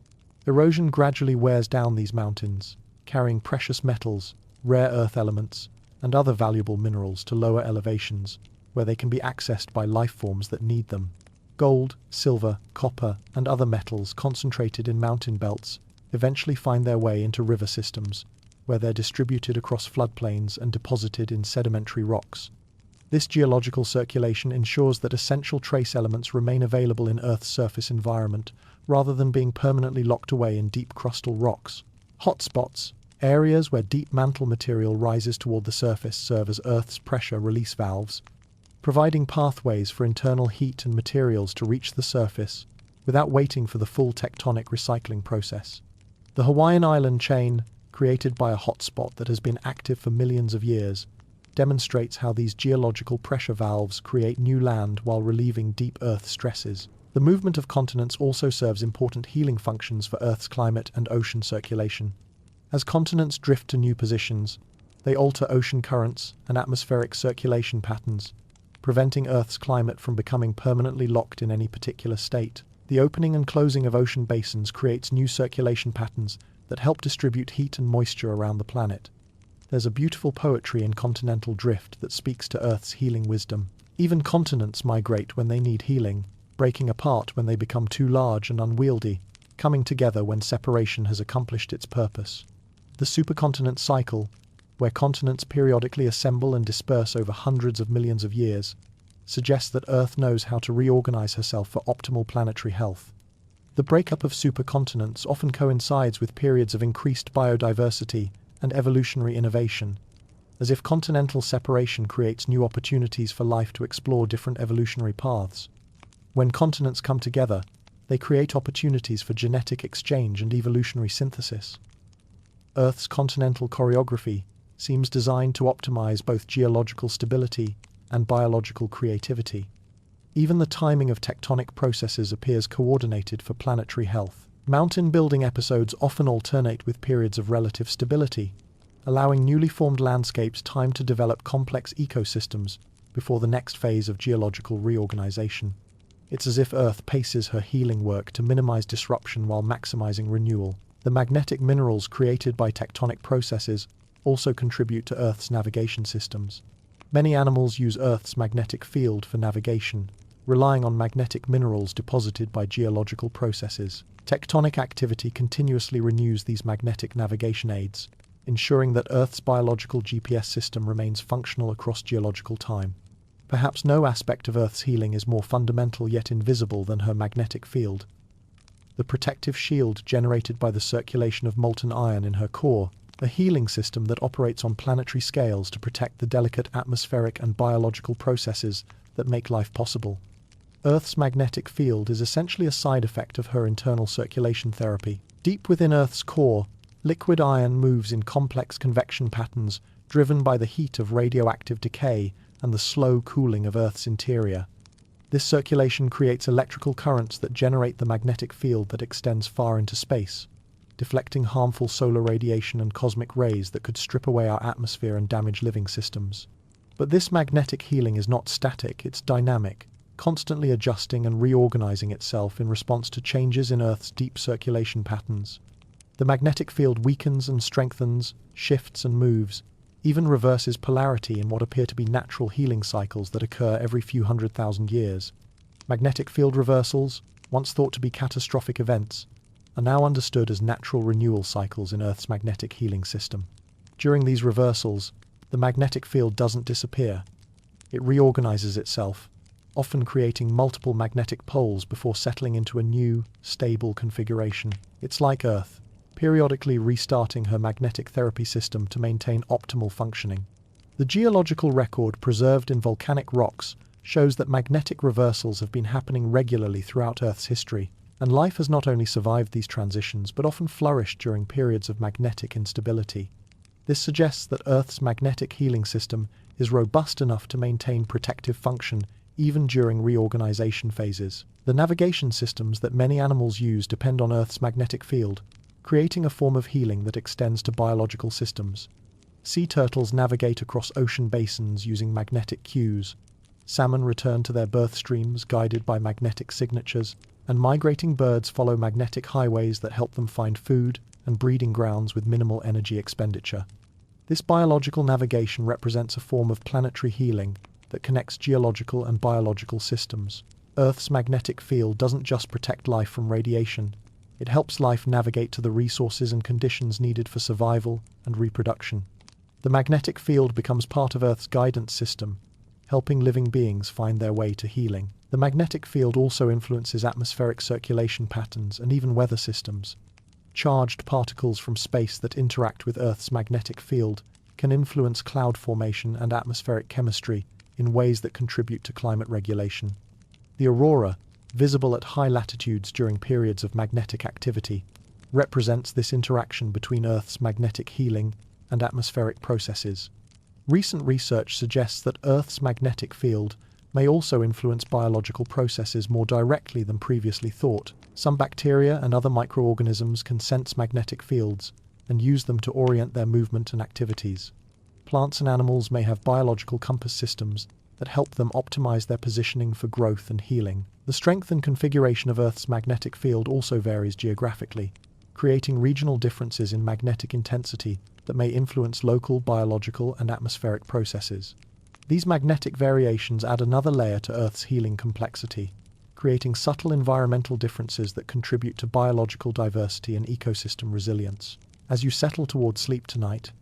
Erosion gradually wears down these mountains, carrying precious metals, rare earth elements, and other valuable minerals to lower elevations, where they can be accessed by life forms that need them. Gold, silver, copper, and other metals concentrated in mountain belts eventually find their way into river systems, where they're distributed across floodplains and deposited in sedimentary rocks. This geological circulation ensures that essential trace elements remain available in Earth's surface environment, rather than being permanently locked away in deep crustal rocks. Hotspots, areas where deep mantle material rises toward the surface, serve as Earth's pressure release valves, providing pathways for internal heat and materials to reach the surface without waiting for the full tectonic recycling process. The Hawaiian island chain, created by a hotspot that has been active for millions of years, demonstrates how these geological pressure valves create new land while relieving deep Earth stresses. The movement of continents also serves important healing functions for Earth's climate and ocean circulation. As continents drift to new positions, they alter ocean currents and atmospheric circulation patterns, preventing Earth's climate from becoming permanently locked in any particular state. The opening and closing of ocean basins creates new circulation patterns that help distribute heat and moisture around the planet. There's a beautiful poetry in continental drift that speaks to Earth's healing wisdom. Even continents migrate when they need healing, breaking apart when they become too large and unwieldy, coming together when separation has accomplished its purpose. The supercontinent cycle, where continents periodically assemble and disperse over hundreds of millions of years, suggests that Earth knows how to reorganize herself for optimal planetary health. The breakup of supercontinents often coincides with periods of increased biodiversity and evolutionary innovation, as if continental separation creates new opportunities for life to explore different evolutionary paths. When continents come together, they create opportunities for genetic exchange and evolutionary synthesis. Earth's continental choreography seems designed to optimize both geological stability and biological creativity. Even the timing of tectonic processes appears coordinated for planetary health. Mountain building episodes often alternate with periods of relative stability, allowing newly formed landscapes time to develop complex ecosystems before the next phase of geological reorganization. It's as if Earth paces her healing work to minimize disruption while maximizing renewal. The magnetic minerals created by tectonic processes also contribute to Earth's navigation systems. Many animals use Earth's magnetic field for navigation, relying on magnetic minerals deposited by geological processes. Tectonic activity continuously renews these magnetic navigation aids, ensuring that Earth's biological GPS system remains functional across geological time. Perhaps no aspect of Earth's healing is more fundamental yet invisible than her magnetic field. The protective shield generated by the circulation of molten iron in her core, a healing system that operates on planetary scales to protect the delicate atmospheric and biological processes that make life possible. Earth's magnetic field is essentially a side effect of her internal circulation therapy. Deep within Earth's core, liquid iron moves in complex convection patterns driven by the heat of radioactive decay and the slow cooling of Earth's interior. This circulation creates electrical currents that generate the magnetic field that extends far into space, deflecting harmful solar radiation and cosmic rays that could strip away our atmosphere and damage living systems. But this magnetic healing is not static, it's dynamic, constantly adjusting and reorganizing itself in response to changes in Earth's deep circulation patterns. The magnetic field weakens and strengthens, shifts and moves, even reverses polarity in what appear to be natural healing cycles that occur every few 100,000 years. Magnetic field reversals, once thought to be catastrophic events, are now understood as natural renewal cycles in Earth's magnetic healing system. During these reversals, the magnetic field doesn't disappear. It reorganizes itself, often creating multiple magnetic poles before settling into a new, stable configuration. It's like Earth, periodically restarting her magnetic therapy system to maintain optimal functioning. The geological record preserved in volcanic rocks shows that magnetic reversals have been happening regularly throughout Earth's history, and life has not only survived these transitions but often flourished during periods of magnetic instability. This suggests that Earth's magnetic healing system is robust enough to maintain protective function even during reorganization phases. The navigation systems that many animals use depend on Earth's magnetic field, creating a form of healing that extends to biological systems. Sea turtles navigate across ocean basins using magnetic cues. Salmon return to their birth streams guided by magnetic signatures, and migrating birds follow magnetic highways that help them find food and breeding grounds with minimal energy expenditure. This biological navigation represents a form of planetary healing that connects geological and biological systems. Earth's magnetic field doesn't just protect life from radiation, it helps life navigate to the resources and conditions needed for survival and reproduction. The magnetic field becomes part of Earth's guidance system, helping living beings find their way to healing. The magnetic field also influences atmospheric circulation patterns and even weather systems. Charged particles from space that interact with Earth's magnetic field can influence cloud formation and atmospheric chemistry in ways that contribute to climate regulation. The aurora, visible at high latitudes during periods of magnetic activity, represents this interaction between Earth's magnetic healing and atmospheric processes. Recent research suggests that Earth's magnetic field may also influence biological processes more directly than previously thought. Some bacteria and other microorganisms can sense magnetic fields and use them to orient their movement and activities. Plants and animals may have biological compass systems that help them optimize their positioning for growth and healing. The strength and configuration of Earth's magnetic field also varies geographically, creating regional differences in magnetic intensity that may influence local biological and atmospheric processes. These magnetic variations add another layer to Earth's healing complexity, creating subtle environmental differences that contribute to biological diversity and ecosystem resilience. As you settle towards sleep tonight,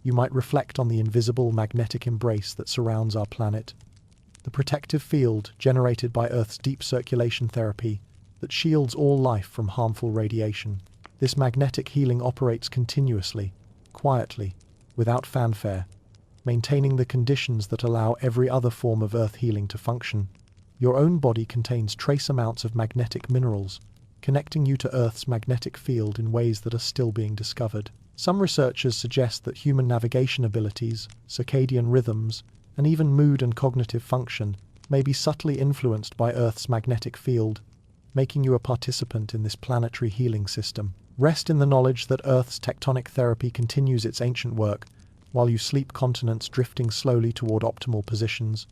you might reflect on the invisible magnetic embrace that surrounds our planet, the protective field generated by Earth's deep circulation therapy that shields all life from harmful radiation. This magnetic healing operates continuously, quietly, without fanfare, maintaining the conditions that allow every other form of Earth healing to function. Your own body contains trace amounts of magnetic minerals, connecting you to Earth's magnetic field in ways that are still being discovered. Some researchers suggest that human navigation abilities, circadian rhythms, and even mood and cognitive function may be subtly influenced by Earth's magnetic field, making you a participant in this planetary healing system. Rest in the knowledge that Earth's tectonic therapy continues its ancient work, while you sleep, continents drifting slowly toward optimal positions,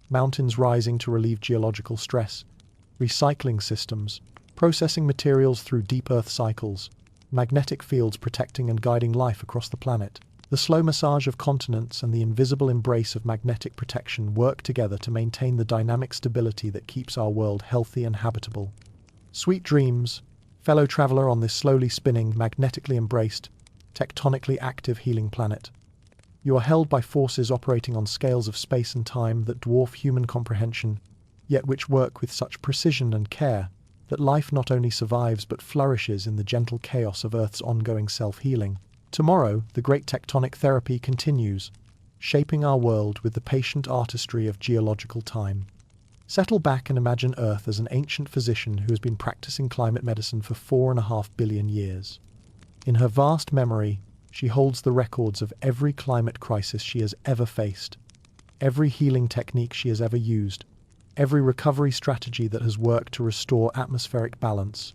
mountains rising to relieve geological stress, recycling systems, processing materials through deep Earth cycles, magnetic fields protecting and guiding life across the planet. The slow massage of continents and the invisible embrace of magnetic protection work together to maintain the dynamic stability that keeps our world healthy and habitable. Sweet dreams, fellow traveler on this slowly spinning, magnetically embraced, tectonically active healing planet. You are held by forces operating on scales of space and time that dwarf human comprehension, yet which work with such precision and care that life not only survives but flourishes in the gentle chaos of Earth's ongoing self-healing. Tomorrow, the great tectonic therapy continues, shaping our world with the patient artistry of geological time. Settle back and imagine Earth as an ancient physician who has been practicing climate medicine for 4.5 billion years. In her vast memory, she holds the records of every climate crisis she has ever faced, every healing technique she has ever used, every recovery strategy that has worked to restore atmospheric balance.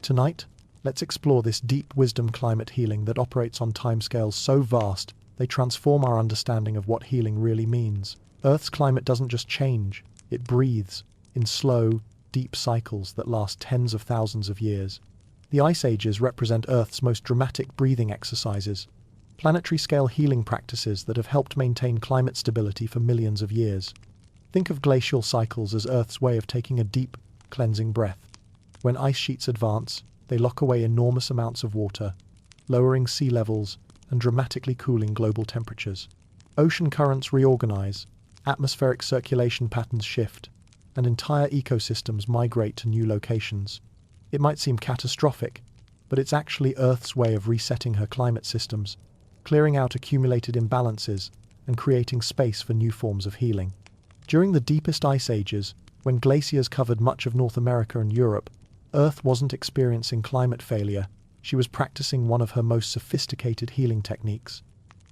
Tonight, let's explore this deep wisdom climate healing that operates on timescales so vast they transform our understanding of what healing really means. Earth's climate doesn't just change, it breathes in slow, deep cycles that last tens of thousands of years. The Ice Ages represent Earth's most dramatic breathing exercises, planetary-scale healing practices that have helped maintain climate stability for millions of years. Think of glacial cycles as Earth's way of taking a deep, cleansing breath. When ice sheets advance, they lock away enormous amounts of water, lowering sea levels and dramatically cooling global temperatures. Ocean currents reorganize, atmospheric circulation patterns shift, and entire ecosystems migrate to new locations. It might seem catastrophic, but it's actually Earth's way of resetting her climate systems, clearing out accumulated imbalances, and creating space for new forms of healing. During the deepest ice ages, when glaciers covered much of North America and Europe, Earth wasn't experiencing climate failure, she was practicing one of her most sophisticated healing techniques.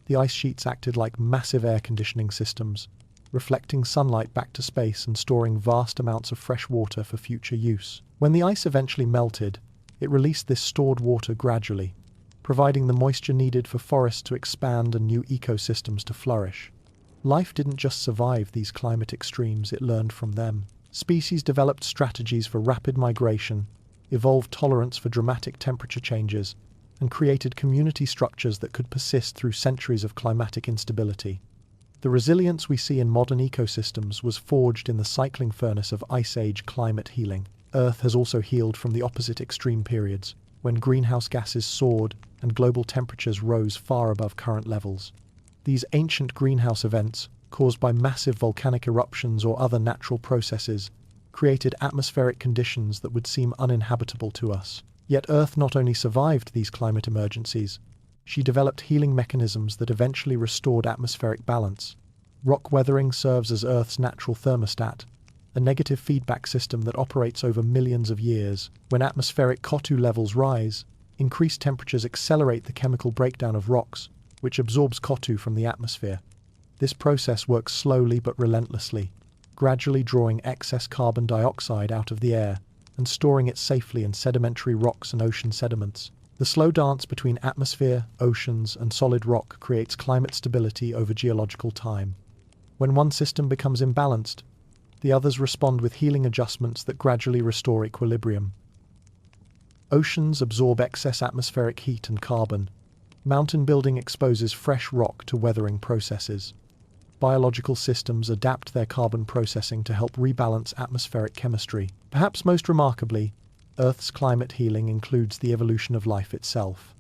The ice sheets acted like massive air conditioning systems, reflecting sunlight back to space and storing vast amounts of fresh water for future use. When the ice eventually melted, it released this stored water gradually, providing the moisture needed for forests to expand and new ecosystems to flourish. Life didn't just survive these climate extremes, it learned from them. Species developed strategies for rapid migration, evolved tolerance for dramatic temperature changes, and created community structures that could persist through centuries of climatic instability. The resilience we see in modern ecosystems was forged in the cycling furnace of Ice Age climate healing. Earth has also healed from the opposite extreme periods, when greenhouse gases soared and global temperatures rose far above current levels. These ancient greenhouse events, caused by massive volcanic eruptions or other natural processes, created atmospheric conditions that would seem uninhabitable to us. Yet Earth not only survived these climate emergencies, she developed healing mechanisms that eventually restored atmospheric balance. Rock weathering serves as Earth's natural thermostat, a negative feedback system that operates over millions of years. When atmospheric CO2 levels rise, increased temperatures accelerate the chemical breakdown of rocks, which absorbs CO2 from the atmosphere. This process works slowly but relentlessly, gradually drawing excess carbon dioxide out of the air and storing it safely in sedimentary rocks and ocean sediments. The slow dance between atmosphere, oceans, and solid rock creates climate stability over geological time. When one system becomes imbalanced, the others respond with healing adjustments that gradually restore equilibrium. Oceans absorb excess atmospheric heat and carbon. Mountain building exposes fresh rock to weathering processes. Biological systems adapt their carbon processing to help rebalance atmospheric chemistry. Perhaps most remarkably, Earth's climate healing includes the evolution of life itself.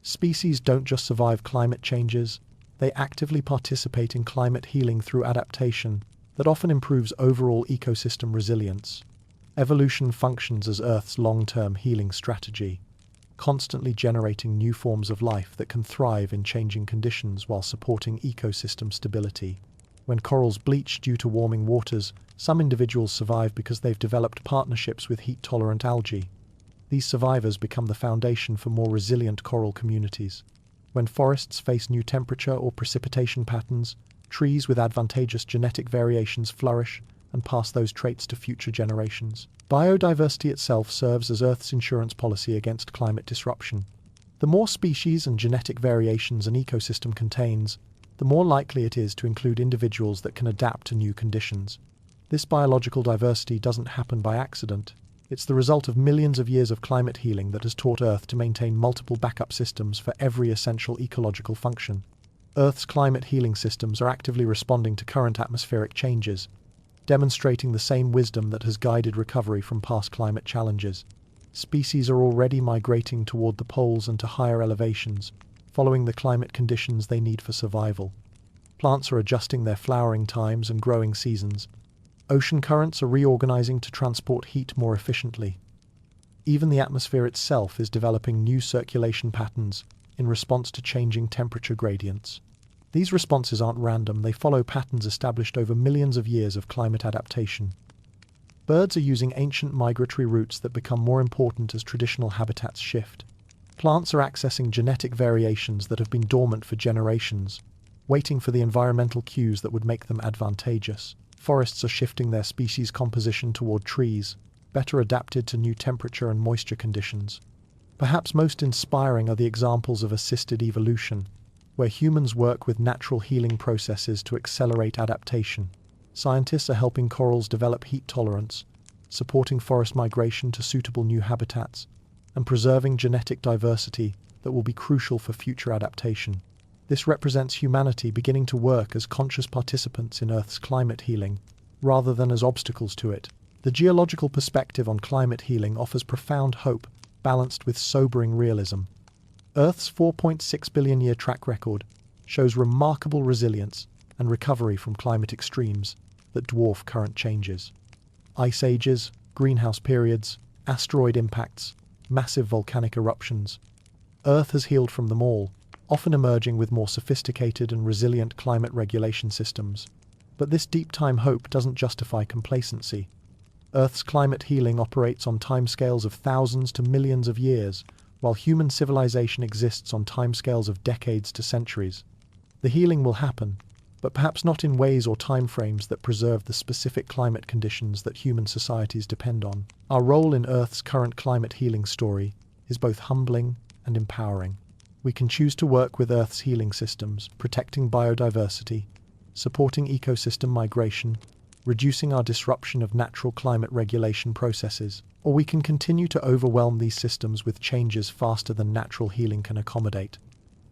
Species don't just survive climate changes, they actively participate in climate healing through adaptation that often improves overall ecosystem resilience. Evolution functions as Earth's long-term healing strategy, constantly generating new forms of life that can thrive in changing conditions while supporting ecosystem stability. When corals bleach due to warming waters, some individuals survive because they've developed partnerships with heat-tolerant algae. These survivors become the foundation for more resilient coral communities. When forests face new temperature or precipitation patterns, trees with advantageous genetic variations flourish and pass those traits to future generations. Biodiversity itself serves as Earth's insurance policy against climate disruption. The more species and genetic variations an ecosystem contains, the more likely it is to include individuals that can adapt to new conditions. This biological diversity doesn't happen by accident. It's the result of millions of years of climate healing that has taught Earth to maintain multiple backup systems for every essential ecological function. Earth's climate healing systems are actively responding to current atmospheric changes, demonstrating the same wisdom that has guided recovery from past climate challenges. Species are already migrating toward the poles and to higher elevations, following the climate conditions they need for survival. Plants are adjusting their flowering times and growing seasons. Ocean currents are reorganizing to transport heat more efficiently. Even the atmosphere itself is developing new circulation patterns in response to changing temperature gradients. These responses aren't random, they follow patterns established over millions of years of climate adaptation. Birds are using ancient migratory routes that become more important as traditional habitats shift. Plants are accessing genetic variations that have been dormant for generations, waiting for the environmental cues that would make them advantageous. Forests are shifting their species composition toward trees, better adapted to new temperature and moisture conditions. Perhaps most inspiring are the examples of assisted evolution, where humans work with natural healing processes to accelerate adaptation. Scientists are helping corals develop heat tolerance, supporting forest migration to suitable new habitats, and preserving genetic diversity that will be crucial for future adaptation. This represents humanity beginning to work as conscious participants in Earth's climate healing, rather than as obstacles to it. The geological perspective on climate healing offers profound hope, balanced with sobering realism. Earth's 4.6 billion year track record shows remarkable resilience and recovery from climate extremes that dwarf current changes. Ice ages, greenhouse periods, asteroid impacts, massive volcanic eruptions. Earth has healed from them all, often emerging with more sophisticated and resilient climate regulation systems. But this deep-time hope doesn't justify complacency. Earth's climate healing operates on timescales of thousands to millions of years, while human civilization exists on timescales of decades to centuries. The healing will happen, but perhaps not in ways or timeframes that preserve the specific climate conditions that human societies depend on. Our role in Earth's current climate healing story is both humbling and empowering. We can choose to work with Earth's healing systems, protecting biodiversity, supporting ecosystem migration, reducing our disruption of natural climate regulation processes, or we can continue to overwhelm these systems with changes faster than natural healing can accommodate.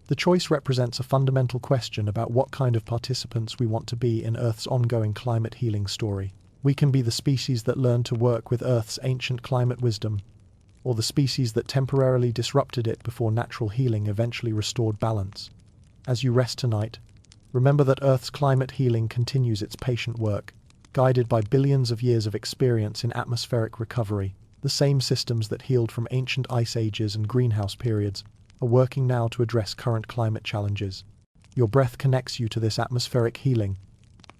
The choice represents a fundamental question about what kind of participants we want to be in Earth's ongoing climate healing story. We can be the species that learn to work with Earth's ancient climate wisdom, or the species that temporarily disrupted it before natural healing eventually restored balance. As you rest tonight, remember that Earth's climate healing continues its patient work, guided by billions of years of experience in atmospheric recovery. The same systems that healed from ancient ice ages and greenhouse periods are working now to address current climate challenges. Your breath connects you to this atmospheric healing.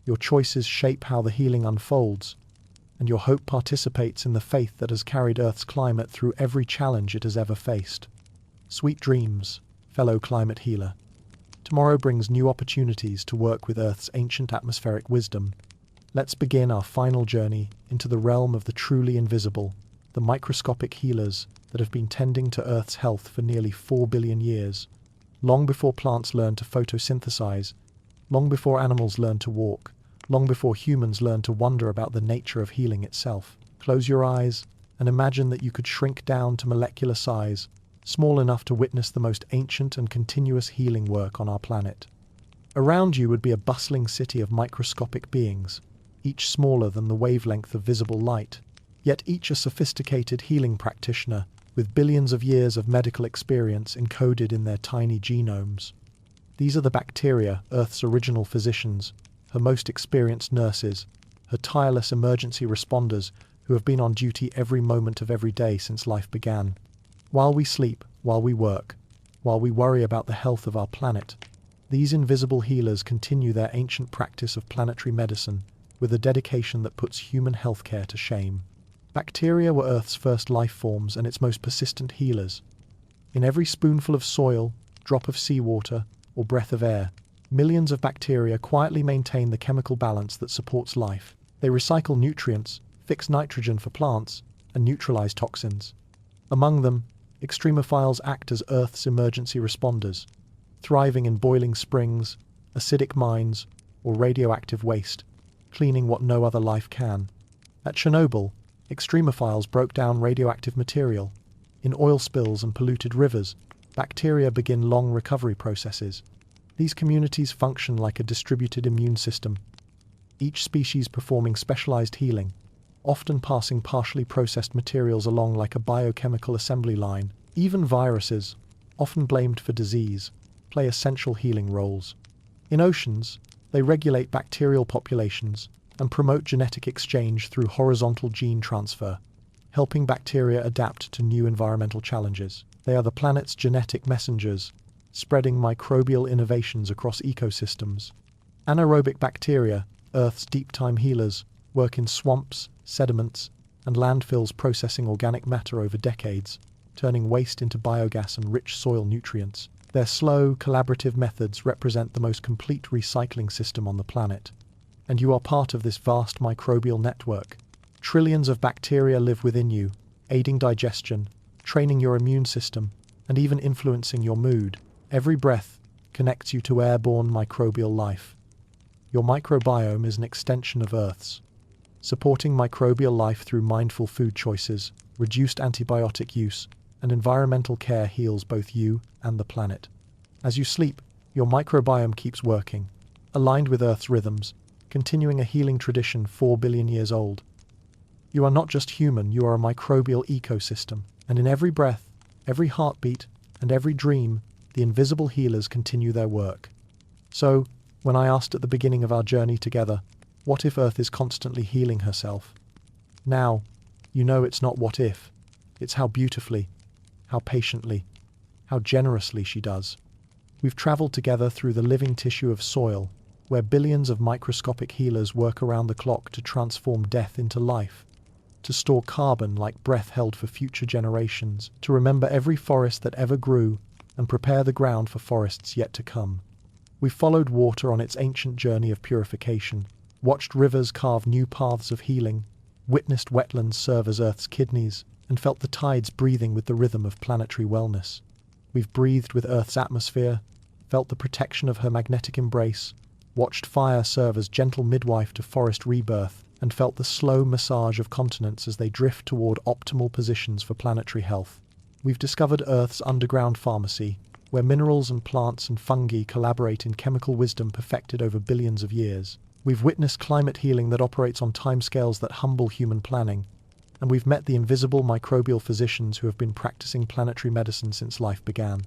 Your choices shape how the healing unfolds, and your hope participates in the faith that has carried Earth's climate through every challenge it has ever faced. Sweet dreams, fellow climate healer. Tomorrow brings new opportunities to work with Earth's ancient atmospheric wisdom. Let's begin our final journey into the realm of the truly invisible, the microscopic healers that have been tending to Earth's health for nearly 4 billion years. Long before plants learned to photosynthesize, long before animals learned to walk, long before humans learned to wonder about the nature of healing itself. Close your eyes and imagine that you could shrink down to molecular size, small enough to witness the most ancient and continuous healing work on our planet. Around you would be a bustling city of microscopic beings, each smaller than the wavelength of visible light, yet each a sophisticated healing practitioner with billions of years of medical experience encoded in their tiny genomes. These are the bacteria, Earth's original physicians, her most experienced nurses, her tireless emergency responders who have been on duty every moment of every day since life began. While we sleep, while we work, while we worry about the health of our planet, these invisible healers continue their ancient practice of planetary medicine with a dedication that puts human healthcare to shame. Bacteria were Earth's first life forms and its most persistent healers. In every spoonful of soil, drop of seawater, or breath of air, millions of bacteria quietly maintain the chemical balance that supports life. They recycle nutrients, fix nitrogen for plants, and neutralize toxins. Among them, extremophiles act as Earth's emergency responders, thriving in boiling springs, acidic mines, or radioactive waste, cleaning what no other life can. At Chernobyl, extremophiles broke down radioactive material. In oil spills and polluted rivers, bacteria begin long recovery processes. These communities function like a distributed immune system, each species performing specialized healing, often passing partially processed materials along like a biochemical assembly line. Even viruses, often blamed for disease, play essential healing roles. In oceans, they regulate bacterial populations and promote genetic exchange through horizontal gene transfer, helping bacteria adapt to new environmental challenges. They are the planet's genetic messengers, spreading microbial innovations across ecosystems. Anaerobic bacteria, Earth's deep-time healers, work in swamps, sediments, and landfills processing organic matter over decades, turning waste into biogas and rich soil nutrients. Their slow, collaborative methods represent the most complete recycling system on the planet. And you are part of this vast microbial network. Trillions of bacteria live within you, aiding digestion, training your immune system, and even influencing your mood. Every breath connects you to airborne microbial life. Your microbiome is an extension of Earth's, supporting microbial life through mindful food choices, reduced antibiotic use, and environmental care heals both you and the planet. As you sleep, your microbiome keeps working, aligned with Earth's rhythms, continuing a healing tradition 4 billion years old. You are not just human, you are a microbial ecosystem, and in every breath, every heartbeat, and every dream, the invisible healers continue their work. So, when I asked at the beginning of our journey together, what if Earth is constantly healing herself? Now, you know it's not what if, it's how beautifully, how patiently, how generously she does. We've traveled together through the living tissue of soil, where billions of microscopic healers work around the clock to transform death into life, to store carbon like breath held for future generations, to remember every forest that ever grew and prepare the ground for forests yet to come. We followed water on its ancient journey of purification, watched rivers carve new paths of healing, witnessed wetlands serve as Earth's kidneys, and felt the tides breathing with the rhythm of planetary wellness. We've breathed with Earth's atmosphere, felt the protection of her magnetic embrace, watched fire serve as gentle midwife to forest rebirth, and felt the slow massage of continents as they drift toward optimal positions for planetary health. We've discovered Earth's underground pharmacy, where minerals and plants and fungi collaborate in chemical wisdom perfected over billions of years. We've witnessed climate healing that operates on timescales that humble human planning, and we've met the invisible microbial physicians who have been practicing planetary medicine since life began.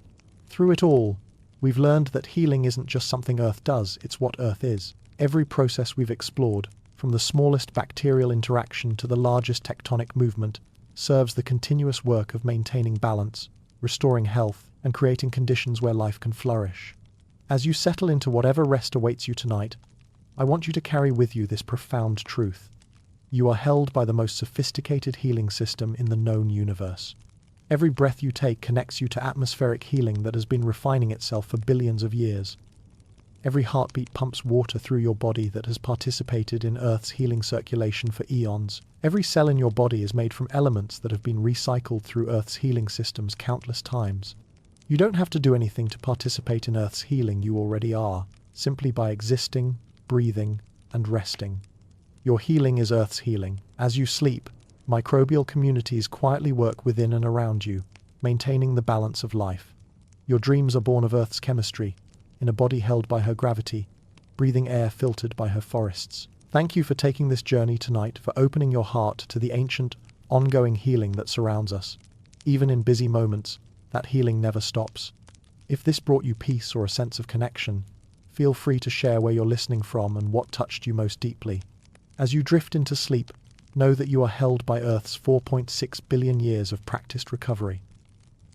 Through it all, we've learned that healing isn't just something Earth does, it's what Earth is. Every process we've explored, from the smallest bacterial interaction to the largest tectonic movement, serves the continuous work of maintaining balance, restoring health, and creating conditions where life can flourish. As you settle into whatever rest awaits you tonight, I want you to carry with you this profound truth. You are held by the most sophisticated healing system in the known universe. Every breath you take connects you to atmospheric healing that has been refining itself for billions of years. Every heartbeat pumps water through your body that has participated in Earth's healing circulation for eons. Every cell in your body is made from elements that have been recycled through Earth's healing systems countless times. You don't have to do anything to participate in Earth's healing, you already are, simply by existing, breathing, and resting. Your healing is Earth's healing. As you sleep, microbial communities quietly work within and around you, maintaining the balance of life. Your dreams are born of Earth's chemistry, in a body held by her gravity, breathing air filtered by her forests. Thank you for taking this journey tonight, for opening your heart to the ancient, ongoing healing that surrounds us. Even in busy moments, that healing never stops. If this brought you peace or a sense of connection, feel free to share where you're listening from and what touched you most deeply. As you drift into sleep, know that you are held by Earth's 4.6 billion years of practiced recovery.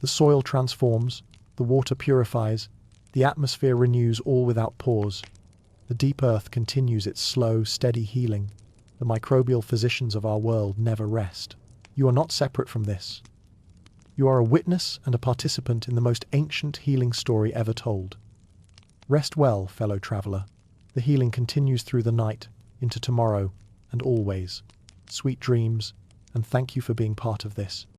The soil transforms, the water purifies, the atmosphere renews, all without pause. The deep Earth continues its slow, steady healing. The microbial physicians of our world never rest. You are not separate from this. You are a witness and a participant in the most ancient healing story ever told. Rest well, fellow traveller. The healing continues through the night, into tomorrow, and always. Sweet dreams, and thank you for being part of this.